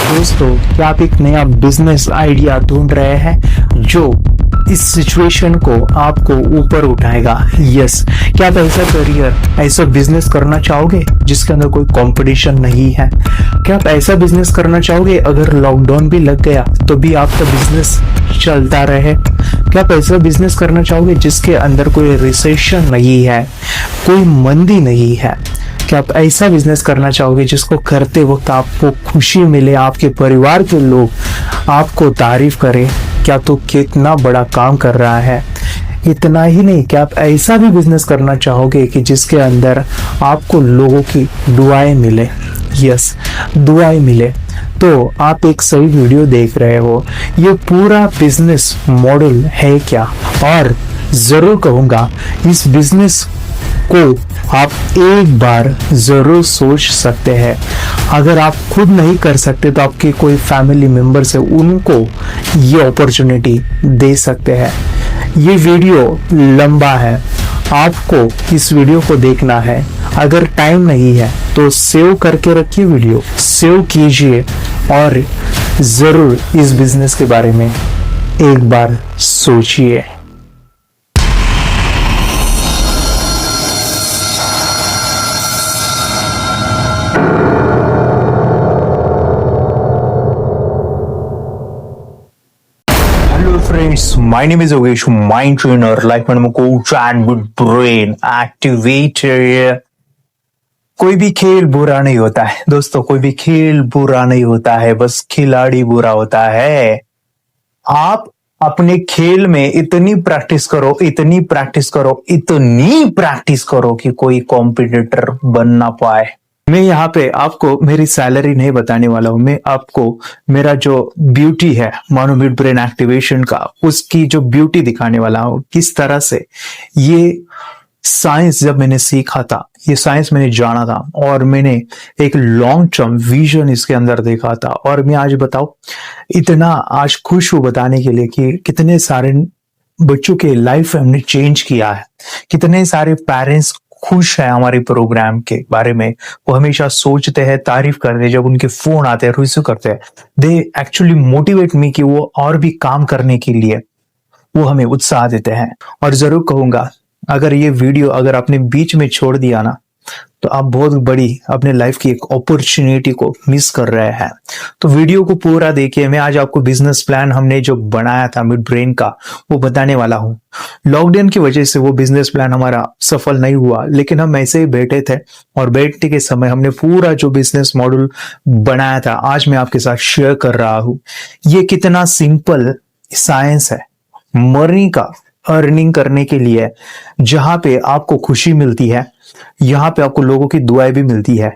दोस्तों, क्या आप एक नया बिजनेस आइडिया ढूंढ रहे हैं जो इस सिचुएशन को आपको ऊपर उठाएगा? यस। क्या आप ऐसा करियर, ऐसा बिजनेस करना चाहोगे जिसके अंदर कोई कंपटीशन नहीं है? क्या आप ऐसा बिजनेस करना चाहोगे अगर लॉकडाउन भी लग गया तो भी आपका बिजनेस चलता रहे? क्या आप ऐसा बिजनेस करना चाहोगे जिसके अंदर कोई रिसेशन नहीं है, कोई मंदी नहीं है? क्या आप ऐसा बिजनेस करना चाहोगे जिसको करते वक्त आपको खुशी मिले, आपके परिवार के लोग आपको तारीफ करें क्या तो कितना बड़ा काम कर रहा है? इतना ही नहीं, क्या आप ऐसा भी बिजनेस करना चाहोगे कि जिसके अंदर आपको लोगों की दुआएं मिले? यस, दुआएं मिले। तो आप एक सही वीडियो देख रहे हो। ये पूरा बिजनेस मॉडल है क्या? और जरूर कहूंगा इस बिजनेस को आप एक बार जरूर सोच सकते हैं। अगर आप खुद नहीं कर सकते तो आपके कोई फैमिली मेंबर से उनको ये अपॉर्चुनिटी दे सकते हैं। ये वीडियो लंबा है, आपको इस वीडियो को देखना है। अगर टाइम नहीं है तो सेव करके रखिए, वीडियो सेव कीजिए और जरूर इस बिजनेस के बारे में एक बार सोचिए। Friends, my name is Yogesh, mind trainer, life and coach and with brain activator। कोई भी खेल बुरा नहीं होता है दोस्तों, कोई भी खेल बुरा नहीं होता है, बस खिलाड़ी बुरा होता है। आप अपने खेल में इतनी प्रैक्टिस करो, इतनी प्रैक्टिस करो, इतनी प्रैक्टिस करो कि कोई कॉम्पिटिटर बन ना पाए। मैं यहाँ पे आपको मेरी सैलरी नहीं बताने वाला हूं, मैं आपको मेरा जो ब्यूटी है मानो मिड ब्रेन एक्टिवेशन का, उसकी जो ब्यूटी दिखाने वाला हूं। किस तरह से ये साइंस जब मैंने सीखा था, ये साइंस मैंने जाना था और मैंने एक लॉन्ग टर्म विजन इसके अंदर देखा था। और मैं आज बताऊं, इतना आज खुश हूं बताने के लिए कि कितने सारे बच्चों के लाइफ हमने चेंज किया है। कितने सारे पेरेंट्स खुश है हमारे प्रोग्राम के बारे में। वो हमेशा सोचते हैं, तारीफ करते हैं, जब उनके फोन आते हैं रिसीव करते हैं, दे एक्चुअली मोटिवेट मी कि वो और भी काम करने के लिए वो हमें उत्साह देते हैं। और जरूर कहूंगा, अगर ये वीडियो अगर आपने बीच में छोड़ दिया ना तो आप बहुत बड़ी अपने लाइफ की एक अपॉर्चुनिटी को मिस कर रहे हैं। तो वीडियो को पूरा देखिए। मैं आज आपको बिजनेस प्लान हमने जो बनाया था मिड ब्रेन का वो बताने वाला हूं। लॉकडाउन की वजह से वो बिजनेस प्लान हमारा सफल नहीं हुआ, लेकिन हम ऐसे ही बैठे थे और बैठने के समय हमने पूरा जो बिजनेस मॉडल बनाया था आज मैं आपके साथ शेयर कर रहा हूं। ये कितना सिंपल साइंस है मनी का अर्निंग करने के लिए, जहां पे आपको खुशी मिलती है, यहां पे आपको लोगों की दुआएं भी मिलती है।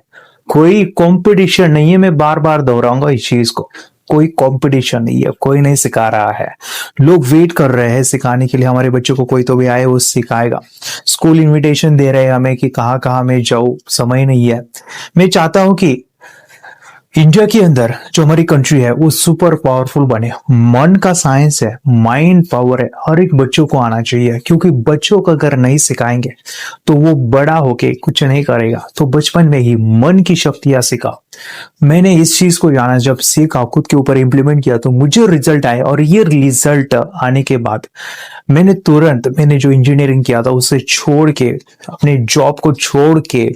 कोई कंपटीशन नहीं है, मैं बार बार दोहराऊंगा इस चीज को। कोई कंपटीशन नहीं है, कोई नहीं सिखा रहा है। लोग वेट कर रहे हैं सिखाने के लिए, हमारे बच्चों को कोई तो भी आए वो सिखाएगा। स्कूल इनविटेशन दे रहे हैं हमें कि कहाँ कहाँ मैं जाऊं, समय नहीं है। मैं चाहता हूं कि इंडिया के अंदर जो हमारी कंट्री है वो सुपर पावरफुल बने। मन का साइंस है, माइंड पावर है, हर एक बच्चों को आना चाहिए। क्योंकि बच्चों को अगर नहीं सिखाएंगे तो वो बड़ा होके कुछ नहीं करेगा। तो बचपन में ही मन की शक्तियां सिखाओ। मैंने इस चीज को जाना, जब सीखा, खुद के ऊपर इंप्लीमेंट किया तो मुझे रिजल्ट आए। और ये रिजल्ट आने के बाद मैंने तुरंत मैंने जो इंजीनियरिंग किया था उसे छोड़ के, अपने जॉब को छोड़ के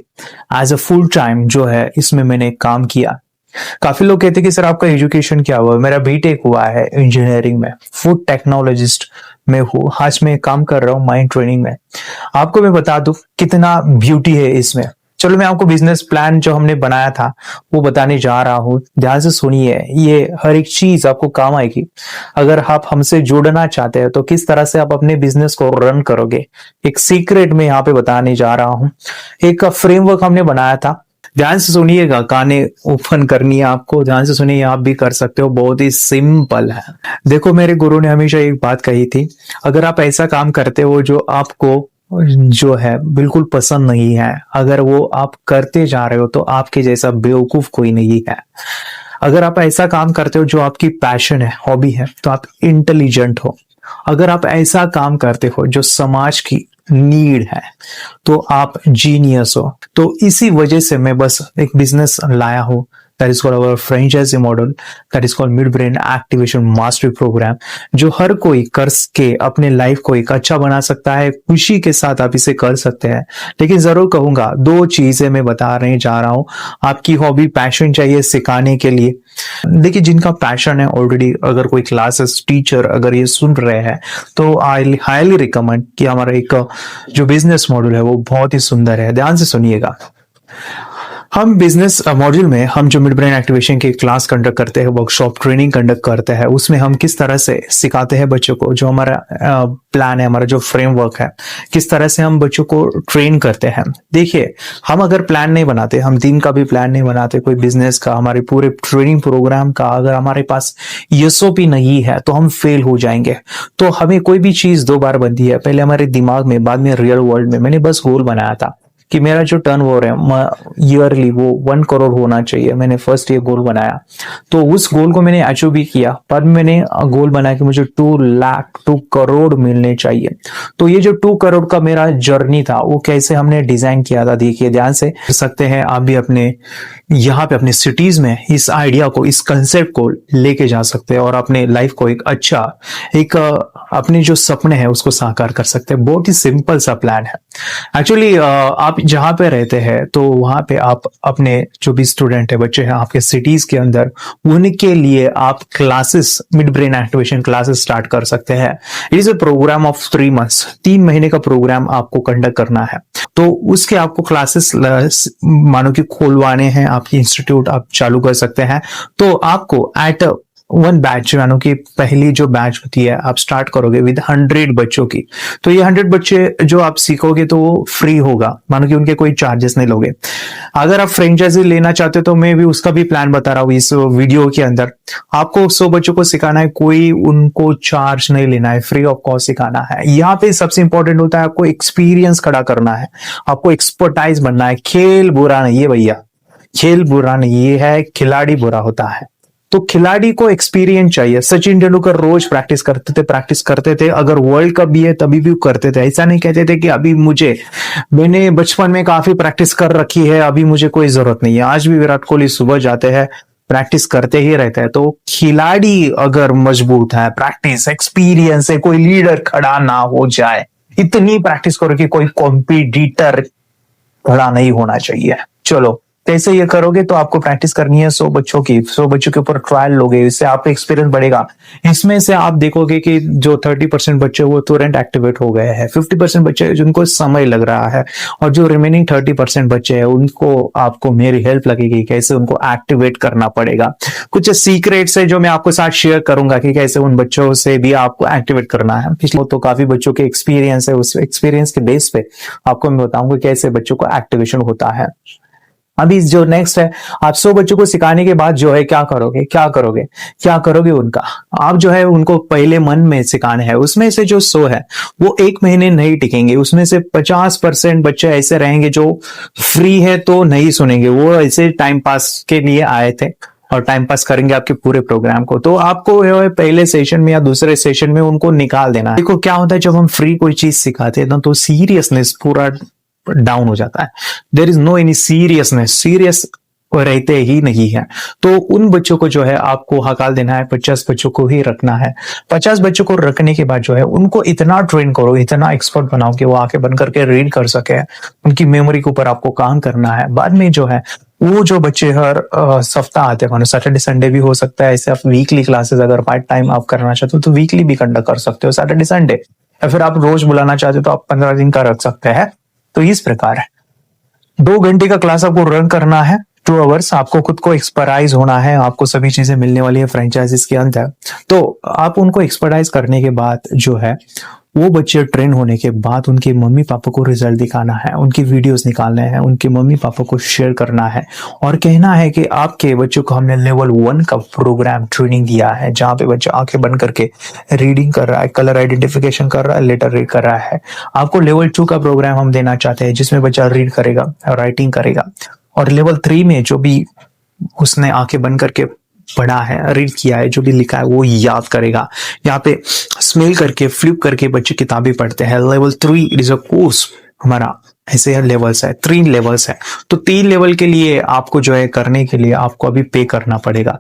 एज अ फुल टाइम जो है इसमें मैंने काम किया। काफी लोग कहते हैं कि सर आपका एजुकेशन क्या हुआ? मेरा बीटेक हुआ है इंजीनियरिंग में, फूड टेक्नोलॉजिस्ट में हूँ। आज मैं काम कर रहा हूँ माइंड ट्रेनिंग में। आपको मैं बता दूं कितना ब्यूटी है इसमें। चलो मैं आपको बिजनेस प्लान जो हमने बनाया था वो बताने जा रहा हूँ। ध्यान से सुनिए, ये हर एक चीज आपको काम आएगी। अगर आप हमसे जुड़ना चाहते हैं तो किस तरह से आप अपने बिजनेस को रन करोगे, एक सीक्रेट में यहाँ पे बताने जा रहा हूँ। एक फ्रेमवर्क हमने बनाया था। ध्यान से सुनिएगा, काने ओपन करनी है आपको, ध्यान से सुनिए, आप भी कर सकते हो। बहुत ही सिंपल है। देखो, मेरे गुरु ने हमेशा एक बात कही थी, अगर आप ऐसा काम करते हो जो आपको जो है बिल्कुल पसंद नहीं है, अगर वो आप करते जा रहे हो तो आपके जैसा बेवकूफ कोई नहीं है। अगर आप ऐसा काम करते हो जो आपकी पैशन है, हॉबी है, तो आप इंटेलिजेंट हो। अगर आप ऐसा काम करते हो जो समाज की नीड है तो आप जीनियस हो। तो इसी वजह से मैं बस एक बिजनेस लाया हूं that is called our franchisee model, that is called mid brain activation mastery programme, जो हर कोई कर के अपने लाइफ को एक अच्छा बना सकता है। खुशी के साथ आप इसे कर सकते हैं। लेकिन जरूर कहूंगा 2 चीजें मैं बता रहे जा रहा हूं। आपकी हॉबी पैशन चाहिए सिखाने के लिए। देखिए, जिनका पैशन है ऑलरेडी, अगर कोई क्लासेस टीचर अगर ये सुन रहे हैं तो आई हाईली रिकमेंड कि हमारा एक जो बिजनेस मॉडल है वो बहुत ही सुंदर है। ध्यान से सुनिएगा। हम बिजनेस मॉड्यूल में हम जो मिड ब्रेन एक्टिवेशन की क्लास कंडक्ट करते हैं, वर्कशॉप ट्रेनिंग कंडक्ट करते हैं, उसमें हम किस तरह से सिखाते हैं बच्चों को, जो हमारा प्लान है, हमारा जो फ्रेमवर्क है, किस तरह से हम बच्चों को ट्रेन करते हैं। देखिए, हम अगर प्लान नहीं बनाते, हम दिन का भी प्लान नहीं बनाते, कोई बिजनेस का, हमारे पूरे ट्रेनिंग प्रोग्राम का, अगर हमारे पास एसओपी नहीं है तो हम फेल हो जाएंगे। तो हमें कोई भी चीज 2 बार बनती है, पहले हमारे दिमाग में, बाद में रियल वर्ल्ड में। मैंने बस गोल बनाया था कि मेरा जो टर्नओवर है ईयरली वो 1 करोड़ होना चाहिए। मैंने फर्स्ट ये गोल बनाया, तो उस गोल को मैंने अचीव भी किया। पर मैंने गोल बनाया कि मुझे 2 करोड़ मिलने चाहिए। तो ये जो 2 करोड़ का मेरा जर्नी था, वो कैसे हमने डिजाइन किया था, देखिए ध्यान से कर सकते हैं। आप भी अपने यहाँ पे अपने सिटीज में इस आइडिया को, इस कंसेप्ट को लेके जा सकते हैं और अपने लाइफ को एक अच्छा, एक अपने जो सपने हैं उसको साकार कर सकते हैं। बहुत ही सिंपल सा प्लान है एक्चुअली। आप जहां पे रहते हैं तो वहां पे आप अपने जो भी स्टूडेंट है, बच्चे हैं आपके सिटीज के अंदर, उनके लिए आप classes, mid brain activation classes start कर सकते हैं। It is a programme of 3 months, 3 महीने का प्रोग्राम आपको कंडक्ट करना है। तो उसके आपको क्लासेस मानो कि खोलवाने हैं, आपकी इंस्टीट्यूट आप चालू कर सकते हैं। तो आपको एट 1 बैच, मानो कि पहली जो बैच होती है, आप स्टार्ट करोगे विद 100 बच्चों की। तो ये 100 बच्चे जो आप सीखोगे तो वो फ्री होगा, मानो कि उनके कोई चार्जेस नहीं लोगे। अगर आप फ्रेंचाइजी लेना चाहते हो तो मैं भी उसका भी प्लान बता रहा हूँ इस वीडियो के अंदर। आपको 100 बच्चों को सिखाना है, कोई उनको चार्ज नहीं लेना है, फ्री ऑफ कॉस्ट सिखाना है। यहाँ पे सबसे इंपॉर्टेंट होता है आपको एक्सपीरियंस खड़ा करना है, आपको एक्सपर्टाइज बनना है। खेल बुरा नहीं है भैया, खेल बुरा नहीं, ये है खिलाड़ी बुरा होता है। तो खिलाड़ी को एक्सपीरियंस चाहिए। सचिन तेंदुलकर रोज प्रैक्टिस करते थे। अगर वर्ल्ड कप भी है तभी भी करते थे। ऐसा नहीं कहते थे कि अभी मैंने बचपन में काफी प्रैक्टिस कर रखी है, अभी मुझे कोई जरूरत नहीं है। आज भी विराट कोहली सुबह जाते हैं, प्रैक्टिस करते ही रहते हैं। तो खिलाड़ी अगर मजबूत है, प्रैक्टिस एक्सपीरियंस है, कोई लीडर खड़ा ना हो जाए, इतनी प्रैक्टिस करो कि कोई कॉम्पिटिटर खड़ा नहीं होना चाहिए। चलो, कैसे ये करोगे, तो आपको प्रैक्टिस करनी है 100 बच्चों की, 100 बच्चों के ऊपर ट्रायल लोगे, इससे आपका एक्सपीरियंस बढ़ेगा। इसमें से आप देखोगे कि जो 30% बच्चे वो तुरंत एक्टिवेट हो गए हैं, 50% बच्चे जिनको समय लग रहा है, और जो रिमेनिंग 30% बच्चे हैं उनको आपको मेरी हेल्प लगेगी, कैसे उनको एक्टिवेट करना पड़ेगा। कुछ सीक्रेट्स है जो मैं आपको साथ शेयर करूंगा कि कैसे उन बच्चों से भी आपको एक्टिवेट करना है। पिछले तो काफी बच्चों के एक्सपीरियंस है, उस एक्सपीरियंस के बेस पे आपको मैं बताऊंगा कैसे बच्चों को एक्टिवेशन होता है। अभी जो नेक्स्ट है, आप 100 बच्चों को सिखाने के बाद जो है क्या करोगे उनका, आप जो है उनको पहले मन में सिखाना है। उसमें से जो 100 है वो 1 महीने नहीं टिकेंगे। उसमें से 50% बच्चे ऐसे रहेंगे जो फ्री है तो नहीं सुनेंगे, वो ऐसे टाइम पास के लिए आए थे और टाइम पास करेंगे आपके पूरे प्रोग्राम को। तो आपको पहले सेशन में या दूसरे सेशन में उनको निकाल देना। देखो क्या होता है, जब हम फ्री कोई चीज सिखाते हैं ना तो सीरियसनेस पूरा डाउन हो जाता है। There is no any serious रहते ही नहीं है। तो उन बच्चों को जो है आपको हकाल देना है, 50 बच्चों को ही रखना है। 50 बच्चों को रखने के बाद जो है उनको इतना ट्रेन करो, इतना एक्सपर्ट बनाओ कि वो आके बन करके रीड कर सके। उनकी मेमोरी के ऊपर आपको काम करना है। बाद में जो है वो जो बच्चे हर सप्ताह आते हैं, सैटरडे संडे भी हो सकता है, ऐसे आप वीकली क्लासेस अगर पार्ट टाइम आप करना चाहते हो तो वीकली भी कंडक्ट कर सकते हो, सैटरडे संडे। या फिर आप रोज बुलाना चाहते हो तो आप 15 दिन का रख सकते हैं। तो इस प्रकार है, 2 घंटे का क्लास आपको रन करना है, 2 आवर्स। आपको खुद को एक्सपर्टाइज होना है, आपको सभी चीजें मिलने वाली है फ्रेंचाइजीज के अंदर। तो आप उनको एक्सपर्टाइज करने के बाद जो है वो बच्चे ट्रेन होने के बाद उनके मम्मी पापा को रिजल्ट दिखाना है, उनकी वीडियोस निकालने हैं, उनके मम्मी पापा को शेयर करना है और कहना है कि आपके बच्चों को हमने लेवल 1 का प्रोग्राम ट्रेनिंग दिया है, जहां पे बच्चा आंखें बंद करके रीडिंग कर रहा है, कलर आइडेंटिफिकेशन कर रहा है, लेटर रीड कर रहा है। आपको लेवल 2 का प्रोग्राम हम देना चाहते हैं जिसमें बच्चा रीड करेगा, राइटिंग करेगा, और लेवल 3 में जो भी उसने आंखें बंद करके पढ़ा है, रीड किया है, जो भी लिखा है वो याद करेगा। यहाँ पे स्मेल करके, फ्लिप करके बच्चे किताबें पढ़ते हैं। Level 3 it is a course हमारा ऐसे लेवल्स है, 3 लेवल्स है। तो 3 लेवल के लिए आपको जो है करने के लिए आपको अभी पे करना पड़ेगा।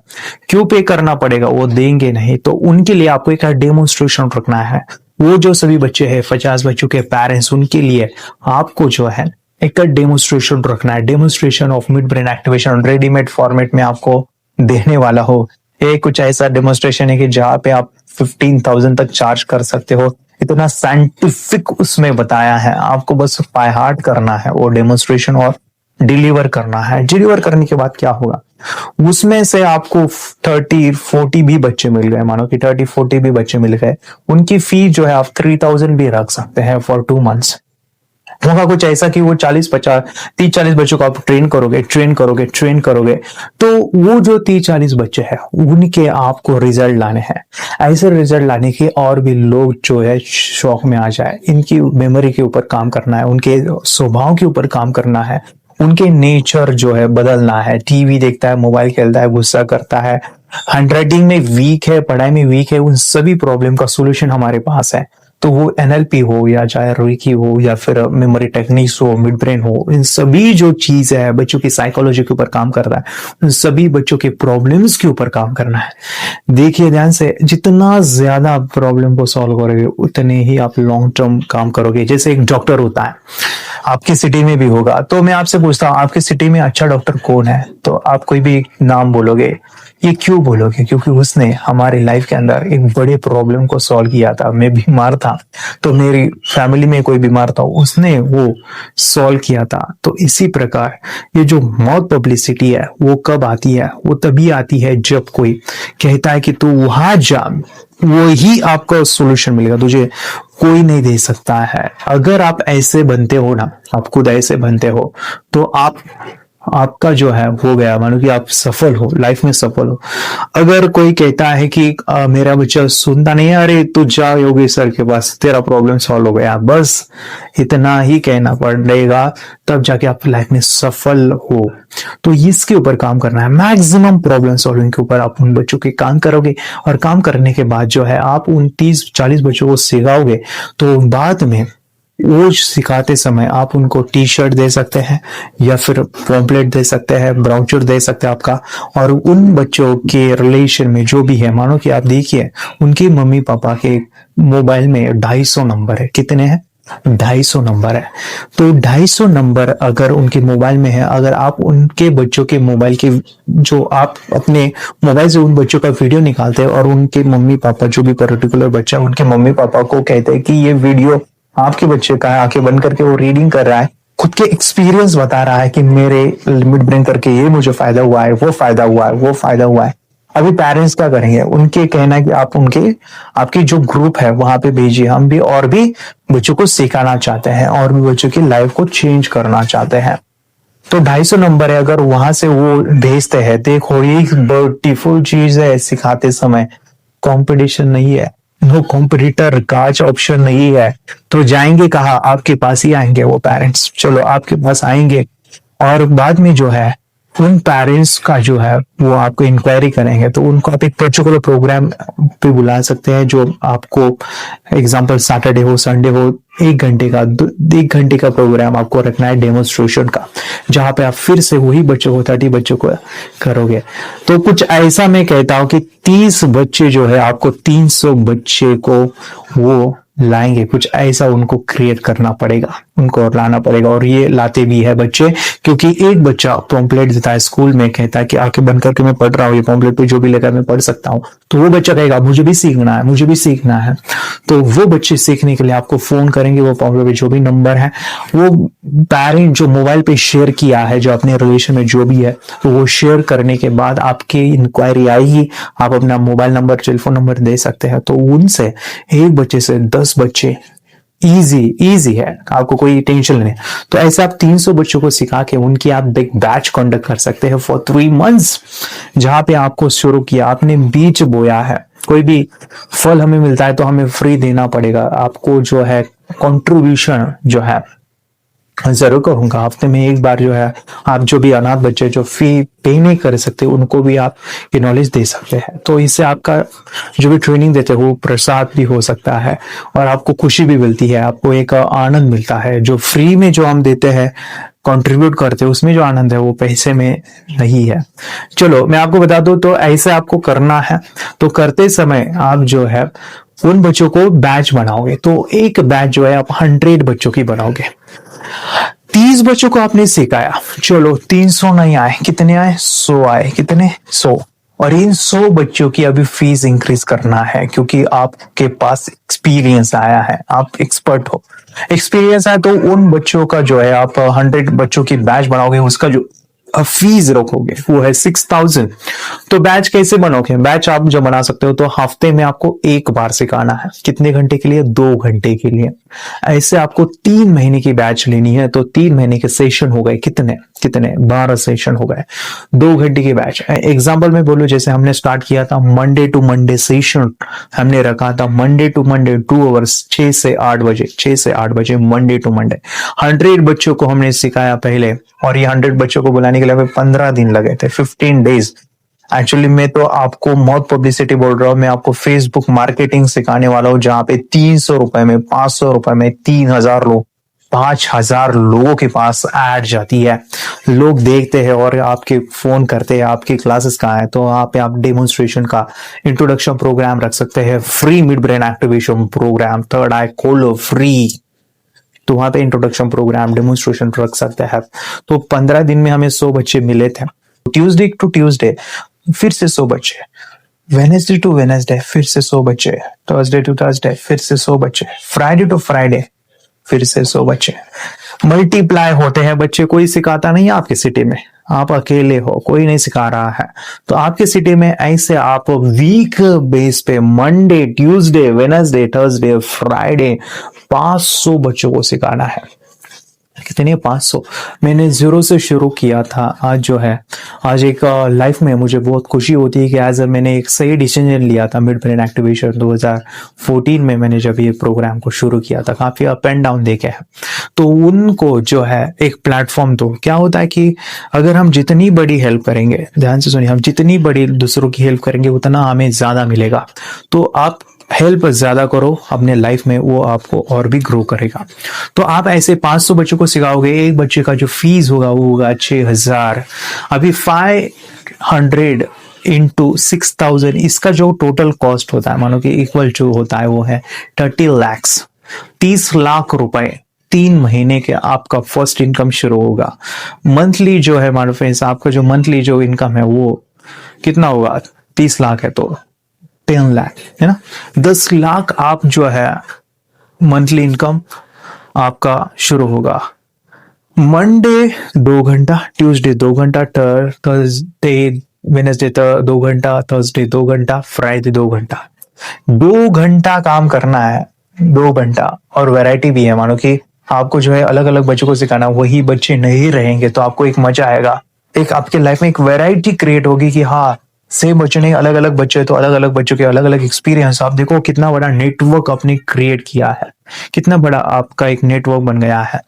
क्यों पे करना पड़ेगा? वो देंगे नहीं, तो उनके लिए आपको एक डेमोन्स्ट्रेशन रखना है। वो जो सभी बच्चे हैं 50 बच्चों के पेरेंट्स, उनके लिए आपको जो है एक डेमोन्स्ट्रेशन रखना है। Demonstration of mid brain activation readymade format में आपको देने वाला हो। ये कुछ ऐसा डेमोन्स्ट्रेशन है कि जहां पे आप 15,000 तक चार्ज कर सकते हो। इतना साइंटिफिक उसमें बताया है, आपको बस बाय हार्ट करना है वो डेमोन्स्ट्रेशन और डिलीवर करना है। डिलीवर करने के बाद क्या होगा, उसमें से आपको 30-40 भी बच्चे मिल गए, मानो कि 30-40 भी बच्चे मिल गए, उनकी फी जो है आप 3,000 भी रख सकते हैं फॉर 2 मंथ्स। होगा कुछ ऐसा कि वो 30-40 बच्चों को आप ट्रेन करोगे तो वो जो 30-40 बच्चे हैं उनके आपको रिजल्ट लाने हैं। ऐसे रिजल्ट लाने के और भी लोग जो है शौक में आ जाए, इनकी मेमोरी के ऊपर काम करना है, उनके स्वभाव के ऊपर काम करना है, उनके नेचर जो है बदलना है। टीवी देखता है, मोबाइल खेलता है, गुस्सा करता है, हैंडराइटिंग में वीक है, पढ़ाई में वीक है, उन सभी प्रॉब्लम का सोल्यूशन हमारे पास है। तो वो एनएलपी हो या चाहे रेकी हो या फिर मेमोरी टेक्निक्स हो, मिड ब्रेन हो, इन सभी जो चीज है बच्चों की साइकोलॉजी के ऊपर काम कर रहा है, उन सभी बच्चों के प्रॉब्लम्स के ऊपर काम करना है। देखिए ध्यान से, जितना ज्यादा प्रॉब्लम को सॉल्व करोगे उतने ही आप लॉन्ग टर्म काम करोगे। जैसे एक डॉक्टर होता है, आपकी सिटी में भी होगा, तो मैं आपसे पूछता हूँ आपकी सिटी में अच्छा डॉक्टर कौन है? तो आप कोई भी नाम बोलोगे। ये क्यों बोलोगे? क्योंकि उसने हमारी लाइफ के अंदर एक बड़े प्रॉब्लम को सॉल्व किया था। मैं बीमार था तो मेरी फैमिली में कोई बीमार था, उसने वो सॉल्व किया था। तो इसी प्रकार ये जो मौत पब्लिसिटी है वो कब आती है? वो तभी आती है जब कोई कहता है कि तू वहां जा, वो ही आपको सोल्यूशन मिलेगा, तुझे कोई नहीं दे सकता है। अगर आप ऐसे बनते हो ना, आप खुद ऐसे बनते हो, तो आपका जो है हो गया, मानो कि आप सफल हो, लाइफ में सफल हो। अगर कोई कहता है कि मेरा बच्चा सुनता नहीं है, अरे तू जा योगी सर के पास, तेरा प्रॉब्लम सॉल्व हो गया, बस इतना ही कहना पड़ेगा, तब जाके आप लाइफ में सफल हो। तो इसके ऊपर काम करना है, मैक्सिमम प्रॉब्लम सॉल्विंग के ऊपर आप उन बच्चों के काम करोगे। और काम करने के बाद जो है आप उन 30-40 बच्चों को सिखाओगे, तो बाद में वो सिखाते समय आप उनको टी शर्ट दे सकते हैं या फिर पॉम्पलेट दे सकते हैं, ब्राउचर दे सकते हैं आपका। और उन बच्चों के रिलेशन में जो भी है, मानो कि आप देखिए उनके मम्मी पापा के मोबाइल में 250 नंबर है। कितने हैं? 250 नंबर है। तो 250 नंबर अगर उनके मोबाइल में है, अगर आप उनके बच्चों के मोबाइल के, जो आप अपने मोबाइल से उन बच्चों का वीडियो निकालते हैं और उनके मम्मी पापा, जो भी पर्टिकुलर बच्चा, उनके मम्मी पापा को कहते हैं कि ये वीडियो आपके बच्चे का है, आंखें बंद करके वो रीडिंग कर रहा है, खुद के एक्सपीरियंस बता रहा है कि मेरे मिड ब्रेन करके ये मुझे फायदा हुआ है, वो फायदा हुआ है, वो फायदा हुआ है। अभी पेरेंट्स क्या करेंगे? उनके कहना है कि आप आपकी जो ग्रुप है वहां पे भेजिए, हम भी और भी बच्चों को सिखाना चाहते हैं और भी बच्चों की लाइफ को चेंज करना चाहते हैं। तो 250 नंबर है, अगर वहां से वो भेजते हैं, देखो ये ब्यूटीफुल चीज है, सिखाते समय कंपटीशन नहीं है, नो कॉम्पिटिटर का ऑप्शन नहीं है। तो जाएंगे कहाँ? आपके पास ही आएंगे वो पेरेंट्स, चलो आपके पास आएंगे। और बाद में जो है उन पेरेंट्स का जो है वो आपको इंक्वायरी करेंगे, तो उनको आप एक पर्टिकुलर प्रोग्राम पे बुला सकते हैं, जो आपको एग्जांपल सैटरडे हो, संडे हो, 1 घंटे का प्रोग्राम आपको रखना है डेमोन्स्ट्रेशन का, जहां पे आप फिर से वही बच्चों को 30 बच्चों को करोगे। तो कुछ ऐसा मैं कहता हूं कि 30 बच्चे जो है आपको 300 बच्चे को वो लाएंगे, कुछ ऐसा उनको क्रिएट करना पड़ेगा, उनको और लाना पड़ेगा। और ये लाते भी है बच्चे, क्योंकि एक बच्चा पॉम्पलेट देता है स्कूल में, कहता है कि आंखें बंद करके मैं पढ़ रहा हूँ, ये पॉम्पलेट पे जो भी लेकर मैं पढ़ सकता हूँ। तो वो बच्चा कहेगा मुझे भी सीखना है, मुझे भी सीखना है। तो वो बच्चे सीखने के लिए आपको फोन करेंगे, वो पॉम्पलेट पे जो भी नंबर है, वो पेरेंट जो मोबाइल पे शेयर किया है, जो अपने रिलेशन में जो भी है, तो वो शेयर करने के बाद आपके इंक्वायरी आएगी, आप अपना मोबाइल नंबर, टेलीफोन नंबर दे सकते हैं। तो उनसे एक बच्चे से 10 बच्चे इजी है, आपको कोई टेंशन नहीं। तो ऐसे आप 300 बच्चों को सिखा के उनकी आप एक बैच कंडक्ट कर सकते हैं फॉर 3 मंथ्स, जहां पे आपको शुरू किया, आपने बीज बोया है, कोई भी फल हमें मिलता है तो हमें फ्री देना पड़ेगा। आपको जो है कंट्रीब्यूशन जो है जरूर कहूंगा, हफ्ते में एक बार जो है आप जो भी अनाथ बच्चे जो फी पे नहीं कर सकते उनको भी आप ये नॉलेज दे सकते हैं। तो इससे आपका जो भी ट्रेनिंग देते हैं वो प्रसाद भी हो सकता है और आपको खुशी भी मिलती है, आपको एक आनंद मिलता है। जो फ्री में जो हम देते हैं, कंट्रीब्यूट करते हैं, उसमें जो आनंद है वो पैसे में नहीं है। चलो मैं आपको बता दूं, तो ऐसे आपको करना है। तो करते समय आप जो है उन बच्चों को बैच बनाओगे, तो एक बैच जो है आप 100 बच्चों की बनाओगे। 30 बच्चों को आपने सिखाया, चलो 300 नहीं आए, कितने आए? 100 आए। कितने? 100। और इन 100 बच्चों की अभी फीस इंक्रीज करना है, क्योंकि आपके पास एक्सपीरियंस आया है, आप एक्सपर्ट हो। एक्सपीरियंस है तो उन बच्चों का जो है आप 100 बच्चों की बैच बनाओगे, उसका जो फीस रखोगे वो है 6000। तो बैच कैसे बनोगे? बैच आप जो बना सकते हो तो हफ्ते में आपको एक बार सिखाना है। कितने घंटे के लिए? 2 घंटे के लिए। ऐसे आपको 3 महीने की बैच लेनी है, तो 3 महीने के सेशन हो गए कितने? 12 सेशन हो गए। 2 घंटे की बैच। एग्जाम्पल में बोलूं, जैसे हमने स्टार्ट किया था मंडे टू मंडे सेशन, हमने रखा था मंडे टू मंडे 2 आवर्स, 6 से 8 बजे, 6 से 8 बजे मंडे टू मंडे। 100 बच्चों को हमने सिखाया पहले, और ये 100 बच्चों को बुलाने के लिए हमें 15 दिन लगे थे, 15 डेज। एक्चुअली मैं तो आपको बहुत पब्लिसिटी बोल रहा हूँ, मैं आपको फेसबुक मार्केटिंग सिखाने वाला हूँ, जहां पे 300 रुपए में, 500 रुपए में 3000 लोग, 5000 लोगों के पास ऐड जाती है। लोग देखते हैं और आपके फोन करते हैं आपकी क्लासेस कहाँ है, तो वहां पे आप डेमोन्स्ट्रेशन का इंट्रोडक्शन प्रोग्राम रख सकते हैं, free mid brain activation program, third eye खोलो फ्री। तो वहां पे इंट्रोडक्शन प्रोग्राम, डेमोन्स्ट्रेशन रख सकते हैं। तो 15 दिन में हमें 100 बच्चे मिले थे। ट्यूसडे टू ट्यूसडे फिर से 100 बच्चे, वेनेसडे टू वेनेसडे फिर से 100 बच्चे, थर्सडे टू थर्सडे फिर से 100 बच्चे, फ्राइडे टू फ्राइडे फिर से 100 बच्चे। मल्टीप्लाई होते हैं बच्चे, कोई सिखाता नहीं है आपकी सिटी में, आप अकेले हो, कोई नहीं सिखा रहा है। तो आपके सिटी में ऐसे आप वीक बेस पे Monday, Tuesday, Wednesday, Thursday, Friday 500 बच्चों को सिखाना है। कितने? 500। मैंने 0 से शुरू किया था। आज जो है, आज एक लाइफ में मुझे बहुत खुशी होती है कि आज मैंने एक सही डिसीजन लिया था। मिड ब्रेन एक्टिवेशन 2014 में मैंने जब ये प्रोग्राम को शुरू किया था, काफी अप एंड डाउन देखे हैं। तो उनको जो है एक प्लेटफॉर्म दो। क्या होता है कि अगर हम जितनी बड़ी हेल्प करेंगे, ध्यान से सुनिए, हम जितनी बड़ी दूसरों की हेल्प करेंगे उतना हमें ज्यादा मिलेगा। तो आप हेल्प ज्यादा करो अपने लाइफ में, वो आपको और भी ग्रो करेगा। तो आप ऐसे 500 बच्चों को सिखाओगे, एक बच्चे का जो फीस होगा वो होगा 6000। अभी 500 इंटू 6000, इसका जो टोटल कॉस्ट होता है, मानो कि इक्वल जो होता है वो है 30 lakhs, 30 लाख रुपए। 3 महीने के आपका फर्स्ट इनकम शुरू होगा। मंथली जो है मानो फ्रेंड्स, आपका जो मंथली जो इनकम है वो कितना होगा? 30 लाख है तो 10 लाख है ना, 10 लाख आप जो है मंथली इनकम आपका शुरू होगा। मंडे 2 घंटा, ट्यूसडे 2 घंटा, थर्सडे वेनेसडे 2 घंटा, थर्सडे 2 घंटा, फ्राइडे 2 घंटा। 2 घंटा काम करना है, 2 घंटा। और वैरायटी भी है, मानो कि आपको जो है अलग अलग बच्चों को सिखाना, वही बच्चे नहीं रहेंगे तो आपको एक मजा आएगा, एक आपके लाइफ में एक वैरायटी क्रिएट होगी कि हाँ सेम बच्चे नहीं, अलग अलग बच्चे, तो अलग अलग बच्चों के अलग अलग एक्सपीरियंस। आप देखो कितना बड़ा नेटवर्क आपने क्रिएट किया है, कितना बड़ा आपका एक नेटवर्क बन गया है।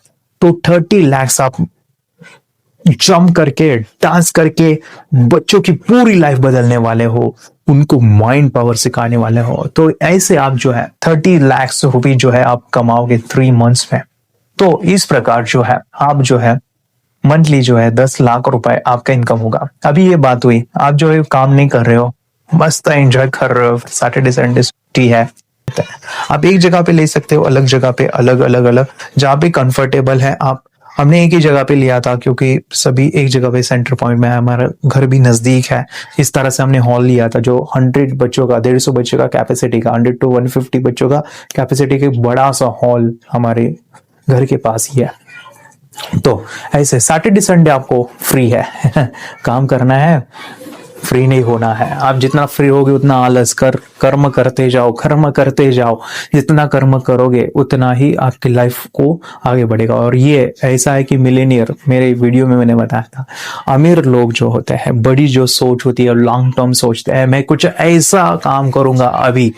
तो 30 lakhs आप जंप करके, डांस करके बच्चों की पूरी लाइफ बदलने वाले हो, उनको माइंड पावर सिखाने वाले हो। तो ऐसे आप जो है 30 lakhs रुपए जो है आप कमाओगे 3 months में। तो इस प्रकार जो है आप जो है मंथली जो है 10 लाख रुपए आपका इनकम होगा। अभी ये बात हुई, आप जो है काम नहीं कर रहे हो, मस्त एंजॉय कर रहे हो, सैटरडे संडे छुट्टी है, आप एक जगह पे ले सकते हो, अलग जगह पे, अलग अलग अलग जहाँ पे कंफर्टेबल है आप। हमने एक ही जगह पे लिया था क्योंकि सभी एक जगह पे सेंटर पॉइंट में है, हमारा घर भी नजदीक है। इस तरह से हमने हॉल लिया था जो 100 बच्चों का, 150 बच्चों का कैपेसिटी का, 100 to 150 बच्चों का कैपेसिटी का बड़ा सा हॉल हमारे घर के पास ही है। तो ऐसे सैटरडे संडे आपको फ्री है काम करना है, फ्री नहीं होना है। आप जितना फ्री होगे उतना आलस कर्म करते जाओ, कर्म करते जाओ। जितना कर्म करोगे उतना ही आपकी लाइफ को आगे बढ़ेगा। और ये ऐसा है कि मिलेनियर, मेरे वीडियो में मैंने बताया था, अमीर लोग जो होते हैं, बड़ी जो सोच होती है, लॉन्ग टर्म सोचते हैं, मैं कुछ ऐसा काम करूंगा, अभी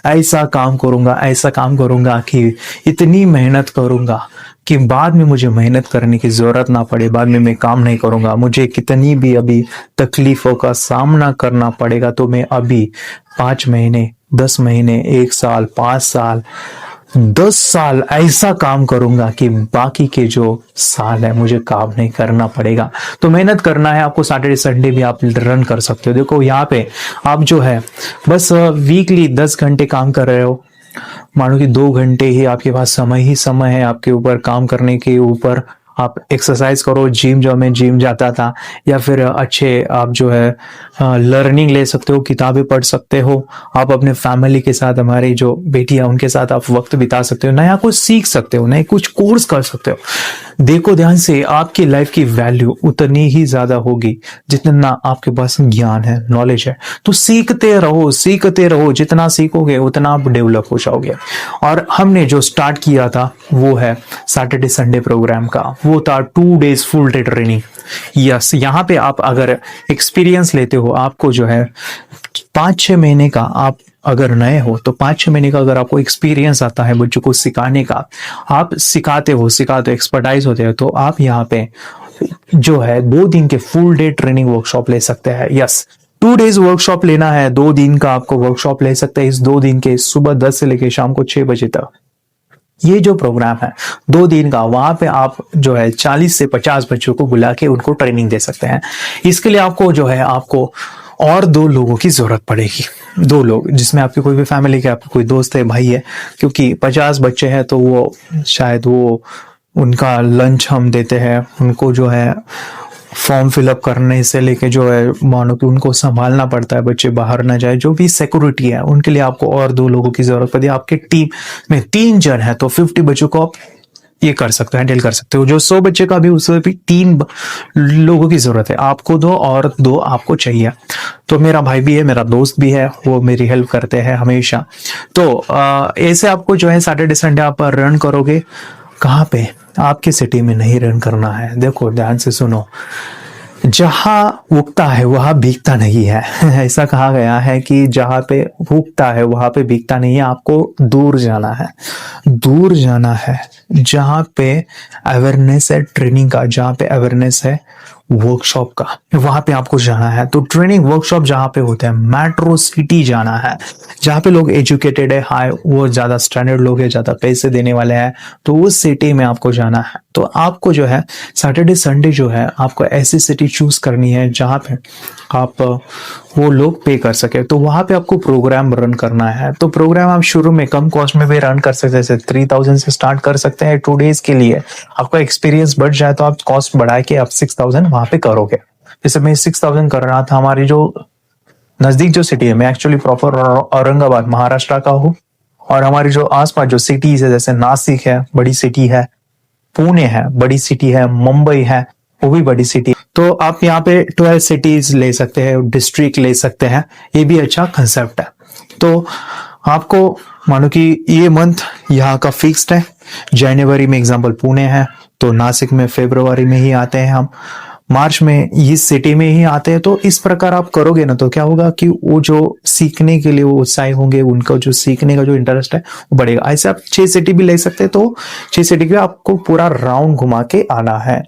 ऐसा काम करूंगा, ऐसा काम करूंगा कि इतनी मेहनत करूंगा कि बाद में मुझे मेहनत करने की जरूरत ना पड़े, बाद में मैं काम नहीं करूंगा, मुझे कितनी भी अभी तकलीफों का सामना करना पड़ेगा तो मैं अभी 5 महीने, 10 महीने, 1 साल, 5 साल, 10 साल ऐसा काम करूंगा कि बाकी के जो साल है मुझे काम नहीं करना पड़ेगा। तो मेहनत करना है आपको। सैटरडे संडे भी आप रन कर सकते हो। देखो यहाँ पे आप जो है बस वीकली 10 घंटे काम कर रहे हो, मानो कि 2 घंटे ही आपके पास समय ही समय है आपके ऊपर काम करने के ऊपर। आप एक्सरसाइज करो, जिम जाओ, मैं जिम जाता था, या फिर अच्छे आप जो है लर्निंग ले सकते हो, किताबें पढ़ सकते हो, आप अपने फैमिली के साथ, हमारी जो बेटी है उनके साथ आप वक्त बिता सकते हो, नया कुछ सीख सकते हो, नए कुछ कोर्स कर सकते हो। देखो ध्यान से, आपकी लाइफ की वैल्यू उतनी ही ज्यादा होगी जितना आपके पास ज्ञान है, नॉलेज है। तो सीखते रहो, सीखते रहो, जितना सीखोगे उतना आप डेवलप हो जाओगे। और हमने जो स्टार्ट किया था वो है सैटरडे संडे प्रोग्राम का, वो था 2 days full day training. Yes, यहाँ पे आप अगर एक्सपीरियंस लेते हो, आपको जो है 5-6 महीने का, आप अगर नए हो तो 5-6 महीने का अगर आपको एक्सपीरियंस आता है बच्चों को सिखाने का, आप सिखाते हो, एक्सपर्टाइज होते हो, तो आप यहाँ पे जो है 2 दिन के फुल डे ट्रेनिंग वर्कशॉप ले सकते हैं। यस, 2 डेज वर्कशॉप लेना है, 2 दिन का आपको वर्कशॉप ले सकते हैं। इस 2 दिन के सुबह 10 से लेकर शाम को 6 बजे तक ये जो प्रोग्राम है 2 दिन का, वहां पे आप जो है 40 से 50 बच्चों को बुला के उनको ट्रेनिंग दे सकते हैं। इसके लिए आपको जो है आपको और 2 लोगों की जरूरत पड़ेगी, 2 लोग, जिसमें आपकी कोई भी फैमिली के, आपका कोई दोस्त है, भाई है, क्योंकि 50 बच्चे हैं तो वो शायद वो उनका लंच हम देते हैं, उनको जो है फॉर्म फिलअप करने से लेके जो है मानो कि उनको संभालना पड़ता है, बच्चे बाहर ना जाए, जो भी सिक्योरिटी है उनके लिए आपको और 2 लोगों की जरूरत पड़ती है। आपके टीम में 3 जन है तो 50 बच्चों को आप ये कर सकते हो, हैंडल कर सकते हो। जो 100 बच्चे का भी, उसमें भी 3 लोगों की जरूरत है, आपको 2 और 2 आपको चाहिए। तो मेरा भाई भी है, मेरा दोस्त भी है, वो मेरी हेल्प करते हैं हमेशा। तो ऐसे आपको जो है सैटरडे संडे आप रन करोगे। कहाँ पे? आपकी सिटी में नहीं रन करना है। देखो ध्यान से सुनो, जहां उगता है वहां भीगता नहीं है। ऐसा कहा गया है कि जहां पे उगता है वहां पे भीगता नहीं है। आपको दूर जाना है, दूर जाना है, जहां पे अवेयरनेस है ट्रेनिंग का, जहां पे अवेयरनेस है वर्कशॉप का, वहां पे आपको जाना है। तो ट्रेनिंग वर्कशॉप जहां पे होते हैं, मेट्रो सिटी जाना है, जहां पे लोग एजुकेटेड है, हाई, वो ज्यादा स्टैंडर्ड लोग हैं, ज्यादा पैसे देने वाले हैं, तो उस सिटी में आपको जाना है। तो आपको जो है सैटरडे संडे जो है आपको ऐसी सिटी चूज करनी है जहां पे आप वो लोग पे कर सके, तो वहां पे आपको प्रोग्राम रन करना है। तो प्रोग्राम आप शुरू में कम कॉस्ट में भी रन कर सकते हैं, जैसे 3000 से स्टार्ट कर सकते हैं 2 डेज के लिए। आपका एक्सपीरियंस बढ़ जाए तो आप कॉस्ट बढ़ा के आप 6000 वहां पे करोगे। जैसे मैं 6000 कर रहा था, हमारी जो नजदीक जो सिटी है, मैं एक्चुअली प्रॉपर औरंगाबाद महाराष्ट्र का हूँ, और हमारी जो आसपास जो सिटीज है, जैसे नासिक है, बड़ी सिटी है, पुणे है, बड़ी सिटी है, मुंबई है, वो भी बड़ी सिटी। तो आप यहाँ पे 12 सिटीज ले सकते हैं, डिस्ट्रिक्ट ले सकते हैं, ये भी अच्छा कंसेप्ट है। तो आपको मानो कि ये मंथ यहाँ का फिक्स्ड है। जनवरी में एग्जाम्पल पुणे है, तो नासिक में फरवरी में ही आते हैं हम, मार्च में इस सिटी में ही आते हैं। तो इस प्रकार आप करोगे ना, तो क्या होगा कि वो जो सीखने के लिए वो उत्साही होंगे, उनका जो सीखने का जो इंटरेस्ट है वो बढ़ेगा। ऐसे आप 6 सिटी भी ले सकते हैं, तो 6 सिटी भी आपको पूरा राउंड घुमा के आना है।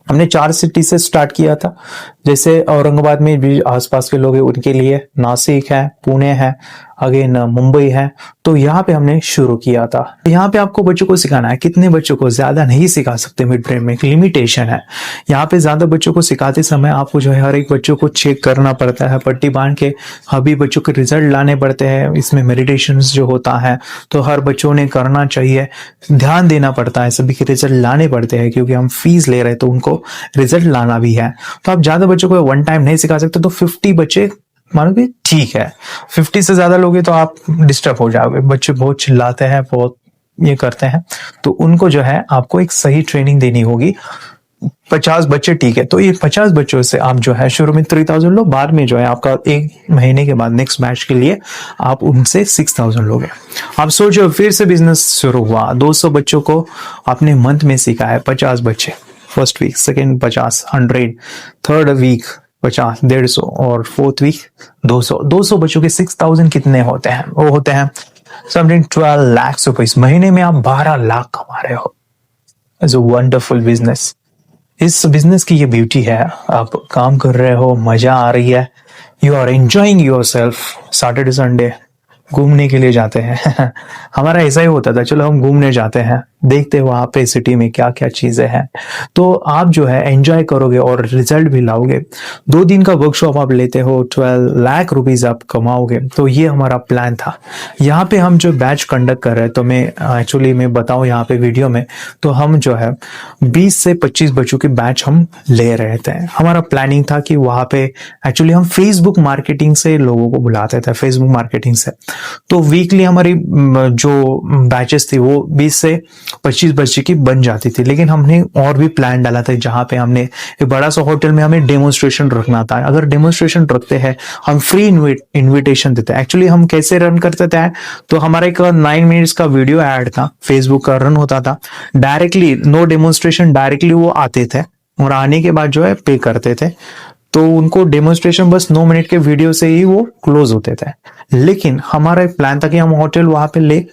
हमने 4 सिटी से स्टार्ट किया था, जैसे औरंगाबाद में भी आसपास के लोग हैं उनके लिए नासिक है, पुणे है, अगेन मुंबई है, तो यहाँ पे हमने शुरू किया था। यहाँ पे आपको बच्चों को सिखाना है। कितने बच्चों को? ज्यादा नहीं सिखा सकते, मिड ट्रेन में एक लिमिटेशन है। यहाँ पे ज्यादा बच्चों को सिखाते समय आपको जो है हर एक बच्चों को चेक करना पड़ता है, पट्टी बांध के अभी बच्चों के रिजल्ट लाने पड़ते हैं। इसमें मेडिटेशन जो होता है तो हर बच्चों ने करना चाहिए, ध्यान देना पड़ता है, सभी के रिजल्ट लाने पड़ते हैं, क्योंकि हम फीस ले रहे हैं तो उनको रिजल्ट लाना भी है। तो आप ज्यादा बच्चों को वन टाइम नहीं सिखा सकते, तो 50 बच्चे मानो कि ठीक है। 50 से ज्यादा लोगे तो आप डिस्टर्ब हो जाओगे, बच्चे बहुत चिल्लाते हैं, बहुत ये करते हैं, तो उनको जो है आपको एक सही ट्रेनिंग देनी होगी। 50 बच्चे ठीक है, तो ये 50 बच्चों से आप जो है शुरू में 3000 लो, बाद में जो है आपका 1 महीने के बाद नेक्स्ट बैच के लिए आप उनसे 6000 लोगे। आप सोचो, फिर से बिजनेस शुरू हुआ, 200 बच्चों को आपने मंथ में सिखाया, 50 बच्चे first week, second 50, 100, third week 50, 150, और फोर्थ वीक 200 बच्चों के 6000 कितने होते हैं? वो होते हैं समथिंग 12 लाख रुपीज। महीने में आप 12 लाख कमा रहे हो। Is a wonderful business. इस बिजनेस की ये ब्यूटी है, आप काम कर रहे हो, मजा आ रही है, you are enjoying yourself. Saturday Sunday घूमने के लिए जाते हैं हमारा ऐसा ही होता था, चलो हम घूमने जाते हैं, देखते हैं वहां पे सिटी में क्या क्या चीजें हैं। तो आप जो है एंजॉय करोगे और रिजल्ट भी लाओगे। 2 दिन का वर्कशॉप आप लेते हो, 12 लाख रुपीज आप कमाओगे। तो ये हमारा प्लान था। यहाँ पे हम जो बैच कंडक्ट कर रहे हैं, तो मैं एक्चुअली मैं बताऊं यहाँ पे वीडियो में, तो हम जो है 20 से 25 बच्चों की बैच हम ले रहे थे। हमारा प्लानिंग था कि वहां पे एक्चुअली हम फेसबुक मार्केटिंग से लोगों को बुलाते थे, फेसबुक मार्केटिंग से। तो वीकली हमारी जो बैचेस थी वो 20 से 25 बच्चे की बन जाती थी। लेकिन हमने और भी प्लान डाला था, जहां पे हमने एक बड़ा सा होटल में हमें डेमोन्स्ट्रेशन रखना था। अगर डेमोन्स्ट्रेशन रखते हैं, हम फ्री इन्विटेशन देते हैं। एक्चुअली हम कैसे रन करते थे, तो हमारा एक 9 मिनट्स का वीडियो ऐड था, फेसबुक का रन होता था डायरेक्टली, नो डेमोन्स्ट्रेशन, डायरेक्टली वो आते थे और आने के बाद जो है पे करते थे। तो उनको डेमोन्स्ट्रेशन बस 9 मिनट के वीडियो से ही वो क्लोज होते थे। लेकिन हमारा एक प्लान था कि हम होटल वहां पे ले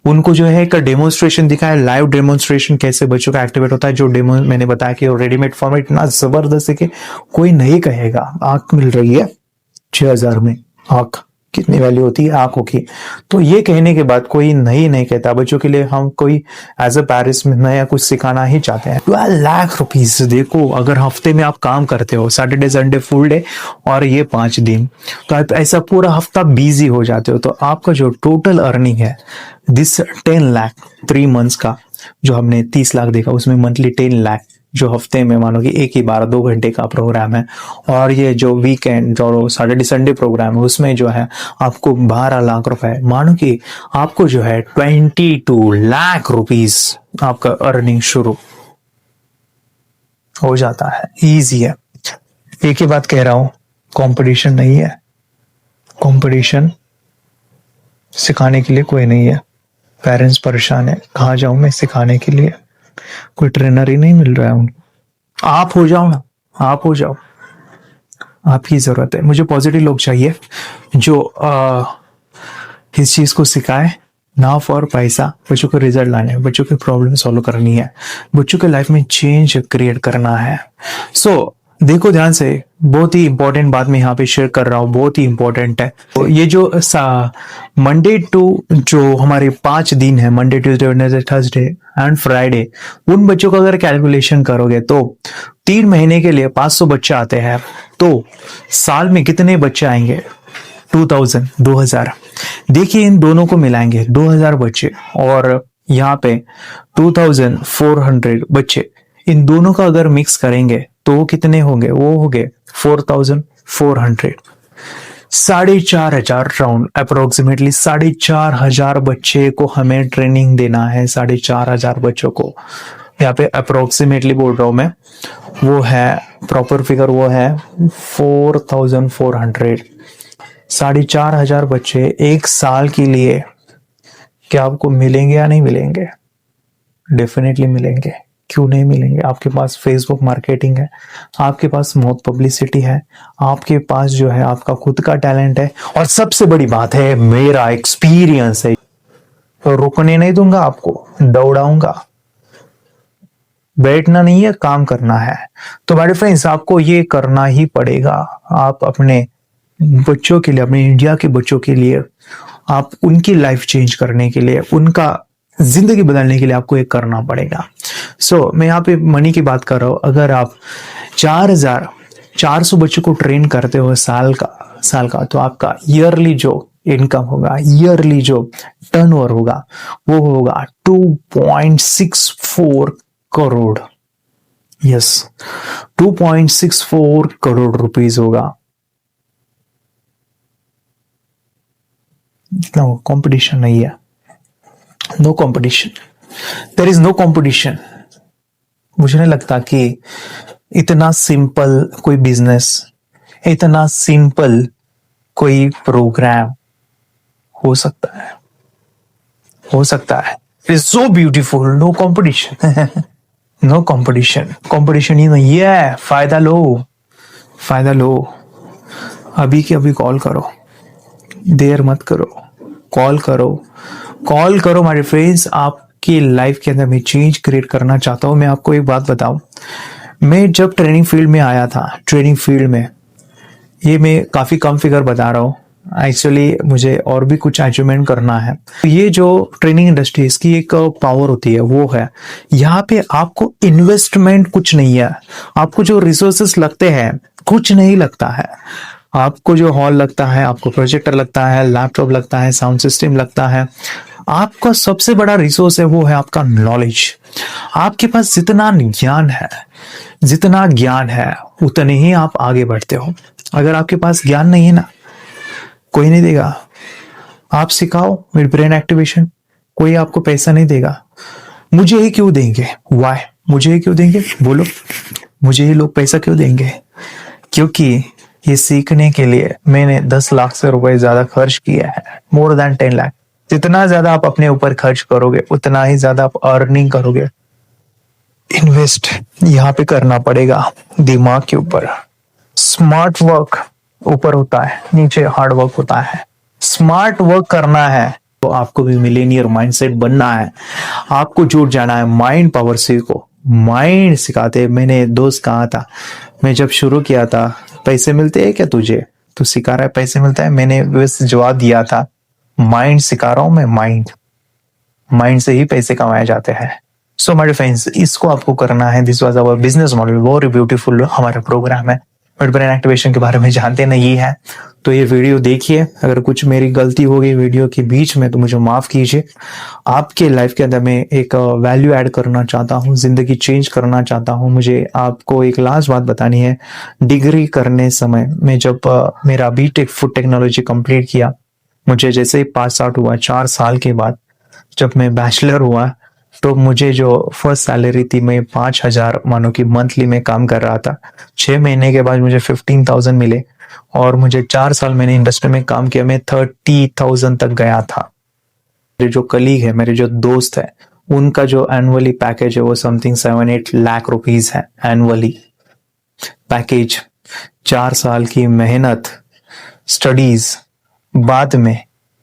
उनको जो है एक डेमोन्स्ट्रेशन दिखाए, लाइव डेमोन्स्ट्रेशन कैसे बच्चों का एक्टिवेट होता है। जो डेमो मैंने बताया कि रेडीमेड फॉर्मेट इतना जबरदस्त है कि कोई नहीं कहेगा। आंख मिल रही है 6,000 में, आंख कितनी वैल्यू होती है आंखों की। तो ये कहने के बाद कोई नहीं कहता। बच्चों के लिए हम कोई एज अ पेरेंट्स में नया कुछ सिखाना ही चाहते हैं। 12 लाख रुपीज, देखो अगर हफ्ते में आप काम करते हो, सैटरडे संडे फुल डे और ये 5 दिन, तो आप ऐसा पूरा हफ्ता बिजी हो जाते हो। तो आपका जो टोटल अर्निंग है दिस 10 लाख 3 मंथ्स का, जो हमने 30 लाख देखा, उसमें मंथली 10 लाख जो हफ्ते में मानो कि एक ही बार 2 घंटे का प्रोग्राम है। और ये जो वीकेंड जो सैटरडे संडे प्रोग्राम है उसमें जो है आपको 12 लाख रुपए, मानो कि आपको जो है 22 लाख रुपीज आपका अर्निंग शुरू हो जाता है। इजी है। एक ही बात कह रहा हूं, कंपटीशन नहीं है। कंपटीशन सिखाने के लिए कोई नहीं है। पेरेंट्स परेशान है, कहाँ जाऊं मैं सिखाने के लिए, कोई ट्रेनर ही नहीं मिल रहा है उनको। आप हो जाओ ना, आप हो जाओ, आपकी जरूरत है। मुझे पॉजिटिव लोग चाहिए जो इस चीज को सिखाए, ना फॉर पैसा। बच्चों को रिजल्ट लाने हैं, बच्चों की प्रॉब्लम सॉल्व करनी है, बच्चों के लाइफ में चेंज क्रिएट करना है। सो देखो ध्यान से, बहुत ही इंपॉर्टेंट बात मैं यहाँ पे शेयर कर रहा हूँ, बहुत ही इंपॉर्टेंट है। तो ये जो मंडे टू जो हमारे 5 दिन है, Monday Tuesday Wednesday Thursday and Friday, उन बच्चों का अगर कैलकुलेशन करोगे तो 3 महीने के लिए 500 बच्चे आते हैं। तो साल में कितने बच्चे आएंगे? 2000। देखिए इन दोनों को मिलाएंगे 2000 बच्चे, और यहाँ पे 2400 बच्चे, इन दोनों का अगर मिक्स करेंगे तो वो कितने होंगे? वो होंगे 4400। 4,500 राउंड अप्रोक्सीमेटली 4,500 बच्चे को हमें ट्रेनिंग देना है। 4,500 बच्चों को, यहाँ पे अप्रोक्सीमेटली बोल रहा हूं मैं, वो है प्रॉपर फिगर, वो है 4400। 4,500 बच्चे एक साल के लिए, क्या आपको मिलेंगे या नहीं मिलेंगे? डेफिनेटली मिलेंगे। क्यों नहीं मिलेंगे? आपके पास फेसबुक मार्केटिंग है, आपके पास बहुत पब्लिसिटी है, आपके पास जो है आपका खुद का टैलेंट है, और सबसे बड़ी बात है मेरा एक्सपीरियंस है। तो रुकने नहीं दूंगा आपको, दौड़ाऊंगा। बैठना नहीं है, काम करना है। तो मेरे फ्रेंड्स, आपको ये करना ही पड़ेगा। आप अपने बच्चों के लिए, अपने इंडिया के बच्चों के लिए, आप उनकी लाइफ चेंज करने के लिए, उनका जिंदगी बदलने के लिए आपको ये करना पड़ेगा। मैं यहाँ पे मनी की बात कर रहा हूँ। अगर आप 4,400 बच्चों को ट्रेन करते हो साल का, तो आपका ईयरली जो इनकम होगा, ईयरली जो टर्नओवर होगा, वो होगा 2.64 करोड़। यस, 2.64 करोड़ रुपीज होगा। इतना कंपटीशन नहीं है, no competition, there is no competition. मुझे नहीं लगता कि इतना सिंपल कोई बिजनेस, इतना सिंपल कोई प्रोग्राम हो सकता है। It is so beautiful. No competition no competition, competition ही नहीं है। फायदा लो, अभी के अभी कॉल करो, देर मत करो, कॉल करो माय फ्रेंड्स। आप कि लाइफ के अंदर मैं चेंज क्रिएट करना चाहता हूँ। मैं आपको एक बात बताऊं, मैं जब ट्रेनिंग फील्ड में आया था, ट्रेनिंग फील्ड में, ये मैं काफी कम फिगर बता रहा हूँ, एक्चुअली मुझे और भी कुछ अचीवमेंट करना है। ये जो ट्रेनिंग इंडस्ट्री, इसकी एक पावर होती है, वो है यहाँ पे आपको इन्वेस्टमेंट कुछ नहीं है, आपको जो रिसोर्सेस लगते हैं कुछ नहीं लगता है। आपको जो हॉल लगता है, आपको प्रोजेक्टर लगता है, लैपटॉप लगता है, साउंड सिस्टम लगता है, आपका सबसे बड़ा रिसोर्स है वो है आपका नॉलेज। आपके पास जितना ज्ञान है उतने ही आप आगे बढ़ते हो। अगर आपके पास ज्ञान नहीं है ना, कोई नहीं देगा। आप सिखाओ मिड ब्रेन एक्टिवेशन, कोई आपको पैसा नहीं देगा। मुझे ही क्यों देंगे? वाई? मुझे ही क्यों देंगे बोलो? मुझे ही लोग पैसा क्यों देंगे? क्योंकि ये सीखने के लिए मैंने 10 लाख से रुपए ज्यादा खर्च किया है, मोर देन 10 लाख। जितना ज्यादा आप अपने ऊपर खर्च करोगे उतना ही ज्यादा आप अर्निंग करोगे। इन्वेस्ट यहाँ पे करना पड़ेगा दिमाग के ऊपर। स्मार्ट वर्क ऊपर होता है, नीचे हार्ड वर्क होता है। स्मार्ट वर्क करना है तो आपको भी मिलेनियर माइंडसेट बनना है, आपको जुट जाना है। माइंड पावर सीखो, माइंड सिखाते। मैंने दोस्त कहा था, मैं जब शुरू किया था, पैसे मिलते हैं क्या तुझे, तू सिखा रहा है पैसे मिलता है? मैंने बस जवाब दिया था, माइंड सिखा रहा हूं मैं, माइंड से ही पैसे कमाए जाते हैं। सो माय फ्रेंड्स, इसको आपको करना है। This was our business model, very beautiful हमारा प्रोग्राम है। मिड ब्रेन एक्टिवेशन के बारे में जानते नहीं है तो ये वीडियो देखिए। अगर कुछ मेरी गलती हो गई वीडियो के बीच में तो मुझे माफ कीजिए। आपके लाइफ के अंदर मैं एक वैल्यू ऐड करना चाहता हूँ, जिंदगी चेंज करना चाहता हूँ। मुझे आपको एक लास्ट बात बतानी है। डिग्री करने समय में जब मेरा बीटेक फूड टेक्नोलॉजी कंप्लीट किया, मुझे जैसे ही पास आउट हुआ 4 साल के बाद, जब मैं बैचलर हुआ, तो मुझे जो फर्स्ट सैलरी थी, मैं 5,000 मानो कि मंथली में काम कर रहा था। 6 महीने के बाद मुझे 15,000 मिले और मुझे 4 साल मैंने इंडस्ट्री में काम किया, मैं 30,000 तक गया था। मेरे जो कलीग है, मेरे जो दोस्त है, उनका जो एनुअली पैकेज है वो समथिंग 7-8 लाख रुपीज है एनुअली पैकेज। 4 साल की मेहनत, स्टडीज, बाद में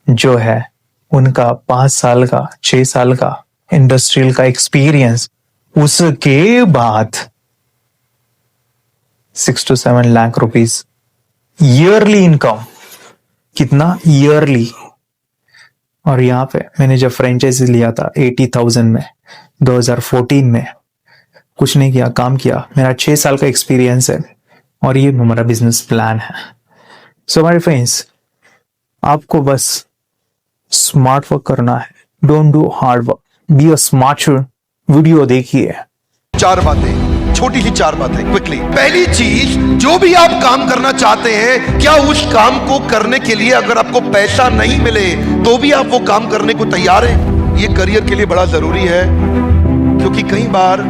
जो है उनका 5 साल का, 6 साल का इंडस्ट्रियल का एक्सपीरियंस, उसके बाद 6 to 7 lakh rupees yearly income. कितना? ईयरली। और यहाँ पे मैंने जब फ्रेंचाइजी लिया था 80,000 में, 2014 में, कुछ नहीं किया, काम किया। मेरा 6 साल का एक्सपीरियंस है और ये हमारा बिजनेस प्लान है। सो माय फ्रेंड्स, आपको बस स्मार्ट वर्क करना है, don't do hard work, be a smarter. Video देखिए। 4 बातें, छोटी सी 4 बातें क्विकली। पहली चीज, जो भी आप काम करना चाहते हैं, क्या उस काम को करने के लिए अगर आपको पैसा नहीं मिले तो भी आप वो काम करने को तैयार हैं? ये करियर के लिए बड़ा जरूरी है, क्योंकि कई बार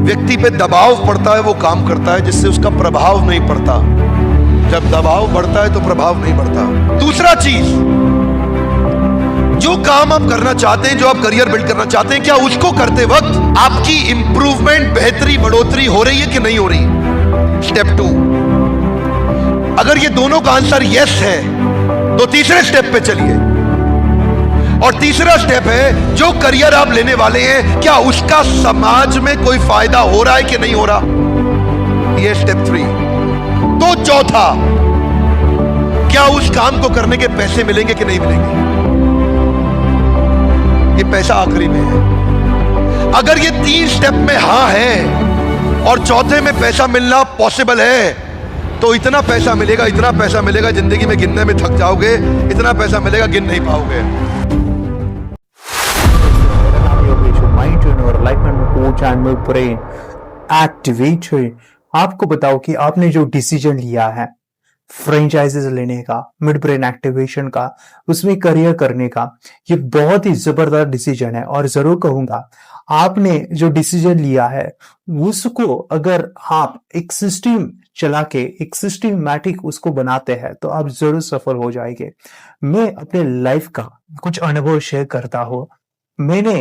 व्यक्ति पे दबाव पड़ता है, वो काम करता है जिससे उसका प्रभाव नहीं पड़ता। जब दबाव बढ़ता है तो प्रभाव नहीं बढ़ता। दूसरा चीज, जो काम आप करना चाहते हैं, जो आप करियर बिल्ड करना चाहते हैं, क्या उसको करते वक्त आपकी इंप्रूवमेंट, बेहतरी, बढ़ोतरी हो रही है कि नहीं हो रही? स्टेप 2, अगर ये दोनों का आंसर यस है तो तीसरे स्टेप पे चलिए। और तीसरा स्टेप है, जो करियर आप लेने वाले हैं, क्या उसका समाज में कोई फायदा हो रहा है कि नहीं हो रहा? ये स्टेप 3। तो चौथा, क्या उस काम को करने के पैसे मिलेंगे कि नहीं मिलेंगे? ये पैसा आखिरी में है। अगर ये 3 स्टेप में हां है और चौथे में पैसा मिलना पॉसिबल है, तो इतना पैसा मिलेगा जिंदगी में गिनने में थक जाओगे। इतना पैसा मिलेगा, गिन नहीं पाओगे। आपको बताओ कि आपने जो डिसीजन लिया है फ्रेंचाइजीज लेने का, मिड ब्रेन एक्टिवेशन का, उसमें करियर करने का, ये बहुत ही जबरदस्त डिसीजन है। और जरूर कहूंगा, आपने जो डिसीजन लिया है उसको अगर आप एक सिस्टम चला के, एक सिस्टमैटिक उसको बनाते हैं, तो आप जरूर सफल हो जाएंगे। मैं अपने लाइफ का कुछ अनुभव शेयर करता हूं। मैंने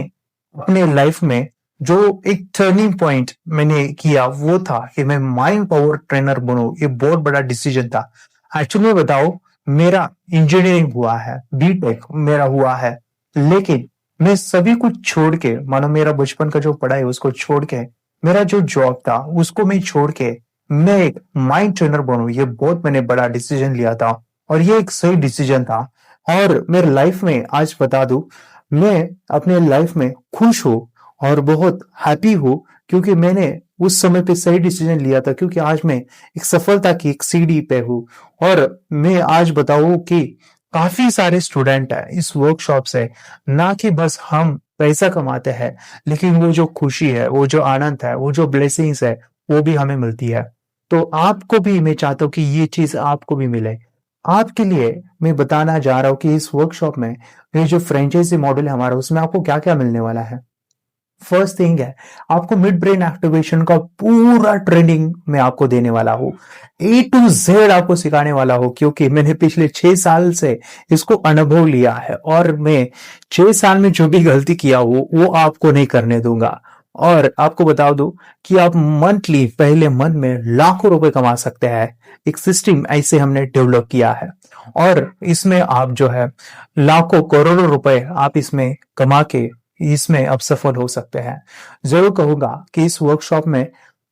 अपने लाइफ में जो एक टर्निंग पॉइंट मैंने किया वो था कि मैं माइंड पावर ट्रेनर बनूं। ये बहुत बड़ा डिसीजन था। एक्चुअली में बताओ, मेरा इंजीनियरिंग हुआ है, बीटेक मेरा हुआ है, लेकिन मैं सभी कुछ छोड़ के, मानो मेरा बचपन का जो पढ़ाई उसको छोड़ के, मेरा जो जॉब था उसको मैं छोड़ के मैं एक माइंड ट्रेनर बनूं, ये बहुत मैंने बड़ा डिसीजन लिया था और ये एक सही डिसीजन था। और मेरे लाइफ में आज बता दूं, मैं अपने लाइफ में खुश हूँ और बहुत हैप्पी हूँ, क्योंकि मैंने उस समय पे सही डिसीजन लिया था। क्योंकि आज मैं एक सफलता की एक सीढ़ी पे हूँ। और मैं आज बताऊं कि काफी सारे स्टूडेंट हैं इस वर्कशॉप से, ना कि बस हम पैसा कमाते हैं, लेकिन वो जो खुशी है, वो जो आनंद है, वो जो ब्लेसिंग्स है, वो भी हमें मिलती है। तो आपको भी मैं चाहता हूँ कि ये चीज आपको भी मिले। आपके लिए मैं बताना जा रहा हूँ कि इस वर्कशॉप में ये जो फ्रेंचाइजी मॉडल है हमारा, उसमें आपको क्या क्या मिलने वाला है। फर्स्ट थिंग है, आपको मिड ब्रेन एक्टिवेशन का पूरा ट्रेनिंग मैं आपको देने वाला हूँ, ए टू जेड आपको सिखाने वाला हूँ, क्योंकि मैंने पिछले 6 साल से इसको अनुभव लिया है और मैं 6 साल में जो भी गलती किया वो आपको नहीं करने दूंगा। और आपको बता दूं कि आप मंथली पहले मंथ में लाखों रुपए कमा सकते हैं। एक सिस्टम ऐसे हमने डेवलप किया है और इसमें आप जो है लाखों करोड़ों रुपए आप इसमें कमा के इसमें अब सफल हो सकते हैं। जरूर कहूंगा कि इस वर्कशॉप में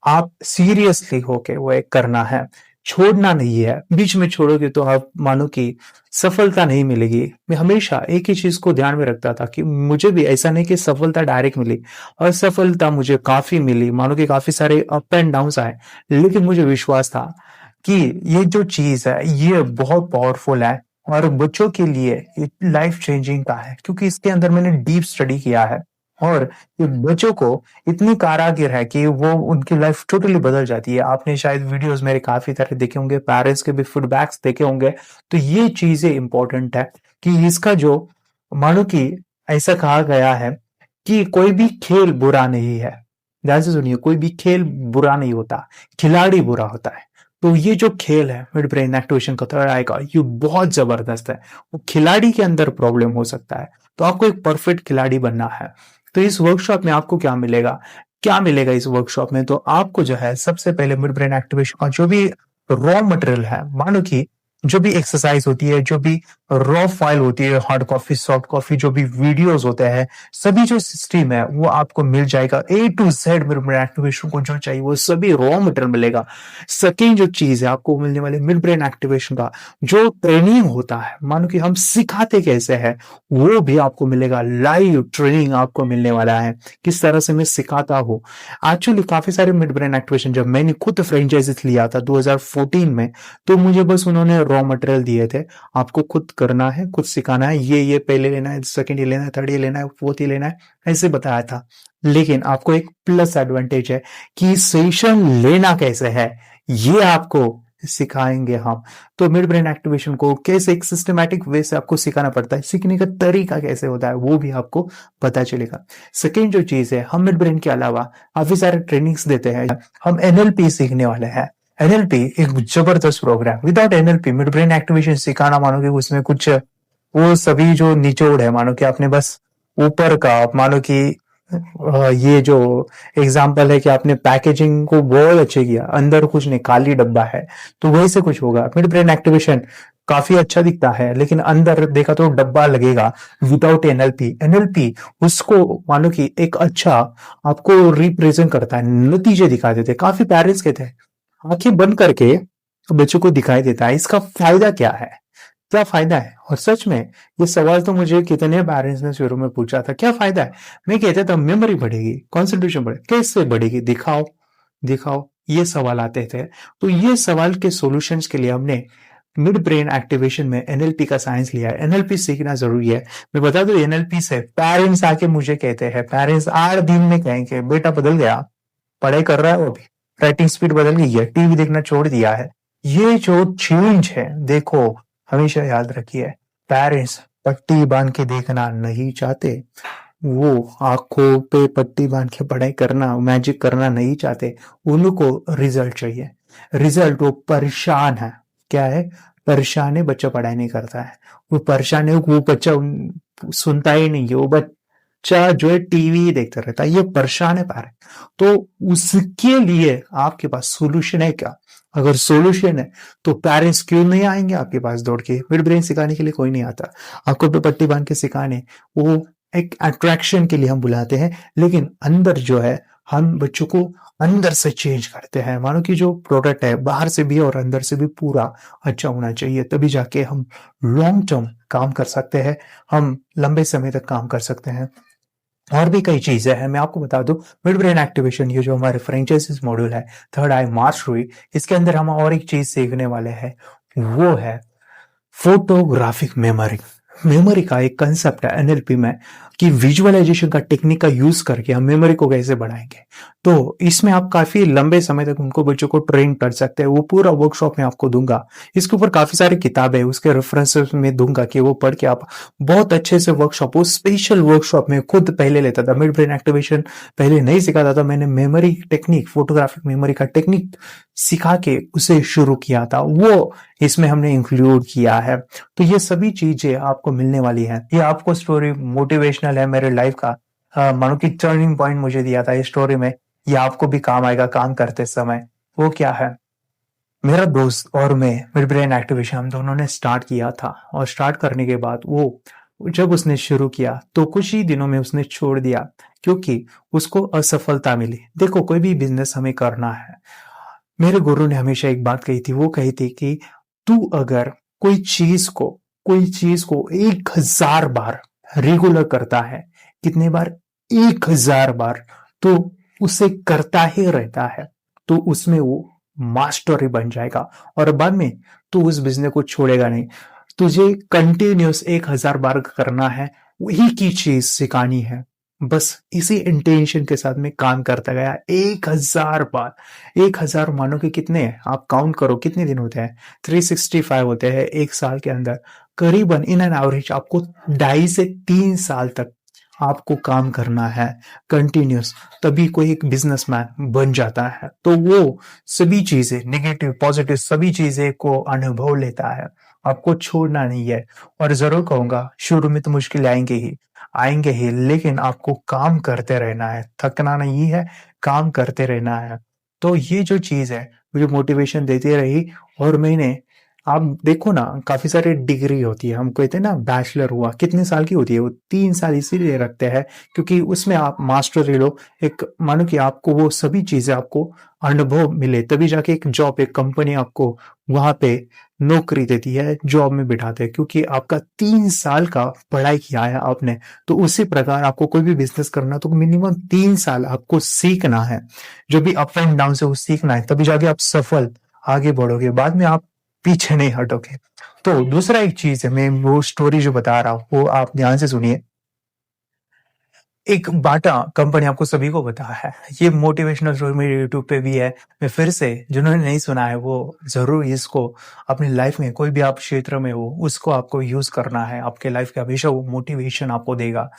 आप सीरियसली होके वो एक करना है, छोड़ना नहीं है। बीच में छोड़ोगे तो आप मानो कि सफलता नहीं मिलेगी। मैं हमेशा एक ही चीज को ध्यान में रखता था कि मुझे भी ऐसा नहीं कि सफलता डायरेक्ट मिली, असफलता मुझे काफी मिली, मानो कि काफी सारे अप एंड डाउन आए, लेकिन मुझे विश्वास था कि ये जो चीज है ये बहुत पावरफुल है और बच्चों के लिए लाइफ चेंजिंग का है, क्योंकि इसके अंदर मैंने डीप स्टडी किया है और ये बच्चों को इतनी कारागिर है कि वो उनकी लाइफ टोटली बदल जाती है। आपने शायद वीडियोस मेरे काफी सारे देखे होंगे, पेरेंट्स के भी फीडबैक्स देखे होंगे। तो ये चीजें इंपॉर्टेंट है कि इसका जो मानो कि ऐसा कहा गया है कि कोई भी खेल बुरा नहीं है। ध्यान से सुनिए, कोई भी खेल बुरा नहीं होता, खिलाड़ी बुरा होता है। तो ये जो खेल है मिड ब्रेन एक्टिवेशन का थर्ड आई का, ये बहुत जबरदस्त है। वो खिलाड़ी के अंदर प्रॉब्लम हो सकता है, तो आपको एक परफेक्ट खिलाड़ी बनना है। तो इस वर्कशॉप में आपको क्या मिलेगा, क्या मिलेगा इस वर्कशॉप में, तो आपको जो है सबसे पहले मिड ब्रेन एक्टिवेशन का जो भी रॉ मटेरियल है, मानो कि जो भी एक्सरसाइज होती है, जो भी रॉ फाइल होती है, हार्ड कॉपी, सॉफ्ट कॉपी, जो भी वीडियोस होते हैं, सभी जो सिस्टम है वो आपको मिल जाएगा। A to Z mid brain activation को जो चाहिए वो सभी रॉ मटेरियल मिलेगा। सेकेंड जो चीज है आपको मिलने वाले मिड ब्रेन एक्टिवेशन का जो ट्रेनिंग होता है, मानो कि हम सिखाते कैसे हैं, वो भी आपको मिलेगा। लाइव ट्रेनिंग आपको मिलने वाला है, किस तरह से मैं सिखाता हूँ। एक्चुअली काफी सारे मिड ब्रेन एक्टिवेशन जब मैंने खुद फ्रेंचाइजीज लिया था 2014 में, तो मुझे बस उन्होंने रॉ मटेरियल दिए थे, आपको खुद करना है, खुद सिखाना है, ये पहले लेना है, सेकंड ये लेना है, थर्ड ये लेना है, फोर्थ ये लेना है, ऐसे बताया था। लेकिन आपको एक प्लस एडवांटेज है कि सेशन लेना कैसे है ये आपको सिखाएंगे हम। तो मिड ब्रेन एक्टिवेशन को कैसे एक सिस्टमैटिक वे से आपको सिखाना पड़ता है, सीखने का तरीका कैसे होता है वो भी आपको पता चलेगा। सेकेंड जो चीज है, हम मिड ब्रेन के अलावा काफी सारे ट्रेनिंग्स देते हैं। हम एनएलपी सीखने वाले हैं। एनएलपी एक जबरदस्त programme, without NLP mid brain activation सिखाना, मानो कि उसमें कुछ वो सभी जो निचोड़ है, मानो कि आपने बस ऊपर का, मानो कि ये जो एग्जाम्पल है कि आपने पैकेजिंग को बहुत अच्छे किया, अंदर कुछ नहीं, खाली डब्बा है, तो वही से कुछ होगा। मिड ब्रेन एक्टिवेशन काफी अच्छा दिखता है, लेकिन अंदर देखा तो डब्बा लगेगा विदाउट एनएलपी। एनएलपी उसको मानो कि एक अच्छा आपको रिप्रेजेंट करता है, नतीजे दिखा देते। काफी पेरेंट्स कहते हैं आंखें बंद करके बच्चों को दिखाई देता है, इसका फायदा क्या है, क्या फायदा है। और सच में ये सवाल तो मुझे कितने पेरेंट्स ने शुरू में पूछा था, क्या फायदा है। मैं कहता था मेमोरी बढ़ेगी, कॉन्सेंट्रेशन बढ़ेगी, कैसे बढ़ेगी, दिखाओ दिखाओ, ये सवाल आते थे। तो ये सवाल के सॉल्यूशंस के लिए हमने मिड ब्रेन एक्टिवेशन में एनएलपी का साइंस लिया है। एनएलपी सीखना जरूरी है। मैं बता दूं, एनएलपी से पेरेंट्स आके मुझे कहते हैं, पेरेंट्स 8 दिन में कहेंगे बेटा बदल गया, पढ़ाई कर रहा है, वो भी राइटिंग स्पीड बदल गई है, टीवी देखना छोड़ दिया है। ये जो चेंज है, देखो हमेशा याद रखिए, पेरेंट्स पट्टी बांध के देखना नहीं चाहते, वो आंखों पे पट्टी बांध के पढ़ाई करना, मैजिक करना नहीं चाहते। उनको रिजल्ट चाहिए। रिजल्ट, वो परेशान है, क्या है, परेशान है, बच्चा पढ़ाई नहीं करता है, वो परेशान है, वो बच्चा सुनता ही नहीं है, वो बच्चा जो है टीवी देखता रहता है, ये परेशान है पारे। तो उसके लिए आपके पास सोल्यूशन है क्या? अगर सोल्यूशन है तो पेरेंट्स क्यों नहीं आएंगे आपके पास दौड़ के? मिड ब्रेन सिखाने के लिए कोई नहीं आता, आपको पे पट्टी बांध के सिखाने, वो एक अट्रैक्शन के लिए हम बुलाते हैं, लेकिन अंदर जो है हम बच्चों को अंदर से चेंज करते हैं। मानो कि जो प्रोडक्ट है बाहर से भी और अंदर से भी पूरा अच्छा होना चाहिए, तभी जाके हम लॉन्ग टर्म काम कर सकते हैं, हम लंबे समय तक काम कर सकते हैं। और भी कई चीजें हैं, मैं आपको बता दूं, मिड ब्रेन एक्टिवेशन, ये जो हमारे फ्रेंचाइजिस मॉड्यूल है, थर्ड आई मास्टरी, इसके अंदर हम और एक चीज सीखने वाले हैं, वो है फोटोग्राफिक मेमोरी। मेमोरी का एक कंसेप्ट है एनएलपी में कि विजुअलाइजेशन का टेक्निक का यूज करके हम मेमोरी को कैसे बढ़ाएंगे। तो इसमें आप काफी लंबे समय तक उनको बच्चों को ट्रेन कर सकते हैं। वो पूरा वर्कशॉप में आपको दूंगा, इसके ऊपर काफी सारी किताबें उसके रेफरेंसेस में दूंगा कि वो पढ़ के आप बहुत अच्छे से वर्कशॉप, वो स्पेशल वर्कशॉप में खुद पहले लेता था। मिड ब्रेन एक्टिवेशन पहले नहीं सिखाता था, मैंने मेमोरी टेक्निक, फोटोग्राफिक मेमोरी का टेक्निक सिखा के उसे शुरू किया था, वो इसमें हमने इंक्लूड किया है। तो ये सभी चीजें आपको मिलने वाली है। ये आपको स्टोरी मोटिवेशनल है मेरे लाइफ का, मानो कि टर्निंग पॉइंट मुझे दिया था इस स्टोरी में, ये आपको भी काम आएगा काम करते समय। वो क्या है, मेरा दोस्त और मैं मिड ब्रेन एक्टिवेशन हम दोनों ने स्टार्ट किया था, और स्टार्ट करने के बाद वो जब उसने शुरू किया तो कुछ ही दिनों में उसने छोड़ दिया, क्योंकि उसको असफलता मिली। देखो, कोई भी बिजनेस हमें करना है, मेरे गुरु ने हमेशा एक बात कही थी, वो कही थी कि तू अगर कोई चीज को 1000 बार रेगुलर करता है, कितने बार, 1000 बार, तो उसे करता ही रहता है, तो उसमें वो मास्टर ही बन जाएगा, और बाद में तू उस बिजनेस को छोड़ेगा नहीं। तुझे कंटिन्यूस 1000 बार करना है, वही की चीज सिखानी है, बस इसी इंटेंशन के साथ में काम करता गया 1000 बार। 1000 मानो कि कितने हैं, आप काउंट करो कितने दिन होते हैं, 365 होते हैं एक साल के अंदर। करीबन इन एन एवरेज आपको 2.5 से 3 साल तक आपको काम करना है कंटिन्यूस, तभी कोई एक बिजनेसमैन बन जाता है। तो वो सभी चीजें, नेगेटिव पॉजिटिव सभी चीजें को अनुभव लेता है, आपको छोड़ना नहीं है। और जरूर कहूंगा, शुरू में तो मुश्किल आएंगे ही, लेकिन आपको काम करते रहना है, थकना नहीं है, काम करते रहना है। तो ये जो चीज है मुझे मोटिवेशन देती रही। और मैंने, आप देखो ना, काफी सारी डिग्री होती है, हम कहते हैं ना बैचलर हुआ, कितने साल की होती है वो, 3 साल इसीलिए रखते हैं क्योंकि उसमें आप मास्टर लो, एक मानो कि आपको वो सभी चीजें आपको अनुभव मिले, तभी जाके एक जॉब, एक कंपनी आपको वहां पे नौकरी देती है, जॉब में बिठाते हैं, क्योंकि आपका 3 साल का पढ़ाई किया है आपने। तो उसी प्रकार आपको कोई भी बिजनेस करना तो मिनिमम 3 साल आपको सीखना है, जो भी अप एंड डाउन से वो सीखना है, तभी जाके आप सफल आगे बढ़ोगे, बाद में आप पीछे नहीं हटोगे। तो दूसरा एक चीज है, मैं वो स्टोरी जो बता रहा हूँ वो आप ध्यान से सुनिए। एक बाटा कंपनी, आपको सभी को पता है, ये मोटिवेशनल स्टोरी मेरे यूट्यूब पे भी है। मैं फिर से, जिन्होंने नहीं सुना है वो जरूर इसको अपनी लाइफ में, कोई भी आप क्षेत्र में हो उसको आपको यूज करना है, आपके लाइफ के हमेशा वो मोटिवेशन आपको देगा।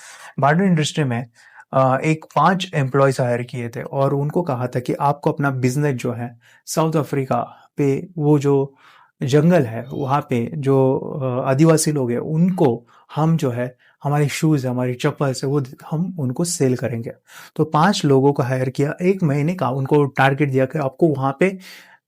बाटा इंडस्ट्री में एक 5 एम्प्लॉयज हायर किए थे, और उनको कहा था कि आपको अपना बिजनेस जो है साउथ अफ्रीका पे, वो जो जंगल है वहाँ पे जो आदिवासी लोग हैं उनको हम जो है, हमारे शूज, हमारी चप्पल से वो हम उनको सेल करेंगे। तो 5 लोगों को हायर किया, 1 महीने का उनको टारगेट दिया कि आपको वहाँ पे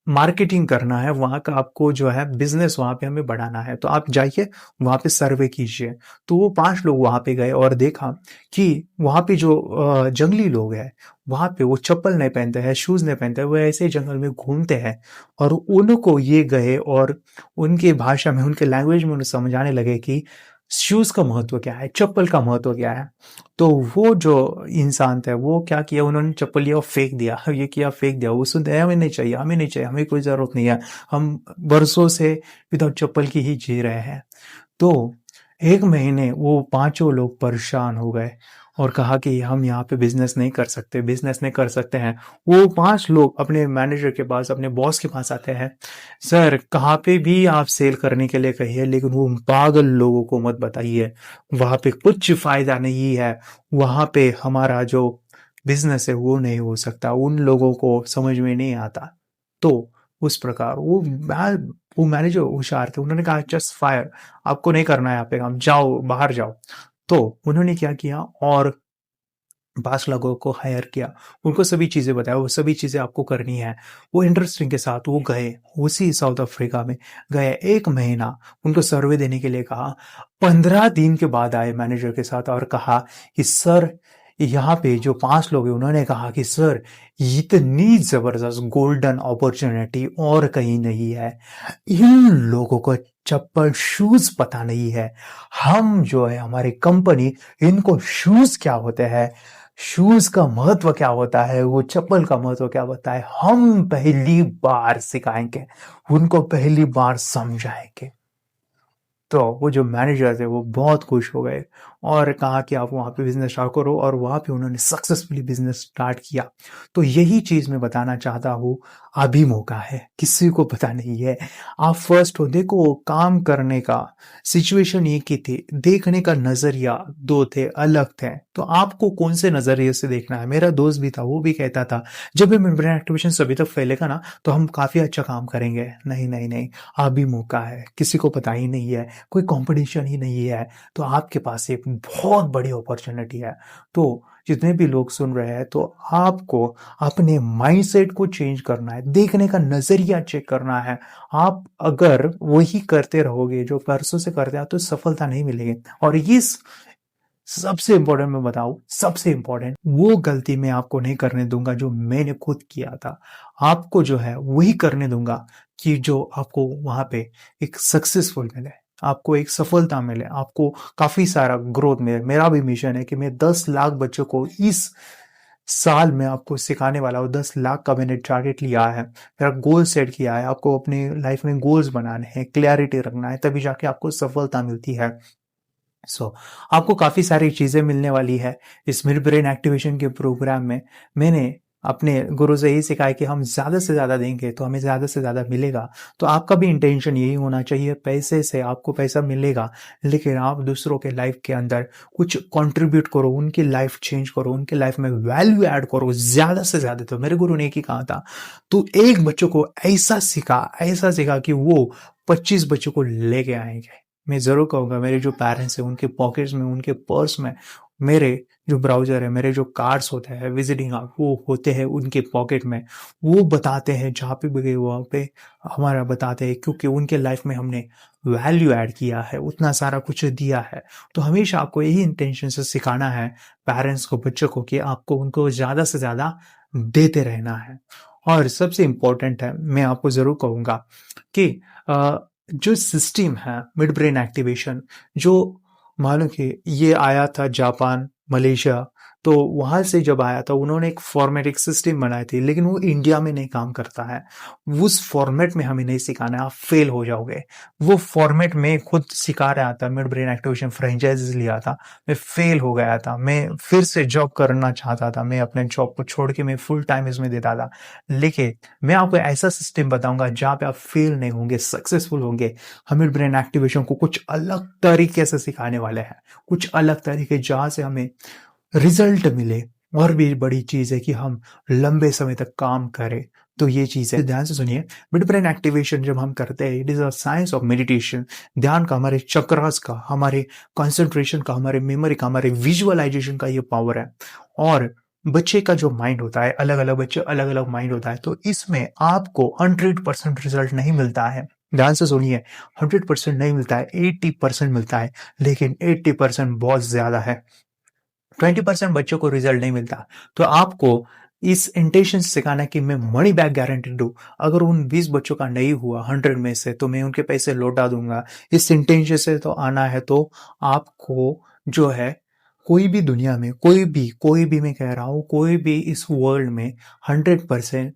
मार्केटिंग करना है, वहाँ का आपको जो है बिजनेस वहाँ पे हमें बढ़ाना है, तो आप जाइए वहाँ पे सर्वे कीजिए। तो वो 5 लोग वहाँ पे गए और देखा कि वहाँ पे जो जंगली लोग हैं, वहाँ पे वो चप्पल नहीं पहनते हैं, शूज नहीं पहनते हैं, वो ऐसे ही जंगल में घूमते हैं। और उनको ये गए और उनकी भाषा में, उनके लैंग्वेज में उन्हें समझाने लगे कि शूज का महत्व क्या है, चप्पल का महत्व क्या है। तो वो जो इंसान थे वो क्या किया, उन्होंने चप्पल लिया और फेंक दिया, ये किया फेंक दिया, वो सुनते हमें नहीं चाहिए, हमें नहीं चाहिए, हमें कोई जरूरत नहीं है, हम बरसों से विदाउट चप्पल की ही जी रहे हैं। तो 1 महीने वो 5 लोग परेशान हो गए और कहा कि हम यहाँ पे बिजनेस नहीं कर सकते, बिजनेस नहीं कर सकते हैं। वो 5 लोग अपने मैनेजर के पास, अपने बॉस के पास आते हैं, सर कहाँ पे भी आप सेल करने के लिए कहिए, लेकिन वो पागल लोगों को मत बताइए, वहां पे कुछ फायदा नहीं है, वहां पे हमारा जो बिजनेस है वो नहीं हो सकता, उन लोगों को समझ में नहीं आता। तो उस प्रकार वो मैनेजर होशियार थे, उन्होंने कहा जस्ट फायर, आपको नहीं करना है यहाँ पे काम, जाओ बाहर जाओ। तो उन्होंने क्या किया, और 5 लोगों को हायर किया, उनको सभी चीज़ें बताया, वो सभी चीज़ें आपको करनी है। वो इंटरेस्टिंग के साथ वो गए, उसी साउथ अफ्रीका में गए, 1 महीना उनको सर्वे देने के लिए कहा। 15 दिन के बाद आए मैनेजर के साथ और कहा कि सर, यहाँ पे जो 5 लोग हैं उन्होंने कहा कि सर, इतनी ज़बरदस्त गोल्डन अपॉर्च्युनिटी और कहीं नहीं है। इन लोगों को चप्पल शूज़ पता नहीं है। हम जो है हमारी कंपनी इनको शूज़ क्या होते हैं, शूज़ का महत्व क्या होता है, वो चप्पल का महत्व क्या होता है, हम पहली बार सिखाएँगे, उनको पहली बार समझाएँगे। तो वो जो मैनेजर थे वो बहुत खुश हो गए और कहा कि आप वहाँ पे बिज़नेस स्टार्ट करो, और वहाँ पे उन्होंने सक्सेसफुली बिज़नेस स्टार्ट किया। तो यही चीज़ मैं बताना चाहता हूँ, अभी मौका है, किसी को पता नहीं है। आप फर्स्ट हो, देखो काम करने का सिचुएशन एक ही थी, देखने का नज़रिया 2 थे, अलग थे। तो आपको कौन से नज़रिए से देखना है? मेरा दोस्त भी था, वो भी कहता था जब भी मेम्ब्रेन एक्टिवेशन सभी तक फैलेगा ना तो हम काफ़ी अच्छा काम करेंगे। नहीं, नहीं, नहीं, अभी मौका है, किसी को पता ही नहीं है, कोई कंपटीशन ही नहीं है, तो आपके पास एक बहुत बड़ी अपॉर्चुनिटी है। तो जितने भी लोग सुन रहे हैं, तो आपको अपने माइंडसेट को चेंज करना है, देखने का नज़रिया चेक करना है। आप अगर वही करते रहोगे जो परसों से करते हैं तो सफलता नहीं मिलेगी। और इस सबसे इंपॉर्टेंट मैं बताऊं, सबसे इंपॉर्टेंट वो गलती मैं आपको नहीं करने दूंगा जो मैंने खुद किया था। आपको जो है वही करने दूंगा कि जो आपको वहां पे एक सक्सेसफुल मिले, आपको एक सफलता मिले, आपको काफी सारा ग्रोथ मिले। मेरा भी मिशन है कि मैं 10 लाख बच्चों को इस साल में आपको सिखाने वाला हूँ। 10 लाख का मैंने टारगेट लिया है, मेरा गोल सेट किया है। आपको अपनी लाइफ में गोल्स बनाने हैं, क्लैरिटी रखना है, तभी जाके आपको सफलता मिलती है। आपको काफ़ी सारी चीज़ें मिलने वाली है इस मिड ब्रेन एक्टिवेशन के प्रोग्राम में। मैंने अपने गुरु से यही सिखाया कि हम ज़्यादा से ज़्यादा देंगे तो हमें ज़्यादा से ज़्यादा मिलेगा। तो आपका भी इंटेंशन यही होना चाहिए, पैसे से आपको पैसा मिलेगा, लेकिन आप दूसरों के लाइफ के अंदर कुछ कंट्रीब्यूट करो, उनकी लाइफ चेंज करो, उनके लाइफ में वैल्यू ऐड करो ज़्यादा से ज़्यादा। तो मेरे गुरु ने एक ही कहा था, तू एक बच्चों को ऐसा सिखा कि वो 25 बच्चों को लेके आएंगे। मैं ज़रूर कहूँगा, मेरे जो पेरेंट्स हैं उनके पॉकेट्स में, उनके पर्स में, मेरे जो ब्राउज़र है, मेरे जो कार्ड्स होते हैं विजिटिंग कार्ड, वो होते हैं उनके पॉकेट में। वो बताते हैं जहाँ पे भी गए वहाँ पे हमारा बताते हैं, क्योंकि उनके लाइफ में हमने वैल्यू ऐड किया है, उतना सारा कुछ दिया है। तो हमेशा आपको यही इंटेंशन से सिखाना है पेरेंट्स को, बच्चों को, कि आपको उनको ज़्यादा से ज़्यादा देते रहना है। और सबसे इम्पोर्टेंट है, मैं आपको ज़रूर कहूँगा कि जो सिस्टम है मिड ब्रेन एक्टिवेशन, जो मानो कि ये आया था जापान, मलेशिया, तो वहां से जब आया था उन्होंने एक फॉर्मेट, एक सिस्टम बनाई थी, लेकिन वो इंडिया में नहीं काम करता है। उस फॉर्मेट में हमें नहीं सिखाना है, आप फेल हो जाओगे। वो फॉर्मेट में खुद सिखा रहा था, मिड ब्रेन एक्टिवेशन फ्रेंचाइज लिया था, मैं फेल हो गया था। मैं फिर से जॉब करना चाहता था, मैं अपने जॉब को छोड़ के मैं फुल टाइम इसमें देता था। लेकिन मैं आपको ऐसा सिस्टम बताऊंगा जहां पे आप फेल नहीं होंगे, सक्सेसफुल होंगे। हम मिड ब्रेन एक्टिवेशन को कुछ अलग तरीके से सिखाने वाले हैं, कुछ अलग तरीके जहां से हमें रिजल्ट मिले। और भी बड़ी चीज है कि हम लंबे समय तक काम करें। तो ये चीज है, ध्यान से सुनिए। मिड ब्रेन एक्टिवेशन जब हम करते हैं, it is a science of meditation. ध्यान का, हमारे चक्रास का, हमारे कंसंट्रेशन का, हमारे मेमोरी का, हमारे विजुअलाइजेशन का ये पावर है। और बच्चे का जो माइंड होता है, अलग अलग बच्चे अलग अलग माइंड होता है, तो इसमें आपको 100% रिजल्ट नहीं मिलता है। ध्यान से सुनिए, 100% नहीं मिलता है, 80% मिलता है। लेकिन 80% बहुत ज्यादा है। 20% बच्चों को रिजल्ट नहीं मिलता। तो आपको इस इंटेंशन से सिखाना कि मैं मनी बैक गारंटी दूं। अगर उन 20 बच्चों का नहीं हुआ 100 में से, तो मैं उनके पैसे लौटा दूंगा। इस इंटेंशन से तो आना है। तो आपको जो है, कोई भी दुनिया में, कोई भी मैं कह रहा हूं, कोई भी इस वर्ल्ड में 100%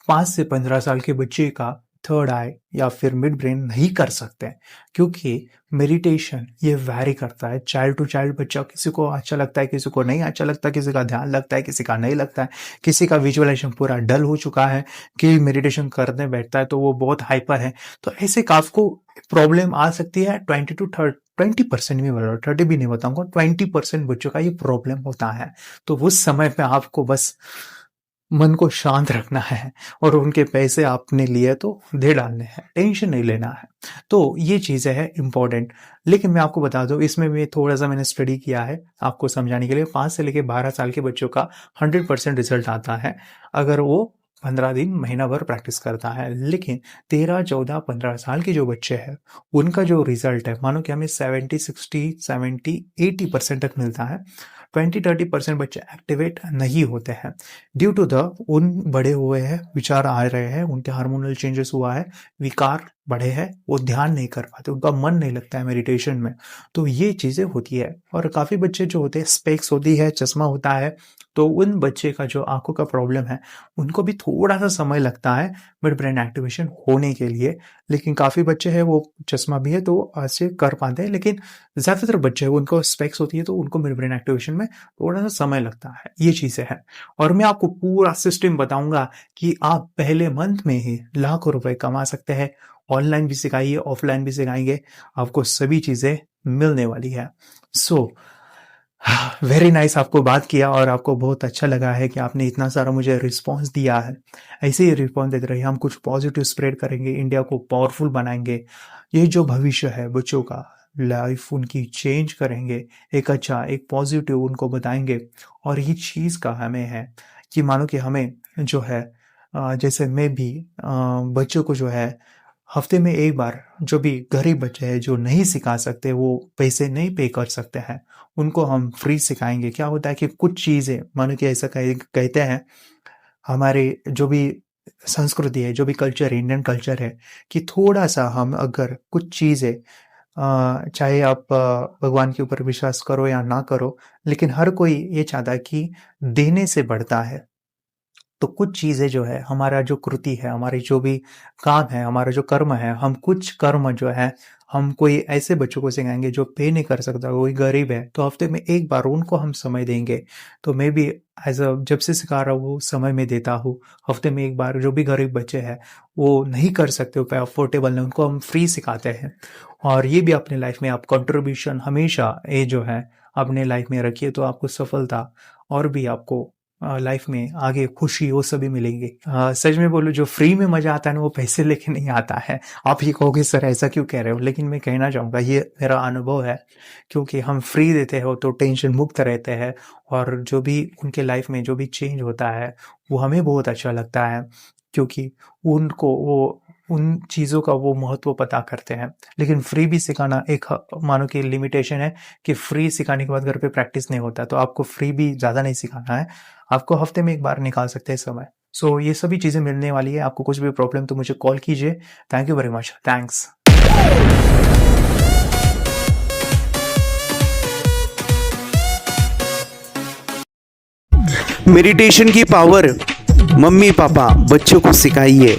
5 से 15 साल के बच्चे का थर्ड आई या फिर मिड ब्रेन नहीं कर सकते, क्योंकि मेडिटेशन ये वैरी करता है चाइल्ड टू चाइल्ड। बच्चा, किसी को अच्छा लगता है, किसी को नहीं अच्छा लगता, किसी का ध्यान लगता है, किसी का नहीं लगता है, किसी का विजुअलाइजेशन पूरा डल हो चुका है कि मेडिटेशन करने बैठता है तो वो बहुत हाइपर है। तो ऐसे आपको प्रॉब्लम आ सकती है। 20% भी बोलो, 30 भी नहीं बताऊंगा, 20% बच्चों का ये प्रॉब्लम होता है। तो उस समय पे आपको बस मन को शांत रखना है और उनके पैसे आपने लिए तो दे डालने हैं, टेंशन नहीं लेना है। तो ये चीज़ें हैं इम्पोर्टेंट। लेकिन मैं आपको बता दूं, इसमें भी थोड़ा सा मैंने स्टडी किया है आपको समझाने के लिए। 5 से लेकर 12 साल के बच्चों का 100% रिजल्ट आता है अगर वो 15 दिन महीना भर प्रैक्टिस करता है। लेकिन 13, 14, 15 साल के जो बच्चे हैं उनका जो रिजल्ट है, मानो कि हमें 70, 60, 70, 80% तक मिलता है। 20-30% बच्चे एक्टिवेट नहीं होते हैं ड्यू टू द उन बड़े हुए हैं, विचार आ रहे हैं, उनके हार्मोनल चेंजेस हुआ है, विकार बढ़े हैं, वो ध्यान नहीं कर पाते, उनका मन नहीं लगता है मेडिटेशन में। तो ये चीज़ें होती है। और काफ़ी बच्चे जो होते हैं, स्पेक्स होती है, चश्मा होता है, तो उन बच्चे का जो आंखों का प्रॉब्लम है उनको भी थोड़ा सा समय लगता है मिड ब्रेन एक्टिवेशन होने के लिए। लेकिन काफ़ी बच्चे हैं वो चश्मा भी है तो ऐसे कर पाते हैं। लेकिन ज़्यादातर बच्चे हैं उनको स्पेक्स होती है तो उनको मिड ब्रेन एक्टिवेशन में थोड़ा सा समय लगता है। ये चीज़ें हैं। और मैं आपको पूरा सिस्टम बताऊंगा कि आप पहले मंथ में ही लाखों रुपए कमा सकते हैं। ऑनलाइन भी सिखाइए, ऑफलाइन भी सिखाएंगे, आपको सभी चीज़ें मिलने वाली है। सो वेरी नाइस, आपको बात किया और आपको बहुत अच्छा लगा है कि आपने इतना सारा मुझे रिस्पॉन्स दिया है। ऐसे ही रिस्पॉन्स देते रहिए। हम कुछ पॉजिटिव स्प्रेड करेंगे, इंडिया को पावरफुल बनाएंगे। ये जो भविष्य है बच्चों का, लाइफ उनकी चेंज करेंगे, एक अच्छा एक पॉजिटिव उनको बताएंगे। और ये चीज़ का हमें है कि मानो कि हमें जो है जैसे मैं भी बच्चों को जो है हफ्ते में एक बार, जो भी गरीब बच्चे हैं जो नहीं सिखा सकते, वो पैसे नहीं पे कर सकते हैं, उनको हम फ्री सिखाएंगे। क्या होता है कि कुछ चीज़ें मानो कि ऐसा कहते हैं, हमारे जो भी संस्कृति है, जो भी कल्चर है, इंडियन कल्चर है, कि थोड़ा सा हम अगर कुछ चीज़ें चाहे आप भगवान के ऊपर विश्वास करो या ना करो, लेकिन हर कोई ये चाहता है कि देने से बढ़ता है। तो कुछ चीज़ें जो है, हमारा जो कृति है, हमारी जो भी काम है, हमारा जो कर्म है, हम कुछ कर्म जो है हम कोई ऐसे बच्चों को सिखाएंगे जो पे नहीं कर सकता, कोई गरीब है, तो हफ्ते में एक बार उनको हम समय देंगे। तो मैं भी एज अ जब से सिखा रहा हूँ समय में देता हूँ। हफ्ते में एक बार जो भी गरीब बच्चे हैं वो नहीं कर सकते, पे अफोर्डेबल नहीं, उनको हम फ्री सिखाते हैं। और ये भी अपने लाइफ में आप कंट्रीब्यूशन हमेशा ये जो है अपने लाइफ में रखिए, तो आपको सफलता और भी आपको लाइफ में आगे खुशी वो सभी मिलेंगे। सच में बोलूं, जो फ्री में मजा आता है ना वो पैसे लेके नहीं आता है। आप ये कहोगे सर ऐसा क्यों कह रहे हो, लेकिन मैं कहना चाहूंगा ये मेरा अनुभव है। क्योंकि हम फ्री देते हो तो टेंशन मुक्त रहते हैं और जो भी उनके लाइफ में जो भी चेंज होता है वो हमें बहुत अच्छा लगता है, क्योंकि उनको वो उन चीज़ों का वो महत्व पता करते हैं। लेकिन फ्री भी सिखाना एक मानो कि लिमिटेशन है कि फ्री सिखाने के बाद घर पे प्रैक्टिस नहीं होता, तो आपको फ्री भी ज़्यादा नहीं सिखाना है, आपको हफ्ते में एक बार निकाल सकते हैं समय। सो ये सभी चीज़ें मिलने वाली है। आपको कुछ भी प्रॉब्लम तो मुझे कॉल कीजिए। Thank you very much, thanks. Meditation की पावर मम्मी पापा बच्चों को सिखाइए।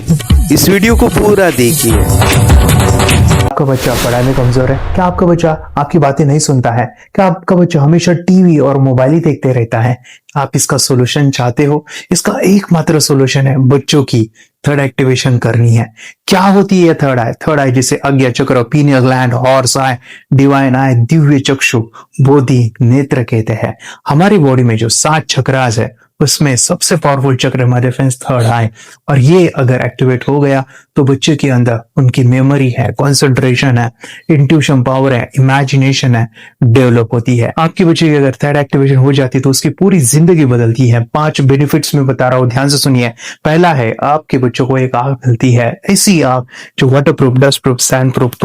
इस वीडियो को पूरा देखिए। आपका बच्चा पढ़ाई में कमजोर है? क्या आपका बच्चा आपकी बातें नहीं सुनता है? क्या आपका बच्चा हमेशा टीवी और मोबाइल ही देखते रहता है? आप इसका सोल्यूशन चाहते हो? इसका एकमात्र सोल्यूशन है बच्चों की थर्ड एक्टिवेशन करनी है। क्या होती है थर्ड आई? थर्ड आई जिसे आज्ञा चक्र, pineal gland, horse eye, divine eye, दिव्य चक्षु, बोधि नेत्र कहते हैं। हमारी बॉडी में जो 7 चक्रास है उसमें सबसे पावरफुल चक्र हमारे फ्रेंड्स थर्ड आई। और ये अगर एक्टिवेट हो गया तो बच्चे के अंदर उनकी मेमोरी है, कंसंट्रेशन है, इंट्यूशन पावर है, इमेजिनेशन है, डेवलप होती है। आपके बच्चे की अगर थर्ड एक्टिवेशन हो जाती है तो उसकी पूरी जिंदगी बदलती है। 5 बेनिफिट्स में बता रहा हूं, ध्यान से सुनिए। पहला है, आपके बच्चों को एक आंख मिलती है, ऐसी आंख जो water proof, dust proof, sand proof,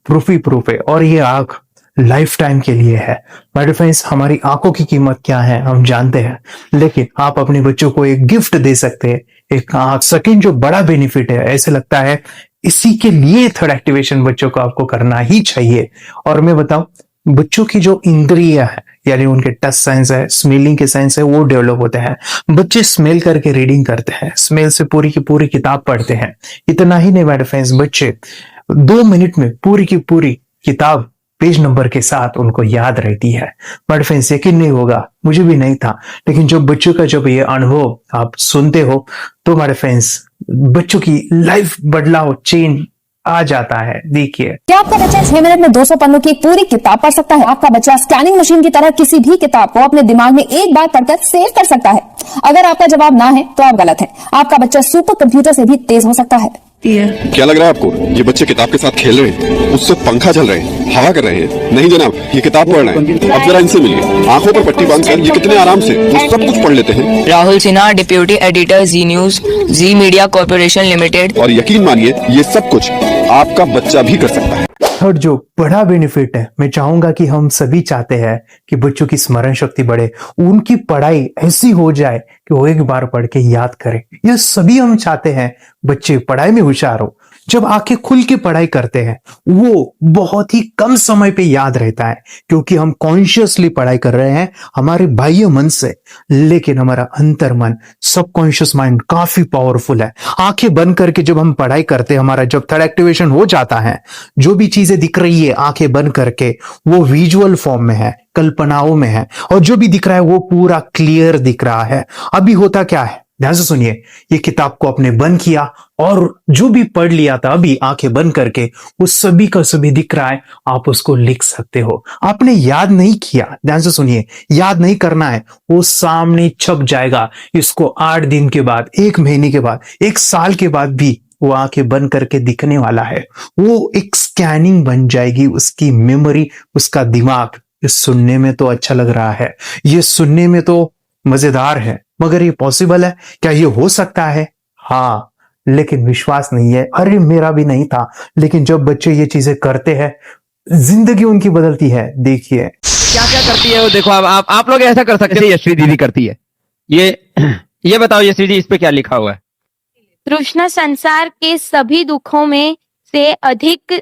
प्रूफी प्रूफ है। और ये आंख लाइफ टाइम के लिए है। माय डियर फ्रेंड्स, हमारी आंखों की कीमत क्या है हम जानते हैं, लेकिन आप अपने बच्चों को एक गिफ्ट दे सकते हैं, एक आंख। सेकंड जो बड़ा बेनिफिट है, ऐसे लगता है इसी के लिए थर्ड एक्टिवेशन बच्चों को आपको करना ही चाहिए। और मैं बताऊं, बच्चों की जो इंद्रियां है, यानी उनके टच सेंस है, स्मेलिंग के सेंस है, वो डेवलप होते हैं। बच्चे स्मेल करके रीडिंग करते हैं, स्मेल से पूरी की पूरी किताब पढ़ते हैं। इतना ही नहीं माय डियर फ्रेंड्स, बच्चे 2 मिनट में पूरी की पूरी किताब पेज नंबर के साथ उनको याद रहती है। बट फ्रेंड्स, यकीन नहीं होगा, मुझे भी नहीं था, लेकिन जो बच्चों का जब ये अनुभव आप सुनते हो तो हमारे फ्रेंड्स बच्चों की लाइफ बदलाव चेंज आ जाता है। देखिए, क्या आपका बच्चा 6 मिनट में 200 पन्नों की एक पूरी किताब पढ़ सकता है? आपका बच्चा स्कैनिंग मशीन की तरह किसी भी किताब को अपने दिमाग में एक बार पढ़कर सेव कर सकता है? अगर आपका जवाब ना है तो आप गलत हैं। आपका बच्चा सुपर कंप्यूटर से भी तेज हो सकता है। क्या लग रहा है आपको ये बच्चे किताब के साथ खेल रहे हैं, उससे पंखा चल रहे हैं, हवा कर रहे हैं? नहीं जनाब, ये किताब पढ़ रहे हैं। अब जरा इनसे मिलिए, आंखों पर पट्टी बांधकर ये कितने आराम से वो सब कुछ पढ़ लेते हैं। राहुल सिन्हा, डिप्यूटी एडिटर, जी न्यूज, जी मीडिया कॉर्पोरेशन लिमिटेड। और यकीन मानिए ये सब कुछ आपका बच्चा भी कर सकता है। और जो बड़ा बेनिफिट है, मैं चाहूंगा कि हम सभी चाहते हैं कि बच्चों की स्मरण शक्ति बढ़े, उनकी पढ़ाई ऐसी हो जाए कि वो एक बार पढ़ के याद करें। ये सभी हम चाहते हैं बच्चे पढ़ाई में होशियार हो। जब आंखें खुल के पढ़ाई करते हैं वो बहुत ही कम समय पे याद रहता है, क्योंकि हम कॉन्शियसली पढ़ाई कर रहे हैं हमारे बाह्य मन से, लेकिन हमारा अंतर मन, सबकॉन्शियस माइंड काफी पावरफुल है। आंखें बंद करके जब हम पढ़ाई करते हैं, हमारा जब थर्ड एक्टिवेशन हो जाता है, जो भी चीजें दिख रही है आंखें बंद करके वो विजुअल फॉर्म में है, कल्पनाओं में है, और जो भी दिख रहा है वो पूरा क्लियर दिख रहा है। अभी होता क्या है, ध्यान से सुनिए, ये किताब को आपने बंद किया और जो भी पढ़ लिया था अभी आंखें बंद करके वो सभी का सभी दिख रहा है, आप उसको लिख सकते हो। आपने याद नहीं किया, ध्यान से सुनिए, याद नहीं करना है, वो सामने छप जाएगा। इसको 8 दिन के बाद, 1 महीने के बाद, 1 साल के बाद भी वो आंखें बंद करके दिखने वाला है। वो एक स्कैनिंग बन जाएगी, उसकी मेमोरी, उसका दिमाग। ये सुनने में तो अच्छा लग रहा है, ये सुनने में तो मजेदार है, मगर ये पॉसिबल है क्या? ये हो सकता है, हाँ, लेकिन विश्वास नहीं है। अरे मेरा भी नहीं था, लेकिन जब बच्चे ये चीजें करते हैं जिंदगी उनकी बदलती है। देखिए क्या क्या करती है वो, देखो आप लोग ऐसा कर सकते हैं, यशवी दीदी करती है। ये बताओ यशवी जी, इस पे क्या लिखा हुआ है? कृष्ण संसार के सभी दुखों में से अधिक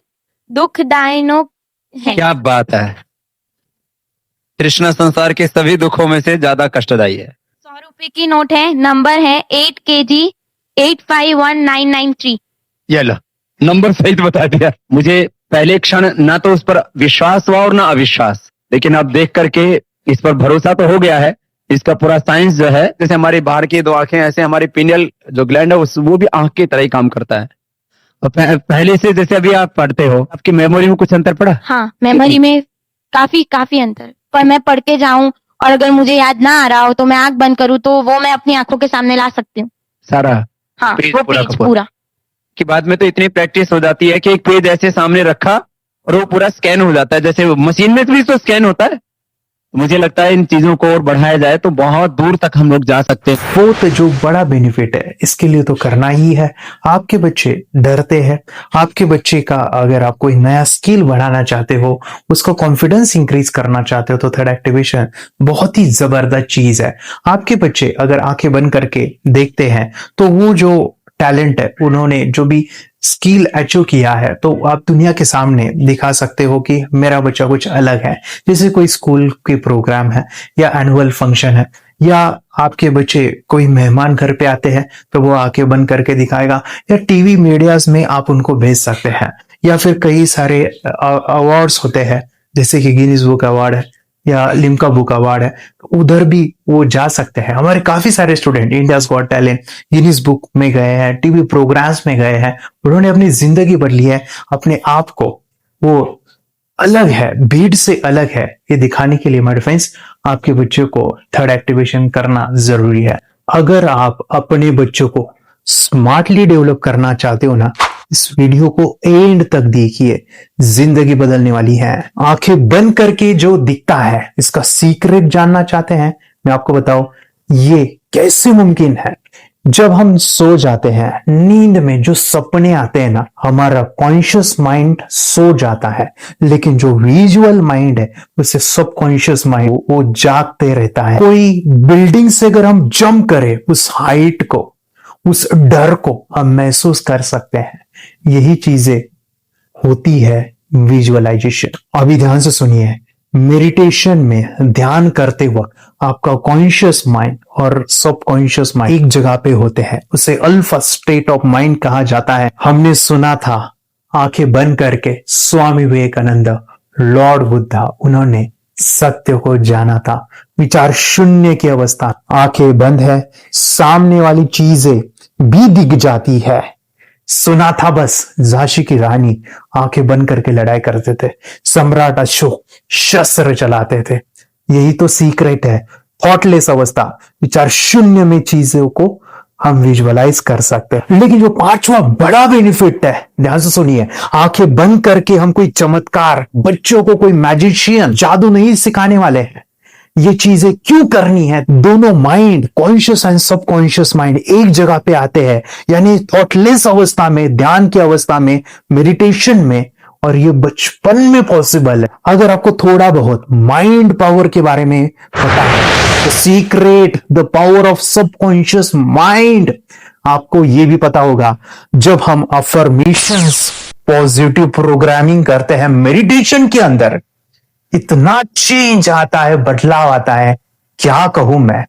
दुखदायक है। क्या बात है, कृष्ण संसार के सभी दुखों में से ज्यादा कष्टदायी है। 100 रुपए की नोट है, नंबर है 8 kg 851993। ये लो, नंबर सही बता दिया। मुझे पहले क्षण ना तो उस पर विश्वास हुआ और ना अविश्वास, लेकिन अब देख करके इस पर भरोसा तो हो गया है। इसका पूरा साइंस जो है, जैसे हमारी बाहर की 2 आंखें, ऐसे हमारी पिनियल जो ग्लैंड है वो भी आंख की तरह ही काम करता है। और पहले से जैसे अभी आप पढ़ते हो, आपकी मेमोरी में कुछ अंतर पड़ा? हाँ, मेमोरी में काफी अंतर। पर मैं पढ़ के जाऊं और अगर मुझे याद ना आ रहा हो तो मैं आंख बंद करूं तो वो मैं अपनी आंखों के सामने ला सकती हूँ सारा। हाँ, पेज वो पूरा पेज का पूरा। कि बाद में तो इतनी प्रैक्टिस हो जाती है कि एक पेज ऐसे सामने रखा और वो पूरा स्कैन हो जाता है, जैसे मशीन में भी तो स्कैन होता है। मुझे लगता है इन चीजों को और बढ़ाया जाए तो बहुत दूर तक हम लोग जा सकते हैं। वो तो जो बड़ा बेनिफिट है, इसके लिए तो करना ही है। आपके बच्चे डरते हैं, आपके बच्चे का अगर आप कोई नया स्किल बढ़ाना चाहते हो, उसका कॉन्फिडेंस इंक्रीज करना चाहते हो, तो थर्ड एक्टिवेशन बहुत ही जबरदस्त चीज है। आपके बच्चे अगर आंखें बंद करके देखते हैं तो वो जो टैलेंट है, उन्होंने जो भी स्किल अचीव किया है, तो आप दुनिया के सामने दिखा सकते हो कि मेरा बच्चा कुछ अलग है। जैसे कोई स्कूल के प्रोग्राम है या एनुअल फंक्शन है, या आपके बच्चे कोई मेहमान घर पे आते हैं तो वो आंखें बंद करके दिखाएगा, या टीवी मीडियाज में आप उनको भेज सकते हैं, या फिर कई सारे अवार्ड्स होते हैं जैसे कि गिनीज बुक अवार्ड है या लिम्का बुक अवार्ड है, उधर भी वो जा सकते हैं। हमारे काफी सारे student India's got talent, Guinness book में गए हैं, टीवी प्रोग्राम्स में गए हैं, उन्होंने अपनी जिंदगी बदली है, अपने आप को वो अलग है, भीड़ से अलग है, ये दिखाने के लिए मेरे फ्रेंड्स आपके बच्चों को थर्ड एक्टिवेशन करना जरूरी है। अगर आप अपने बच्चों को स्मार्टली डेवलप करना चाहते हो ना, इस वीडियो को एंड तक देखिए, जिंदगी बदलने वाली है। आंखें बंद करके जो दिखता है, इसका सीक्रेट जानना चाहते हैं, मैं आपको बताऊं ये कैसे मुमकिन है। जब हम सो जाते हैं, नींद में जो सपने आते हैं ना, हमारा कॉन्शियस माइंड सो जाता है, लेकिन जो विजुअल माइंड है, उससे सबकॉन्शियस माइंड वो जागते रहता है। कोई बिल्डिंग से अगर हम जंप करें, उस हाइट को, उस डर को हम महसूस कर सकते हैं। यही चीजें होती है विजुअलाइजेशन। अभी ध्यान से सुनिए, मेडिटेशन में ध्यान करते वक्त आपका कॉन्शियस माइंड और सबकॉन्शियस माइंड एक जगह पे होते हैं, उसे अल्फा स्टेट ऑफ माइंड कहा जाता है। हमने सुना था आंखें बंद करके स्वामी विवेकानंद, लॉर्ड बुद्धा, उन्होंने सत्य को जाना था। विचार शून्य की अवस्था, आंखें बंद है, सामने वाली चीजें भी दिख जाती है, सुना था बस झांसी की रानी आंखें बंद करके लड़ाई करते थे, सम्राट अशोक शस्त्र चलाते थे। यही तो सीक्रेट है, थॉटलेस अवस्था, विचार शून्य में चीजों को हम विजुअलाइज कर सकते हैं। लेकिन जो पांचवा बड़ा बेनिफिट है, ध्यान से सुनिए, आंखें बंद करके हम कोई चमत्कार, बच्चों को कोई मैजिशियन जादू नहीं सिखाने वाले हैं। ये चीजें क्यों करनी है? दोनों mind, conscious and subconscious mind एक जगह पे आते हैं, यानी थॉटलेस अवस्था में, ध्यान की अवस्था में, मेडिटेशन में, और ये बचपन में पॉसिबल है। अगर आपको थोड़ा बहुत माइंड पावर के बारे में पता है, the secret, the power of subconscious mind, आपको ये भी पता होगा जब हम अफर्मेशंस, पॉजिटिव प्रोग्रामिंग करते हैं मेडिटेशन के अंदर, इतना चेंज आता है, बदलाव आता है, क्या कहूं मैं।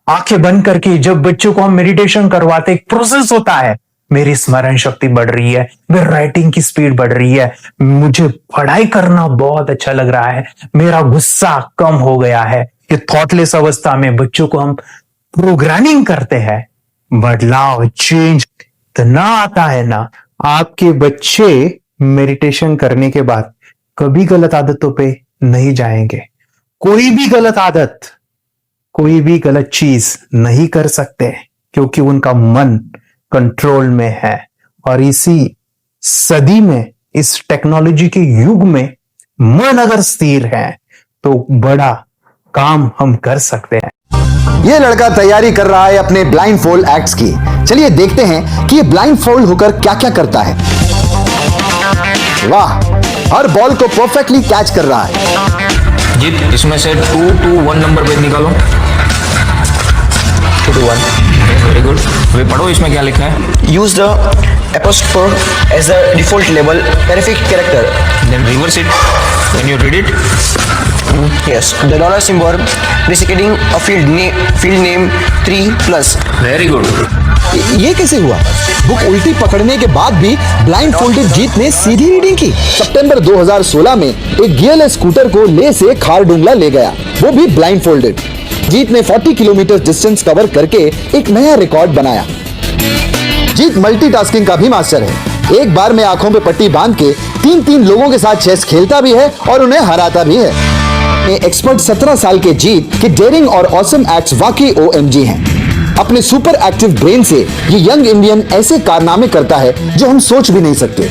आंखें बंद करके जब बच्चों को हम मेडिटेशन करवाते, एक प्रोसेस होता है, मेरी स्मरण शक्ति बढ़ रही है, मेरी राइटिंग की स्पीड बढ़ रही है, मुझे पढ़ाई करना बहुत अच्छा लग रहा है, मेरा गुस्सा कम हो गया है। ये थॉटलेस अवस्था में बच्चों को हम प्रोग्रामिंग करते हैं, बदलाव, चेंज इतना आता है ना। आपके बच्चे मेडिटेशन करने के बाद कभी गलत आदतों पे नहीं जाएंगे, कोई भी गलत आदत, कोई भी गलत चीज नहीं कर सकते, क्योंकि उनका मन कंट्रोल में है। और इसी सदी में, इस टेक्नोलॉजी के युग में, मन अगर स्थिर है तो बड़ा काम हम कर सकते हैं। ये लड़का तैयारी कर रहा है अपने ब्लाइंड फोल्ड एक्ट्स की। चलिए देखते हैं कि ये ब्लाइंड फोल्ड होकर क्या क्या करता है। वाह, हर बॉल को परफेक्टली कैच कर रहा है। जीत, इसमें से 2 to 1 नंबर भेद निकालो। 2 to 1, वेरी गुड। वे पढ़ो, इसमें क्या लिखा है? Use the apostrophe as the default label terrific character. Then reverse it when you read it. Yes, the dollar symbol preceding a field name 3+. Very good. ये कैसे हुआ? बुक उल्टी पकड़ने के बाद भी ब्लाइंड फोल्डेड जीत ने सीधी रीडिंग की। सितंबर 2016 में एक गियरलेस स्कूटर को ले से खारडुंगला ले गया, वो भी ब्लाइंड फोल्डेड। जीत ने 40 किलोमीटर डिस्टेंस कवर करके एक नया रिकॉर्ड बनाया। जीत मल्टीटास्किंग का भी मास्टर है। एक बार में आंखों पे पट्टी बांध के 3-3 लोगों के साथ चेस खेलता भी है और उन्हें हराता भी है। एक्सपर्ट 17 साल के जीत के डेयरिंग और ऑसम एक्ट्स वाकई OMG हैं। अपने सुपर एक्टिव ब्रेन से ये यंग इंडियन ऐसे कारनामे करता है जो हम सोच भी नहीं सकते।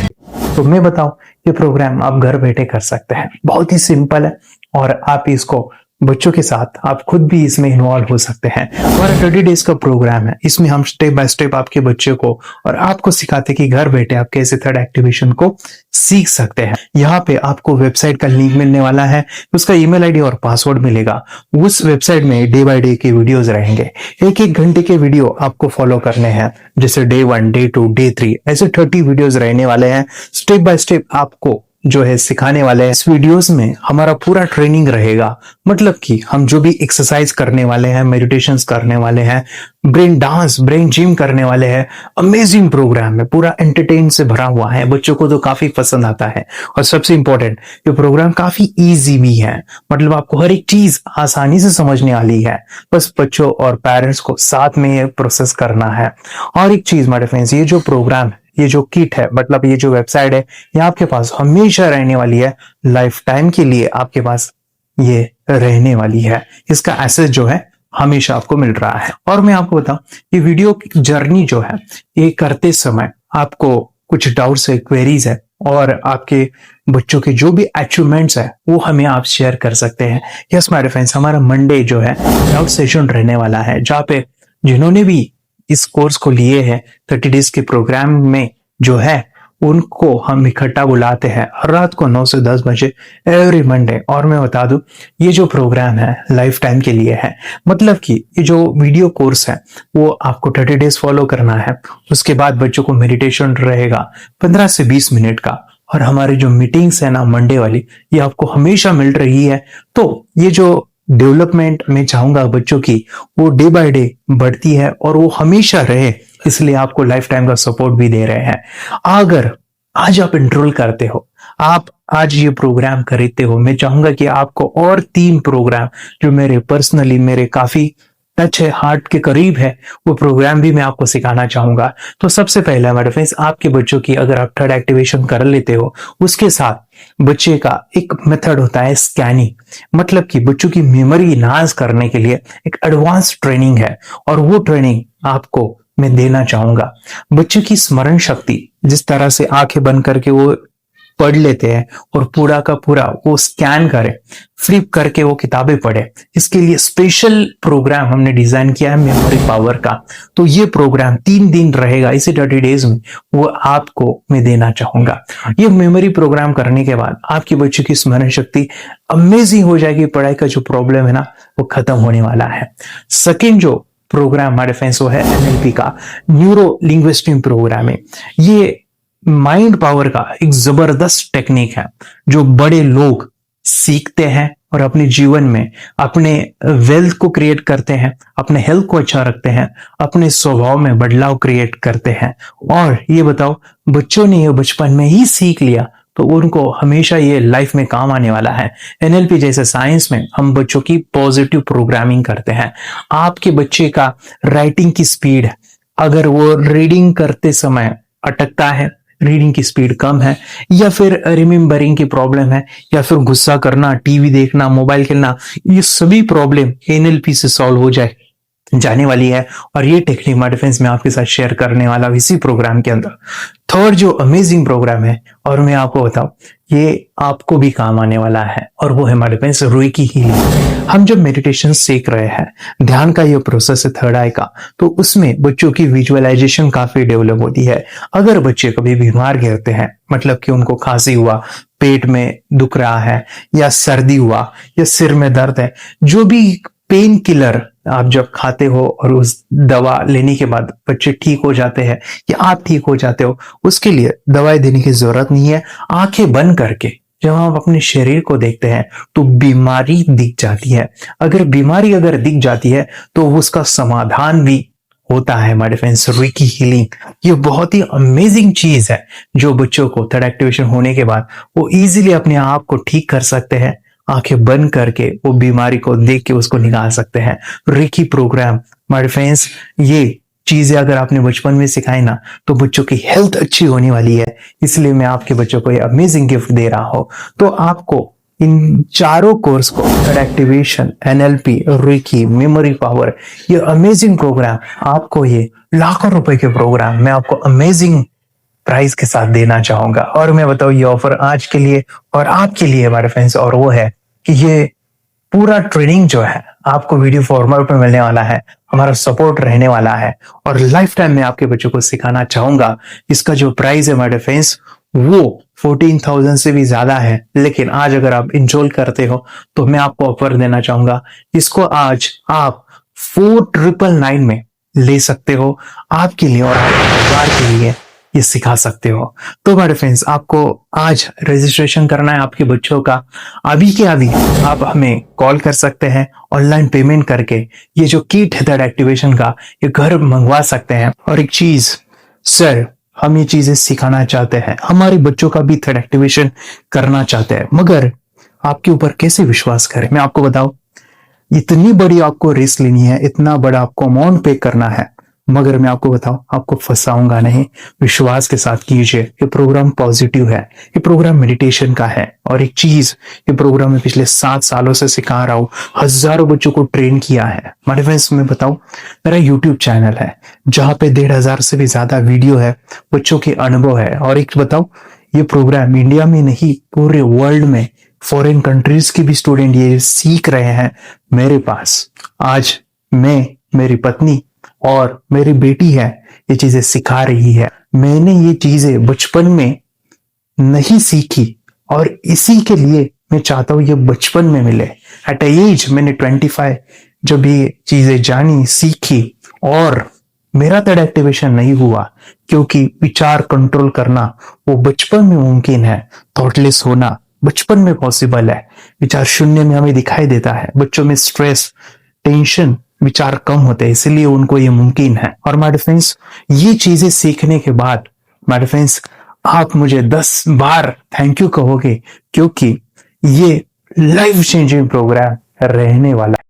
तो मैं बताऊं, ये प्रोग्राम आप घर बैठे कर सकते हैं, बहुत ही सिंपल है, और आप इसको बच्चों के साथ आप खुद भी इसमें इन्वॉल्व हो सकते हैं। हमारा 30 डेज का प्रोग्राम है, इसमें हम स्टेप बाय स्टेप आपके बच्चे को और आपको सिखाते कि घर बैठे आप कैसे थर्ड एक्टिवेशन को सीख सकते हैं। यहाँ पे आपको वेबसाइट का लिंक मिलने वाला है, उसका ईमेल आईडी और पासवर्ड मिलेगा। उस वेबसाइट में डे बाय डे के वीडियोस रहेंगे, 1-1 घंटे के वीडियो आपको फॉलो करने हैं, जैसे डे 1, डे 2, डे 3, ऐसे 30 वीडियोस रहने वाले हैं। स्टेप बाय स्टेप आपको जो है सिखाने वाले हैं। इस वीडियोस में हमारा पूरा ट्रेनिंग रहेगा, मतलब कि हम जो भी एक्सरसाइज करने वाले हैं, मेडिटेशंस करने वाले हैं, ब्रेन डांस, ब्रेन जिम करने वाले हैं। अमेजिंग प्रोग्राम है, पूरा एंटरटेन से भरा हुआ है, बच्चों को तो काफी पसंद आता है। और सबसे इंपॉर्टेंट, ये प्रोग्राम काफी इजी भी है, मतलब आपको हर एक चीज आसानी से समझने वाली है, बस बच्चों और पेरेंट्स को साथ में ये प्रोसेस करना है। और एक चीज माय फ्रेंड्स, ये जो प्रोग्राम है, ये जो किट है, मतलब ये जो वेबसाइट है, ये आपके पास हमेशा रहने वाली है, लाइफ टाइम के लिए आपके पास ये रहने वाली है। इसका एक्सेस जो है हमेशा आपको मिल रहा है। और मैं आपको बताऊं, ये वीडियो जर्नी जो है, ये करते समय आपको कुछ डाउट्स है, क्वेरीज है, और आपके बच्चों के जो भी अचीवमेंट्स है वो हमें आप शेयर कर सकते हैं। यस माय फ्रेंड्स, हमारा मंडे जो है डाउट सेशन रहने वाला है, जहाँ पे जिन्होंने भी इस कोर्स को लिए हैं 30 डेज के प्रोग्राम में जो है, उनको हम इकट्ठा बुलाते हैं रात को 9 से 10 बजे एवरी मंडे। और मैं बता दूं, ये जो प्रोग्राम है लाइफ टाइम के लिए है, मतलब कि ये जो वीडियो कोर्स है वो आपको 30 डेज फॉलो करना है। उसके बाद बच्चों को मेडिटेशन रहेगा 15 से 20 मिनट का, और हमारी जो मीटिंग्स है ना मंडे वाली, ये आपको हमेशा मिल रही है। तो ये जो डेवलपमेंट मैं चाहूंगा बच्चों की, वो डे बाय डे बढ़ती है और वो हमेशा रहे, इसलिए आपको लाइफ टाइम का सपोर्ट भी दे रहे हैं। अगर आज आप एनरोल करते हो, आप आज ये प्रोग्राम खरीदते हो, मैं चाहूंगा कि आपको और 3 प्रोग्राम जो मेरे पर्सनली मेरे काफी टच है, हार्ट के करीब है, वो प्रोग्राम भी मैं आपको सिखाना चाहूंगा। तो सबसे पहले हमारे फ्रेंड्स, आपके बच्चों की अगर आप थर्ड एक्टिवेशन कर लेते हो, उसके साथ बच्चे का एक मेथड होता है स्कैनिंग, मतलब कि बच्चों की मेमोरी इनहांस करने के लिए एक एडवांस ट्रेनिंग है, और वो ट्रेनिंग आपको मैं देना चाहूंगा। बच्चे की स्मरण शक्ति, जिस तरह से आंखें बंद करके वो पढ़ लेते हैं और पूरा का पूरा वो स्कैन करे, फ्लिप करके वो किताबें पढ़े, इसके लिए स्पेशल प्रोग्राम हमने डिजाइन किया है मेमोरी पावर का। तो ये प्रोग्राम 3 दिन रहेगा, इसी 30 डेज में वो आपको मैं देना चाहूंगा। ये मेमोरी प्रोग्राम करने के बाद आपके बच्चे की स्मरण शक्ति अमेजिंग हो जाएगी, पढ़ाई का जो प्रॉब्लम है ना वो खत्म होने वाला है। सेकेंड जो प्रोग्राम हमारे फ्रेंड्स वो है NLP का न्यूरो लिंग्विस्टिक प्रोग्राम है। ये माइंड पावर का एक जबरदस्त टेक्निक है जो बड़े लोग सीखते हैं और अपने जीवन में अपने वेल्थ को क्रिएट करते हैं, अपने हेल्थ को अच्छा रखते हैं, अपने स्वभाव में बदलाव क्रिएट करते हैं। और ये बताओ, बच्चों ने ये बचपन में ही सीख लिया तो उनको हमेशा ये लाइफ में काम आने वाला है। NLP जैसे साइंस में हम बच्चों की पॉजिटिव प्रोग्रामिंग करते हैं। आपके बच्चे का राइटिंग की स्पीड, अगर वो रीडिंग करते समय अटकता है, रीडिंग की स्पीड कम है, या फिर रिमेम्बरिंग की प्रॉब्लम है, या फिर गुस्सा करना, टीवी देखना, मोबाइल खेलना, ये सभी प्रॉब्लम NLP से सॉल्व हो जाने वाली है। और ये टेक्निक हमारे फ्रेंड्स मैं आपके साथ शेयर करने वाला हूं इसी प्रोग्राम के अंदर। थर्ड जो अमेजिंग प्रोग्राम है, और मैं आपको बताऊं ये आपको भी काम आने वाला है, और वो है हमारे फ्रेंड्स रेकी हीलिंग। हम जब मेडिटेशन सीख रहे हैं, ध्यान का ये प्रोसेस है थर्ड आई का, तो उसमें बच्चों की विजुअलाइजेशन काफी डेवलप होती है। अगर बच्चे कभी बीमार गिरते हैं, मतलब कि उनको खांसी हुआ, पेट में दुख रहा है, या सर्दी हुआ, या सिर में दर्द है, जो भी पेन किलर आप जब खाते हो और उस दवा लेने के बाद बच्चे ठीक हो जाते हैं या आप ठीक हो जाते हो, उसके लिए दवाई देने की जरूरत नहीं है। आंखें बंद करके जब हम अपने शरीर को देखते हैं तो बीमारी दिख जाती है। अगर बीमारी दिख जाती है तो उसका समाधान भी होता है हमारे फ्रेंड्स रेकी हीलिंग। ये बहुत ही अमेजिंग चीज है जो बच्चों को थर्ड एक्टिवेशन होने के बाद वो इजीली अपने आप को ठीक कर सकते हैं। आंखें बंद करके वो बीमारी को देख के उसको निकाल सकते हैं। रेकी प्रोग्राम हमारे फ्रेंड्स, ये चीजें अगर आपने बचपन में सिखाई ना तो बच्चों की हेल्थ अच्छी होने वाली है। इसलिए मैं आपके बच्चों को ये अमेजिंग गिफ्ट दे रहा हूं। तो आपको इन चारों कोर्स को, third activation, NLP, reiki, memory power, ये अमेजिंग प्रोग्राम, आपको ये लाखों रुपए के प्रोग्राम मैं आपको अमेजिंग प्राइस के साथ देना चाहूंगा। और मैं बताऊं ये ऑफर आज के लिए और आपके लिए हमारे फ्रेंड्स, और वो है कि ये पूरा ट्रेनिंग जो है आपको वीडियो फॉर्मेट में मिलने वाला है, हमारा सपोर्ट रहने वाला है, और लाइफ टाइम में आपके बच्चों को सिखाना चाहूंगा। इसका जो प्राइस है हमारे फ्रेंड्स वो 14,000 से भी ज्यादा है, लेकिन आज अगर आप इंस्टॉल करते हो तो मैं आपको ऑफर देना चाहूंगा। इसको आज आप 4,999 में ले सकते हो, आपके लिए और आपके परिवार के लिए ये सिखा सकते हो। तो हमारे फ्रेंड्स, आपको आज रजिस्ट्रेशन करना है आपके बच्चों का। अभी के अभी आप हमें कॉल कर सकते हैं, ऑनलाइन पेमेंट करके ये जो किट है थर्ड एक्टिवेशन का, ये घर मंगवा सकते हैं। और एक चीज सर, हम ये चीजें सिखाना चाहते हैं, हमारे बच्चों का भी थर्ड एक्टिवेशन करना चाहते हैं, मगर आपके ऊपर कैसे विश्वास करें? मैं आपको बताऊं, इतनी बड़ी आपको रिस्क लेनी है, इतना बड़ा आपको अमाउंट पे करना है, मगर मैं आपको बताऊं आपको फंसाऊंगा नहीं। विश्वास के साथ कीजिए। ये प्रोग्राम पॉजिटिव है, ये प्रोग्राम मेडिटेशन का है। और एक चीज, ये प्रोग्राम में पिछले 7 सालों से सिखा रहा हूं, हजारों बच्चों को ट्रेन किया है। हमारे फ्रेंड्स, मैं बताऊं, मेरा यूट्यूब चैनल है जहां पे 1,500 से भी ज्यादा वीडियो है, बच्चों के अनुभव है। और एक बताऊं, ये प्रोग्राम इंडिया में नहीं पूरे वर्ल्ड में, फॉरेन कंट्रीज के भी स्टूडेंट ये सीख रहे हैं मेरे पास। आज मैं, मेरी पत्नी और मेरी बेटी है ये चीजें सिखा रही है। मैंने ये चीजें बचपन में नहीं सीखी और इसी के लिए मैं चाहता हूं ये बचपन में मिले। एट एज मैंने 25 जब ये चीजें जानी, सीखी, और मेरा थर्ड एक्टिवेशन नहीं हुआ क्योंकि विचार कंट्रोल करना वो बचपन में मुमकिन है। थॉटलेस होना बचपन में पॉसिबल है। विचार शून्य में हमें दिखाई देता है। बच्चों में स्ट्रेस, टेंशन, विचार कम होते हैं, इसलिए उनको ये मुमकिन है। और माय फ्रेंड्स, ये चीजें सीखने के बाद माय फ्रेंड्स, आप मुझे 10 बार थैंक यू कहोगे, क्योंकि ये लाइफ चेंजिंग प्रोग्राम रहने वाला है।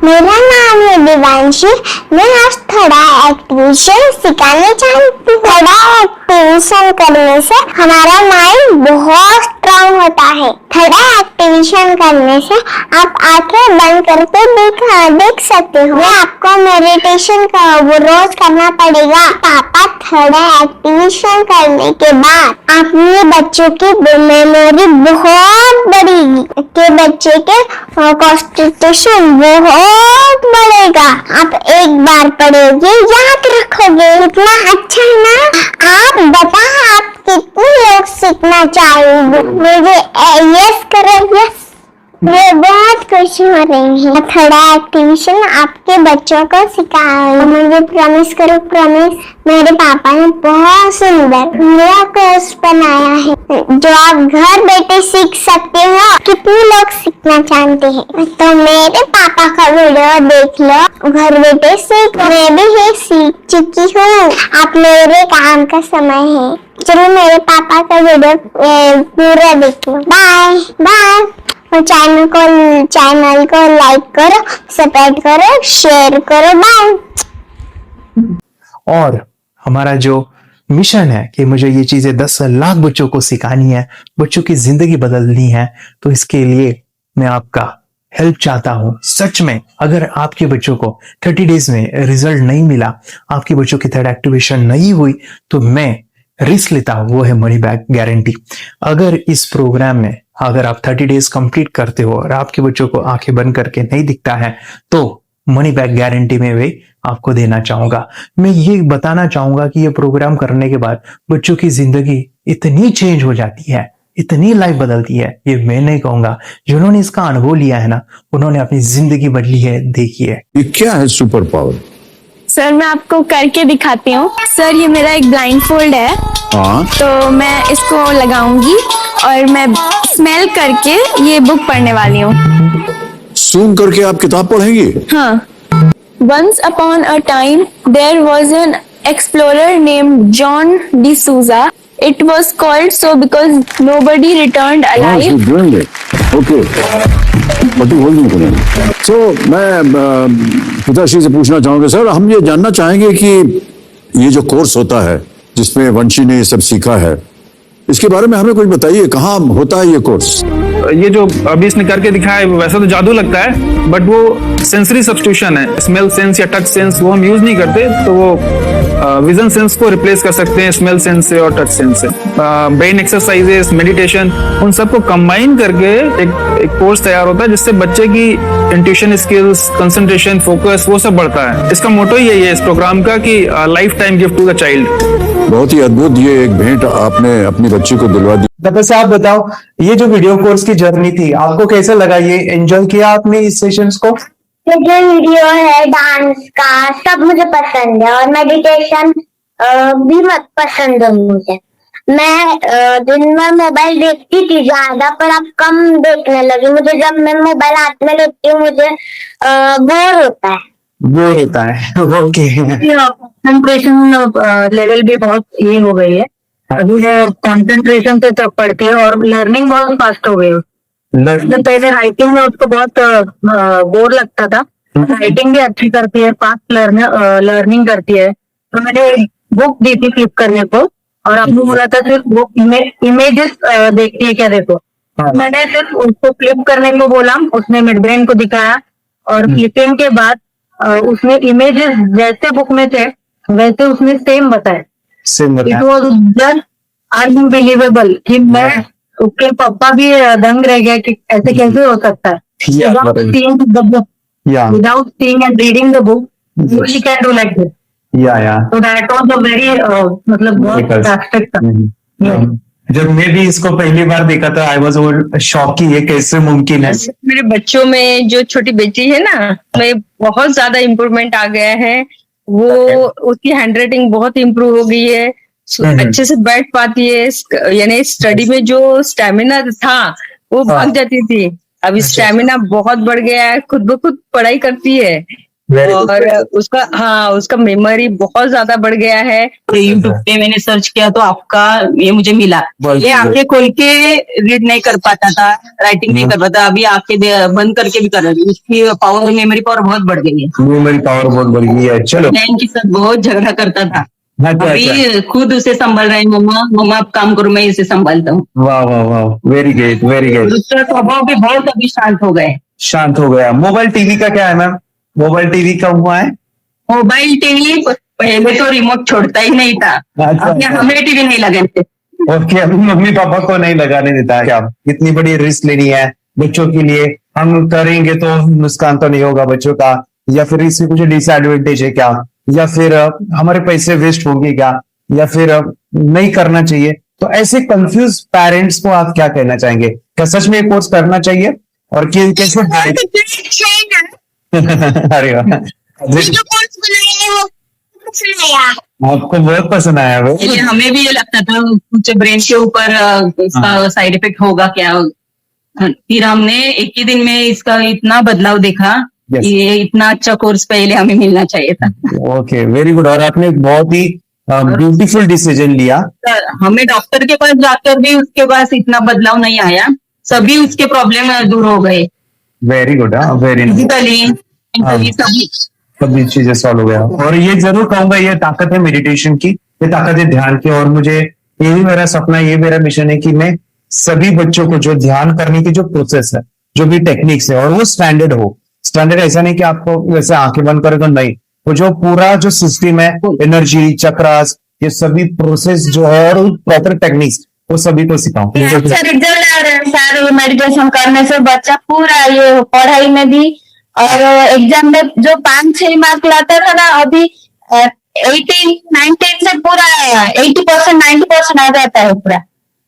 मेरा नाम है दिवांशी। मैं आज थोड़ा एक्टिविशन सिखाना चाहती हूँ। थोड़ा एक्टिविशन करने से हमारा माइंड बहुत स्ट्रांग होता है। थोड़ा एक्टिविशन करने से आप आंखें बंद करके देख सकते हो। मैं आपको मेडिटेशन का वो रोज करना पड़ेगा। पापा थोड़ा एक्टिविशन करने के बाद अपने बच्चों की मेमोरी बहुत बढ़ेगी, के बच्चे के कॉन्सेंट्रेशन बहुत बढ़ेगा। आप एक बार पढ़ोगे याद रखोगे, इतना अच्छा है ना। आप बताओ आप कितने लोग सीखना चाहोगे? मुझे यस करो, यस। मैं बहुत खुश हो रही हूँ। थोड़ा एक्टिविशन आपके बच्चों को सिखाओ। मुझे प्रॉमिस करो, प्रॉमिस। मेरे पापा ने बहुत सुंदर मेरा कोर्स बनाया है जो आप घर बैठे सीख सकते हो। कितने लोग सीखना चाहते हैं तो मेरे पापा का वीडियो देख लो, घर बैठे सीख। मैं भी ये सीख चुकी हूँ। आप मेरे काम का समय है, चलो मेरे पापा का वीडियो पूरा देख लो। Bye bye. और चैनल को लाइक करो, सब्सक्राइब करो, शेयर करो। बाय। और हमारा जो मिशन है कि मुझे ये चीजें 10 लाख बच्चों को सिखानी है, बच्चों की जिंदगी बदलनी है, तो इसके लिए मैं आपका हेल्प चाहता हूं। सच में अगर आपके बच्चों को 30 डेज में रिजल्ट नहीं मिला, आपके बच्चों की थर्ड एक्टिवेशन नहीं हुई, तो मैं रिस्क लेता हूं, वो है मनी बैक गारंटी। अगर इस प्रोग्राम में अगर आप 30 डेज कंप्लीट करते हो और आपके बच्चों को आंखें बंद करके नहीं दिखता है, तो मनी बैक गारंटी में भी आपको देना चाहूंगा। मैं ये बताना चाहूंगा कि ये प्रोग्राम करने के बाद बच्चों की जिंदगी इतनी चेंज हो जाती है, इतनी लाइफ बदलती है, ये मैं नहीं कहूंगा। जिन्होंने इसका अनुभव लिया है ना, उन्होंने अपनी जिंदगी बदली है। देखिए ये क्या है सुपर पावर? सर मैं आपको करके दिखाती हूँ। सर ये मेरा एक ब्लाइंड फोल्ड है। हाँ, तो मैं इसको लगाऊंगी और मैं स्मेल करके ये बुक पढ़ने वाली हूँ। सूंघ करके आप किताब पढ़ेंगी? हाँ। Once upon a time, there was an explorer named John D'Souza. It was called so because nobody returned alive. Okay, तो मैं पिताश्री से पूछना चाहूंगा, सर हम ये जानना चाहेंगे कि ये जो कोर्स होता है जिसमें वंशी ने ये सब सीखा है, इसके बारे में हमें कुछ बताइए। कहाँ होता है ये कोर्स? ये जो अभी इसने करके दिखाया है वैसा तो जादू लगता है, बट वो सेंसरी सब्स्टिट्यूशन है। स्मेल सेंस या टच सेंस वो हम यूज नहीं करते, तो वो विजन सेंस को रिप्लेस कर सकते हैं स्मेल सेंस से और टच सेंस से। ब्रेन एक्सरसाइजेस, मेडिटेशन, उन सबको कंबाइन करके एक कोर्स तैयार होता है जिससे बच्चे की इंट्यूशन स्किल्स, कंसंट्रेशन, फोकस वो सब बढ़ता है। इसका मोटो ही यही है इस प्रोग्राम का कि lifetime gift to the child. बहुत ही अद्भुत ये एक भेंट आपने अपनी बच्ची को दिलवा दी। दादा साहब बताओ, ये जो वीडियो कोर्स की जर्नी थी आपको कैसा लगा? ये एंजॉय किया आपने इस सेशंस को? ये जो वीडियो है डांस का सब मुझे पसंद है और मेडिटेशन भी पसंद है मुझे। मैं दिन भर मोबाइल देखती थी ज्यादा, पर अब कम देखने लगी। मुझे जब मैं मोबाइल हाथ में लेती हूँ मुझे बोर होता है। वो होता है। ओके। कंसंट्रेशन लेवल भी बहुत ये हो गई है। अभी कंसंट्रेशन से तब पढ़ती है और लर्निंग बहुत फास्ट हो गई है। तो पहले राइटिंग में उसको बहुत बोर लगता था। राइटिंग भी अच्छी करती है, फास्ट लर्निंग करती है। तो मैंने बुक दी थी फ्लिप करने को और आपने बोला था सिर्फ वो इमेजेस देखती है क्या, देखो। मैंने सिर्फ उसको फ्लिप करने को बोला, उसने मिड ब्रेन को दिखाया और फ्लिपिंग के बाद उसने इमेजेस जैसे बुक में थे वैसे उसने सेम बताया। इट वॉज जस्ट अनबिलीवेबल कि मैं उसके पापा भी दंग रह गया कि ऐसे कैसे हो सकता है। Without seeing and reading the book we can do like this. So that was a very मतलब बहुत fantastic था। जब मैं भी इसको पहली बार देखा था आई वाज शॉक कि ये कैसे मुमकिन है। मेरे बच्चों में जो छोटी बेटी है ना, में बहुत ज्यादा इम्प्रूवमेंट आ गया है। वो उसकी हैंडराइटिंग बहुत इम्प्रूव हो गई है, अच्छे से बैठ पाती है। यानी स्टडी में जो स्टेमिना था वो भाग जाती थी, अभी स्टेमिना बहुत बढ़ गया है, खुद ब खुद पढ़ाई करती है। और उसका मेमोरी बहुत ज्यादा बढ़ गया है। यूट्यूब पे मैंने सर्च किया तो आपका ये मुझे मिला। ये आंखें खोल के रीड नहीं कर पाता था, राइटिंग नहीं कर पाता, अभी आंखें बंद करके भी कर रही है। उसकी पावर, मेमोरी पावर बहुत बढ़ गई है। मेमोरी पावर बहुत बढ़ गई है। चलो, बहन के साथ बहुत झगड़ा करता था, अभी खुद उसे संभाल रहे हैं। मम्मा आप काम करो, मैं इसे संभालता हूँ। वाह वाह वाह, वेरी ग्रेट वेरी ग्रेट। उसका स्वभाव भी बहुत अभी शांत हो गए। शांत हो गया। मोबाइल टीवी का क्या है मैम? मोबाइल टीवी का हुआ है? मोबाइल टीवी पहले तो रिमोट छोड़ता ही नहीं था, अब हमें टीवी नहीं लगाने थे। ओके, अभी मम्मी पापा को नहीं लगाने देता है क्या? इतनी बड़ी रिस्क लेनी है बच्चों के लिए, हम करेंगे तो नुकसान तो नहीं होगा बच्चों का, या फिर इससे कुछ डिसएडवांटेज है क्या, या फिर हमारे पैसे वेस्ट होंगे क्या, या फिर नहीं करना चाहिए? तो ऐसे कंफ्यूज पेरेंट्स को आप क्या कहना चाहेंगे? क्या सच में कोर्स करना चाहिए और कैसे? अरे वाह, आपको बहुत पसंद आया वो? हमें भी ये लगता था कुछ ब्रेन के ऊपर इसका साइड इफेक्ट होगा क्या। फिर हमने एक ही दिन में इसका इतना बदलाव देखा। ये इतना अच्छा कोर्स पहले हमें मिलना चाहिए था। Okay, very good. और आपने बहुत ही ब्यूटीफुल डिसीजन लिया। हमें डॉक्टर के पास जाकर भी उसके पास इतना बदलाव नहीं आया, सभी उसके प्रॉब्लम दूर हो गए। वेरी गुड, वेरी फिजिकली सभी चीजें सॉल्व हो गया। और ये जरूर कहूंगा, ये ताकत है मेडिटेशन की, ये ताकत है ध्यान की। और मुझे यही मेरा सपना, ये मेरा मिशन है कि मैं सभी बच्चों को जो ध्यान करने की जो प्रोसेस है, जो भी टेक्निक्स है, और वो स्टैंडर्ड हो। स्टैंडर्ड ऐसा नहीं कि आपको वैसे आंखें बंद करे तो नहीं, वो जो पूरा जो सिस्टम है, एनर्जी चक्रास, ये सभी प्रोसेस जो है और प्रॉपर टेक्निक्स, वो सभी को सिखाऊं। सर मेडिटेशन करने से बच्चा पूरा ये पढ़ाई में भी और एग्जाम में जो 5-6 मार्क लाता था ना, अभी 18-19 से पूरा 80% 90% आ जाता है पूरा।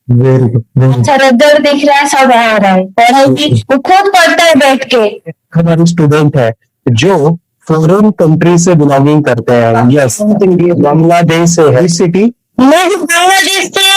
अच्छा रिजल्ट दिख रहा है, सब आ रहा है। पढ़ाई भी वो खुद पढ़ता है बैठ के। हमारे स्टूडेंट है जो फॉरेन कंट्री से बिलोंगिंग करते हैं। यस, बांग्लादेश से है सिटी। मैं बांग्लादेश से,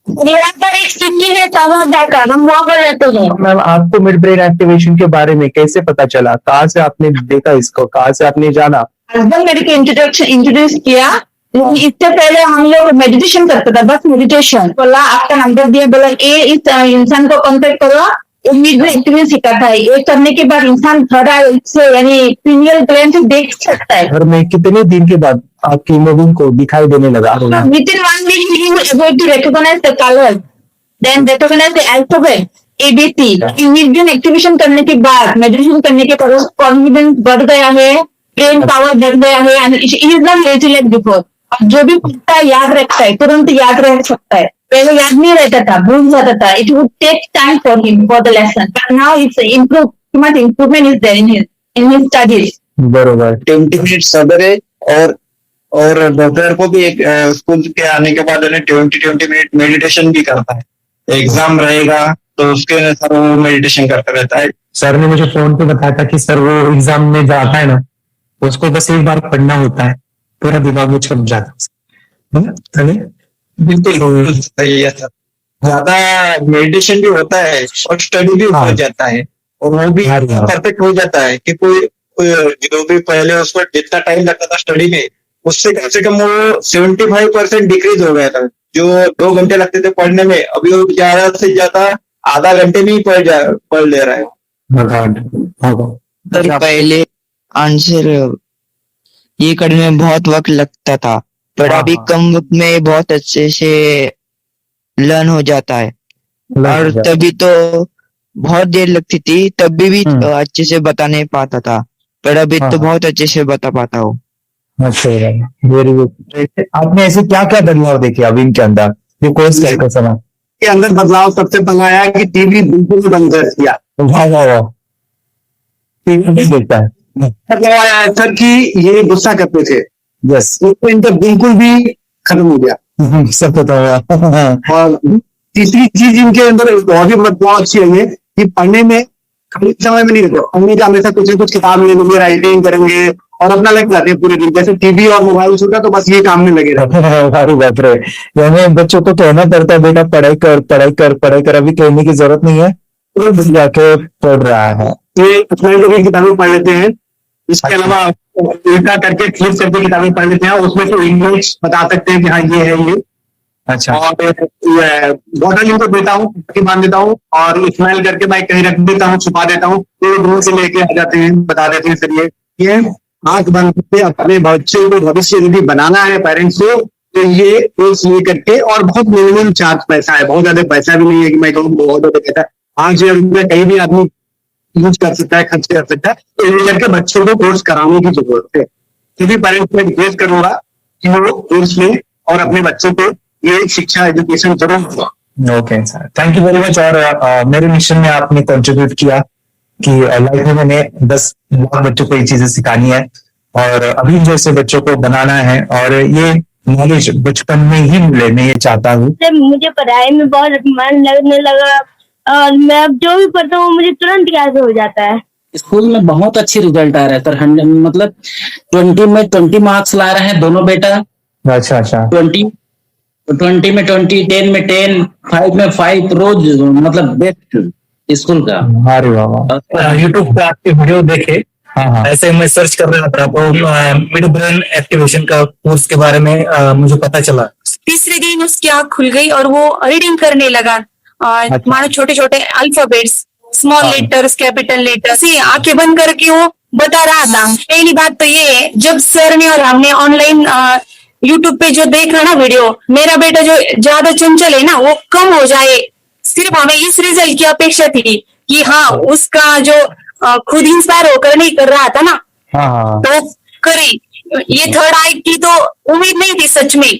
यहाँ पर एक सिटी है तवादाका, हम वहाँ पर रहते हैं। मैम, आपको मिड ब्रेन एक्टिवेशन के बारे में कैसे पता चला? कहाँ से आपने देखा इसको, कहाँ से आपने जाना? हस्बैंड मेरे को इंट्रोड्यूस किया। इससे पहले हम लोग मेडिटेशन करते थे, बस मेडिटेशन। बोला आपका नंबर दिया, बोला ये इस इंसान को कांटेक्ट करो, एक्टिविटी सिखाता है। ये करने के बाद इंसान थोड़ा इससे यानी पिनियल ग्लैंड से देख सकता है। घर में कितने दिन के बाद आपकी इमेजिंग को दिखाई देने लगा? Within 1 week he was able to recognize the colors, then recognize the alphabet ABC। Imagine activation करने के बाद, मेडिटेशन करने के बाद कॉन्फिडेंस बढ़ गया है, ब्रेन पावर बढ़ गया है, and he is not lazy like before. जो भी पढ़ता है याद रखता है, तुरंत याद रह सकता है। पहले याद नहीं रहता था, भूल जाता था। It would take time for him for the lesson, but now it's improve, much improvement is there in his studies. बरोबर। 20 मिनट सवेरे और दोपहर को भी एक स्कूल के आने के बाद 20 मिनट मेडिटेशन भी करता है। एग्जाम रहेगा तो उसके अनुसार वो मेडिटेशन करता रहता है। सर ने मुझे फोन पे बताया था कि सर वो एग्जाम में जाता है ना, उसको बस एक बार पढ़ना होता है, पूरा दिमाग में छप जाता है। बिल्कुल सही है सर। ज्यादा मेडिटेशन भी होता है और स्टडी भी हो जाता है, और वो भी परफेक्ट हो जाता है कि कोई जो भी पहले उसको जितना टाइम लगता था स्टडी में, उससे कम से कम वो 75% डिक्रीज हो गया था। जो 2 घंटे लगते थे पढ़ने में, अभी वो ज्यादा से ज्यादा आधा घंटे में ही पढ़ ले रहा है। सर पहले आंसर ये करने में बहुत वक्त लगता था, पर अभी कम वक्त में बहुत अच्छे से लर्न हो जाता है। और तभी तो बहुत देर लगती थी, तब भी अच्छे से बता नहीं पाता था, पर अभी तो बहुत अच्छे से बता पाता हूँ। अच्छा, वेरी गुड। आपने ऐसे क्या क्या बदलाव देखे अभी इनके अंदर, ये कोर्स करते समय? के अंदर बदलाव सबसे पहला आया कि टीवी बिल्कुल बंद कर दिया। वाह वाह वाह, टीवी नहीं देखता है सर कि ये गुस्सा करते थे। यस, तो इनका बिल्कुल भी खत्म हो गया। सब पता होगा। और तीसरी चीज इनके अंदर बहुत ही बदलाव अच्छी है कि पढ़ने में खाली समय में नहीं रहते, पढ़ने का हमेशा कुछ न कुछ किताब ले लेंगे, राइटिंग करेंगे और अपना लग जाते हैं पूरे दिन। जैसे टीवी और मोबाइल छूटा तो बस ये काम में लगे रहते हैं। यानी बच्चों को कहना पड़ता है बेटा पढ़ाई कर पढ़ाई कर पढ़ाई कर, अभी कहने की जरूरत नहीं है, तो जाके पढ़ रहा है। ये किताबें पढ़ लेते हैं इसके अलावा उल्टा करके फ्लिप करके किताबें पढ़ लेते हैं, उसमें तो इंग्लिश बता सकते हैं कि हाँ ये है ये। अच्छा। और बॉटल इनको देता हूँ, बांध देता हूँ और स्मेल करके मैं कहीं रख देता हूँ, छुपा देता हूँ, तो दूर से लेके आ जाते हैं, बता देते हैं सर ये आंख बंद करके अपने बच्चे को भविष्य यदि बनाना है पेरेंट्स को, तो ये कोर्स ले करके, और बहुत मिनिमम चार्ज पैसा है, बहुत ज्यादा पैसा भी नहीं है कि मैं कहूँ बहुत ज्यादा पैसा है, 5,000 रुपये कहीं भी आदमी यूज कर सकता है, खर्च कर सकता है। तो ये करके बच्चों को कोर्स कराने की जरूरत है। सभी पेरेंट्स में रिक्वेस्ट करूंगा कि वो कोर्स लें और अपने बच्चों को ये शिक्षा एजुकेशन जरूर। Okay sir, thank you very much. और मेरे मिशन में आपने कंट्रीब्यूट किया कि लाइफ में मैंने 10 लाख बच्चों को ये चीजें सिखानी है और अभी जैसे बच्चों को बनाना है, और ये नॉलेज बचपन में ही मिले, मैं ये चाहता हूँ। मुझे पढ़ाई में बहुत मन लगने लगा और मैं अब जो भी पढ़ता हूँ मुझे तुरंत याद हो जाता है। स्कूल में बहुत अच्छी रिजल्ट आ रहा है सर, 100 मतलब 20 में 20 मार्क्स ला रहे हैं दोनों बेटा। अच्छा अच्छा। 20 में 20, 10 में 10, 5 में 5, रोज मतलब बेस्ट स्कूल का। अरे वाह। यूट्यूब पे आपके वीडियो देखे, ऐसे मैं सर्च कर रहा था तो मिड ब्रेन एक्टिवेशन का कोर्स के बारे में मुझे पता चला। तीसरे दिन उसकी आँख खुल गई और वो रीडिंग करने लगा, मानो छोटे छोटे alphabets, small letters, capital letters, से आंखें बंद करके वो बता रहा था। पहली बात तो ये है, जब सर ने और हमने ऑनलाइन यूट्यूब पे जो देख रहा ना वीडियो, मेरा बेटा जो ज्यादा चंचल है ना वो कम हो जाए, सिर्फ हमें इस रिजल्ट की अपेक्षा थी कि हाँ उसका जो खुद इंस्पायर होकर नहीं कर रहा था ना, तो करी। ये थर्ड आई की तो उम्मीद नहीं थी सच में।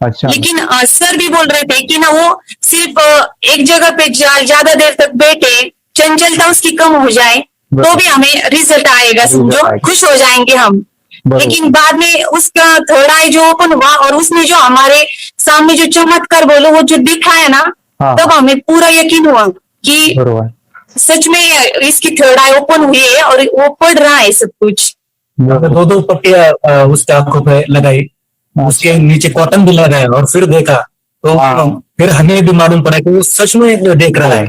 अच्छा। लेकिन सर भी बोल रहे थे कि ना वो सिर्फ एक जगह पे ज्यादा देर तक बैठे, चंचलता उसकी कम हो जाए तो भी हमें रिजल्ट आएगा, समझो खुश हो जाएंगे हम। लेकिन बाद में उसका थर्ड आई जो ओपन हुआ और उसने जो हमारे सामने जो चमत्कार बोलो वो जो दिखाया ना, तब हमें पूरा यकीन हुआ कि सच में इसकी थर्ड आई ओपन हुई है और वो पढ़ रहा है सब कुछ। 2 पट्टियां उसके आंखों पे लगाई, उसके नीचे कॉटन भी लगाया और फिर देखा तो फिर हमें भी मालूम पड़ा कि वो सच में देख रहा है।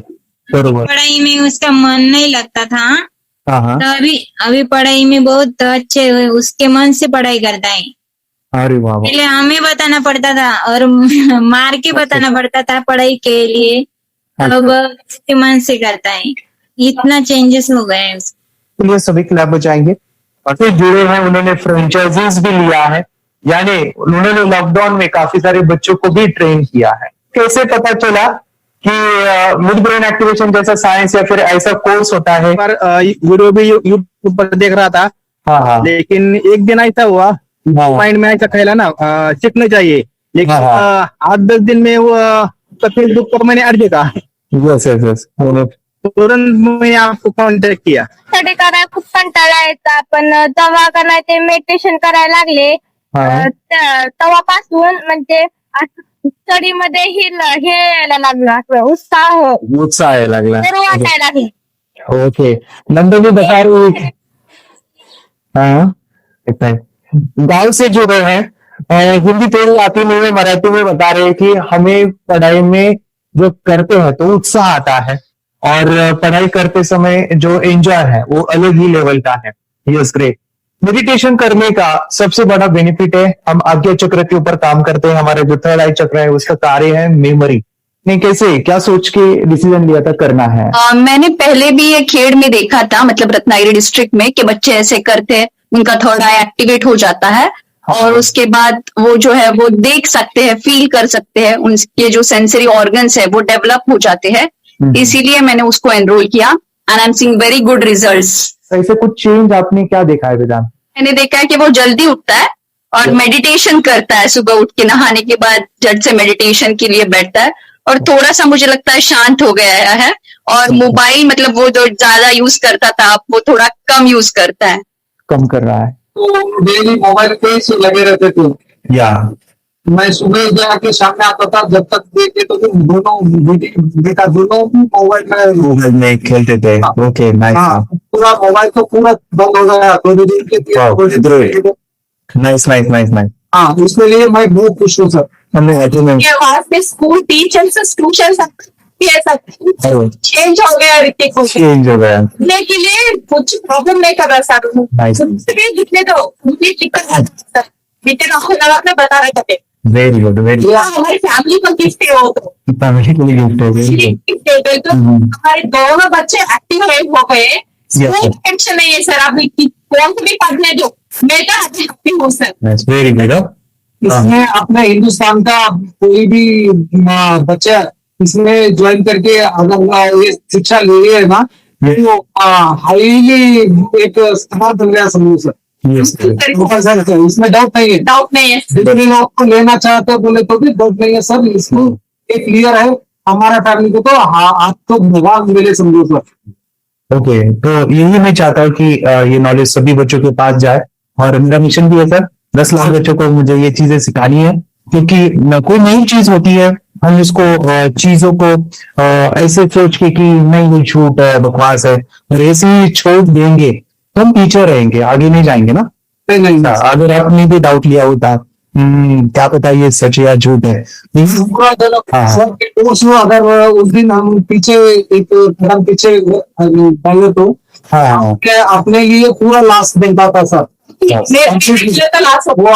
पढ़ाई में उसका मन नहीं लगता था, तो अभी पढ़ाई में बहुत अच्छे उसके मन से पढ़ाई करता है। अरे वाह। पहले हमें बताना पड़ता था और मार के बताना पड़ता था पढ़ाई के लिए, अब उसके मन से करता है। इतना चेंजेस हो गए हैं उसके। सभी क्लब बचाएंगे और फिर जुड़े हैं, उन्होंने फ्रेंचाइजीज भी लिया है, यानी उन्होंने लॉकडाउन में काफी सारे बच्चों को भी ट्रेन किया है। कैसे पता चला कि मिड ब्रेन एक्टिवेशन जैसा साइंस या फिर ऐसा कोर्स होता है? पर वीडियो भी यूट्यूब पर देख रहा था, लेकिन एक दिन ऐसा हुआ माइंड में ऐसा ख्याल ना सीखना चाहिए, लेकिन 8-10 दिन में वो फेसबुक पर मैंने अर्ज देखा, तुरंत मैंने आपको कॉन्टॅक्ट किया। स्टडी करायला खूप कंटाळा यायचा, पण तेव्हा करायला ते मेडिटेशन करायला लागले, तेव्हापासून म्हणजे स्टडी मध्ये हे यायला लागला, उत्साह यायला लागला, बरं वाटायला लागले। ओके। नंबर भी बता रही, गांव से जुड़े हैं, हिंदी तेलुगु आती नहीं है, मराठी में बता रहे कि हमें पढ़ाई में जो करते हैं तो उत्साह आता है और पढ़ाई करते समय जो एंजॉय है वो अलग ही लेवल का है। Yes, great. मेडिटेशन करने का सबसे बड़ा बेनिफिट है, हम आज्ञा चक्र के ऊपर काम करते हैं, हमारे जो थर्ड आई चक्र है उसका कार्य है मेमोरी। नहीं, कैसे क्या सोच के डिसीजन लिया था करना है? मैंने पहले भी ये खेड़ में देखा था, मतलब रत्नागिरी डिस्ट्रिक्ट में, कि बच्चे ऐसे करते हैं, उनका थर्ड आई एक्टिवेट हो जाता है और उसके बाद वो जो है वो देख सकते हैं, फील कर सकते हैं, उनके जो सेंसरी ऑर्गन्स है वो डेवलप हो जाते हैं। इसीलिए मैंने उसको एनरोल किया and I am seeing very good results. ऐसे कुछ चेंज आपने क्या देखा है वेदांत? मैंने देखा है कि वो जल्दी उठता है और मेडिटेशन करता है, सुबह उठ के नहाने के बाद झट से मेडिटेशन के लिए बैठता है और थोड़ा सा मुझे लगता है शांत हो गया है, और मोबाइल मतलब वो जो ज्यादा यूज करता था वो थोड़ा कम यूज करता है, कम कर रहा है। तो डेली मोबाइल पे से लगे रहते थे, या मैं सुबह जाके सामने आता था, जब तक देखे तो दोनों बेटा दोनों मोबाइल में खेलते थे। Okay, nice. पूरा मोबाइल तो पूरा बंद हो गया थोड़ी देर के लिए। Nice nice nice nice. हाँ, इसके लिए मैं बहुत खुश हूँ सर। स्कूल टीचर्स ट्यूशन कि ऐसा चेंज हो गया ऋतिक को चेंज हो गया दिखने के लिए कुछ प्रॉब्लम नहीं कर रहा सर दिखने दो मुझे दिक्कत बीते आंखों लगा के बता रहे थे वेरी गुड वेरी गुड हमारी फैमिली को गिफ्ट हो तो फैमिली के लिए गिफ्ट हो गई तो हमारे दोनों बच्चे एक्टिव हो गए कोई टेंशन नहीं है सर आप कौन को भी पढ़ने दो मैं तो हैप्पी हूँ सर वेरी गुड इसमें अपने हिंदुस्तान का कोई भी बच्चा इसमें ज्वाइन करके अगर ये शिक्षा ले रही है ना तो हाईली एक स्थान बन गया समूह सर इसमें डाउट नहीं है जितने लोग को लेना चाहते हो बोले तो भी डाउट नहीं है सर इसको एक क्लियर है हमारा फैमिली को तो आप तो भगवान मिले समझो सर ओके तो यही मैं चाहता हूँ कि ये नॉलेज सभी बच्चों के पास जाए और मेरा मिशन भी है सर 10 लाख बच्चों को मुझे ये चीजें सिखानी है क्योंकि कोई नई चीज होती है हम इसको चीजों को ऐसे सोच के कि नहीं ये झूठ है बकवास है और ऐसे ही छोड़ देंगे तो हम पीछे रहेंगे आगे नहीं जाएंगे ना नहीं अगर आपने भी डाउट लिया होता क्या पता ये सच या झूठ है अगर उस दिन हम पीछे एक कदम पीछे पहले तो क्या अपने लिए पूरा लास्ट देता था सर वो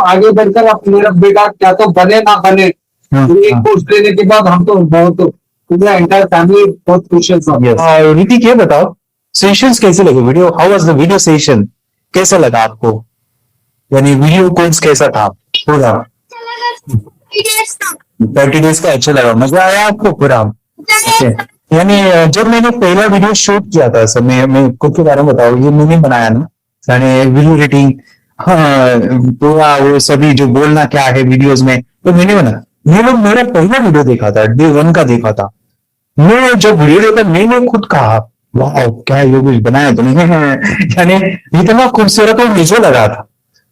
आगे बढ़कर अब मेरा बेटा क्या तो बने ना बने एक पोस्ट लेने के बाद हम तो बहुत पूरा एंटायर फैमिली बहुत खुश है सर ऋतिक ये बताओ सेशंस कैसे लगे video how was the video session कैसा लगा आपको यानी वीडियो कोर्स कैसा था पूरा 30 डेज का अच्छा लगा मजा आया आपको पूरा यानी जब मैंने पहला वीडियो शूट किया था सर मैं खुद के बारे में बताऊँ ये मैंने बनाया ना यानी वीडियो एडिटिंग पूरा वो सभी जो बोलना क्या है वीडियोस में तो मैंने बनाया मेरा पहला वीडियो देखा था डे 1 का देखा था मैं जब वीडियो देखा मैंने खुद कहा वाह क्या ये कुछ बनाया तुमने यानी इतना खूबसूरत और मुझे लगा था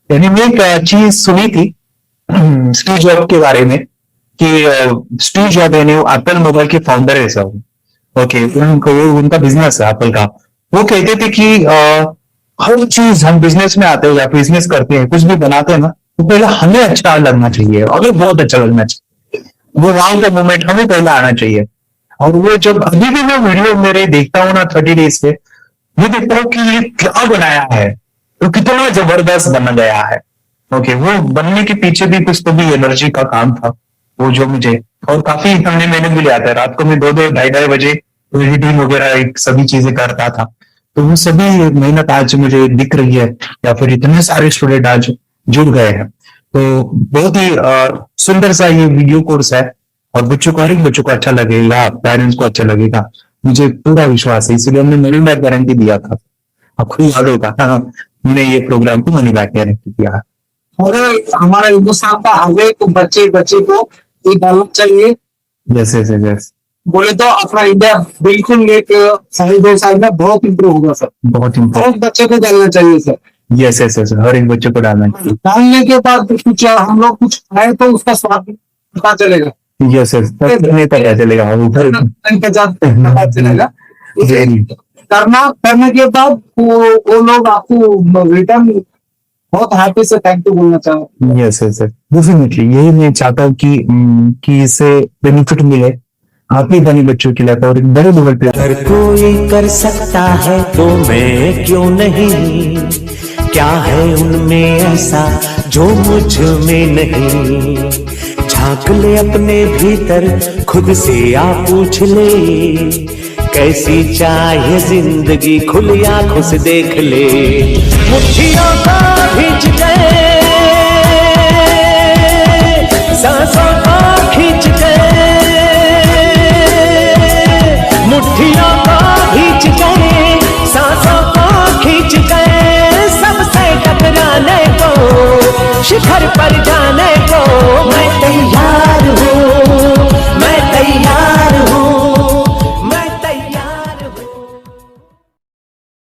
यानी मैं एक चीज सुनी थी स्टीव जॉब के बारे में कि स्टीव जॉब यानी एप्पल मोबाइल के फाउंडर है सब ओके उनका बिजनेस है एप्पल का वो कहते थे कि हर चीज हम बिजनेस में आते हैं या बिजनेस करते हैं कुछ भी बनाते हैं ना तो पहले हमें अच्छा लगना चाहिए हमें बहुत अच्छा लगना चाहिए वो वाव का मोमेंट हमें पहले आना चाहिए और वो जब अभी भी मैं वीडियो मेरे देखता हूँ ना 30 डेज पे मैं देखता हूँ कि ये क्या बनाया है तो कितना जबरदस्त बन गया है ओके वो बनने के पीछे भी कुछ तो भी एनर्जी का काम था वो जो मुझे और काफी हमने मैंने भी लिया था रात को मैं 2-2 ढाई बजे एडिटिंग वगैरह सभी चीजें करता था तो वो सभी मेहनत आज मुझे दिख रही है या फिर इतने सारे स्टूडेंट आज जुड़ गए हैं तो बहुत ही सुंदर सा ये वीडियो कोर्स है और बच्चों को हर एक बच्चों को अच्छा लगेगा पेरेंट्स को अच्छा लगेगा मुझे पूरा विश्वास है इसलिए हमने मनी बैक गारंटी दिया था आपको याद होगा हमने ये प्रोग्राम को मनी बैक गारंटी दिया और हमारा हिंदुस्तान का आगे तो बच्चे को ये डालना चाहिए यस यस यस बोले तो अपना इंडिया बिल्कुल एक 2.5 साल में बहुत इम्प्रूव होगा सर बहुत बच्चे को डालना चाहिए सर यस यस यस हर एक बच्चे को डालना चाहिए डालने के बाद कुछ हम लोग कुछ खाए तो उसका स्वाद पता चलेगा यस यस नहीं पता चलेगा पता चलेगा करने के बाद वो लोग आपको रिटर्न बहुत हैप्पी से थैंक यू बोलना चाहूँ यस यस डेफिनेटली यही मैं चाहता हूँ कि इससे बेनिफिट मिले आप ही बनी बच्चों के लिए और एक बड़े लेवल पे अगर कोई कर सकता है तो मैं क्यों नहीं क्या है उनमें ऐसा जो मुझ में नहीं झांक ले अपने भीतर खुद से आप पूछ ले कैसी चाहे जिंदगी खुली आंखों से देख ले मुट्ठियों का भींच गए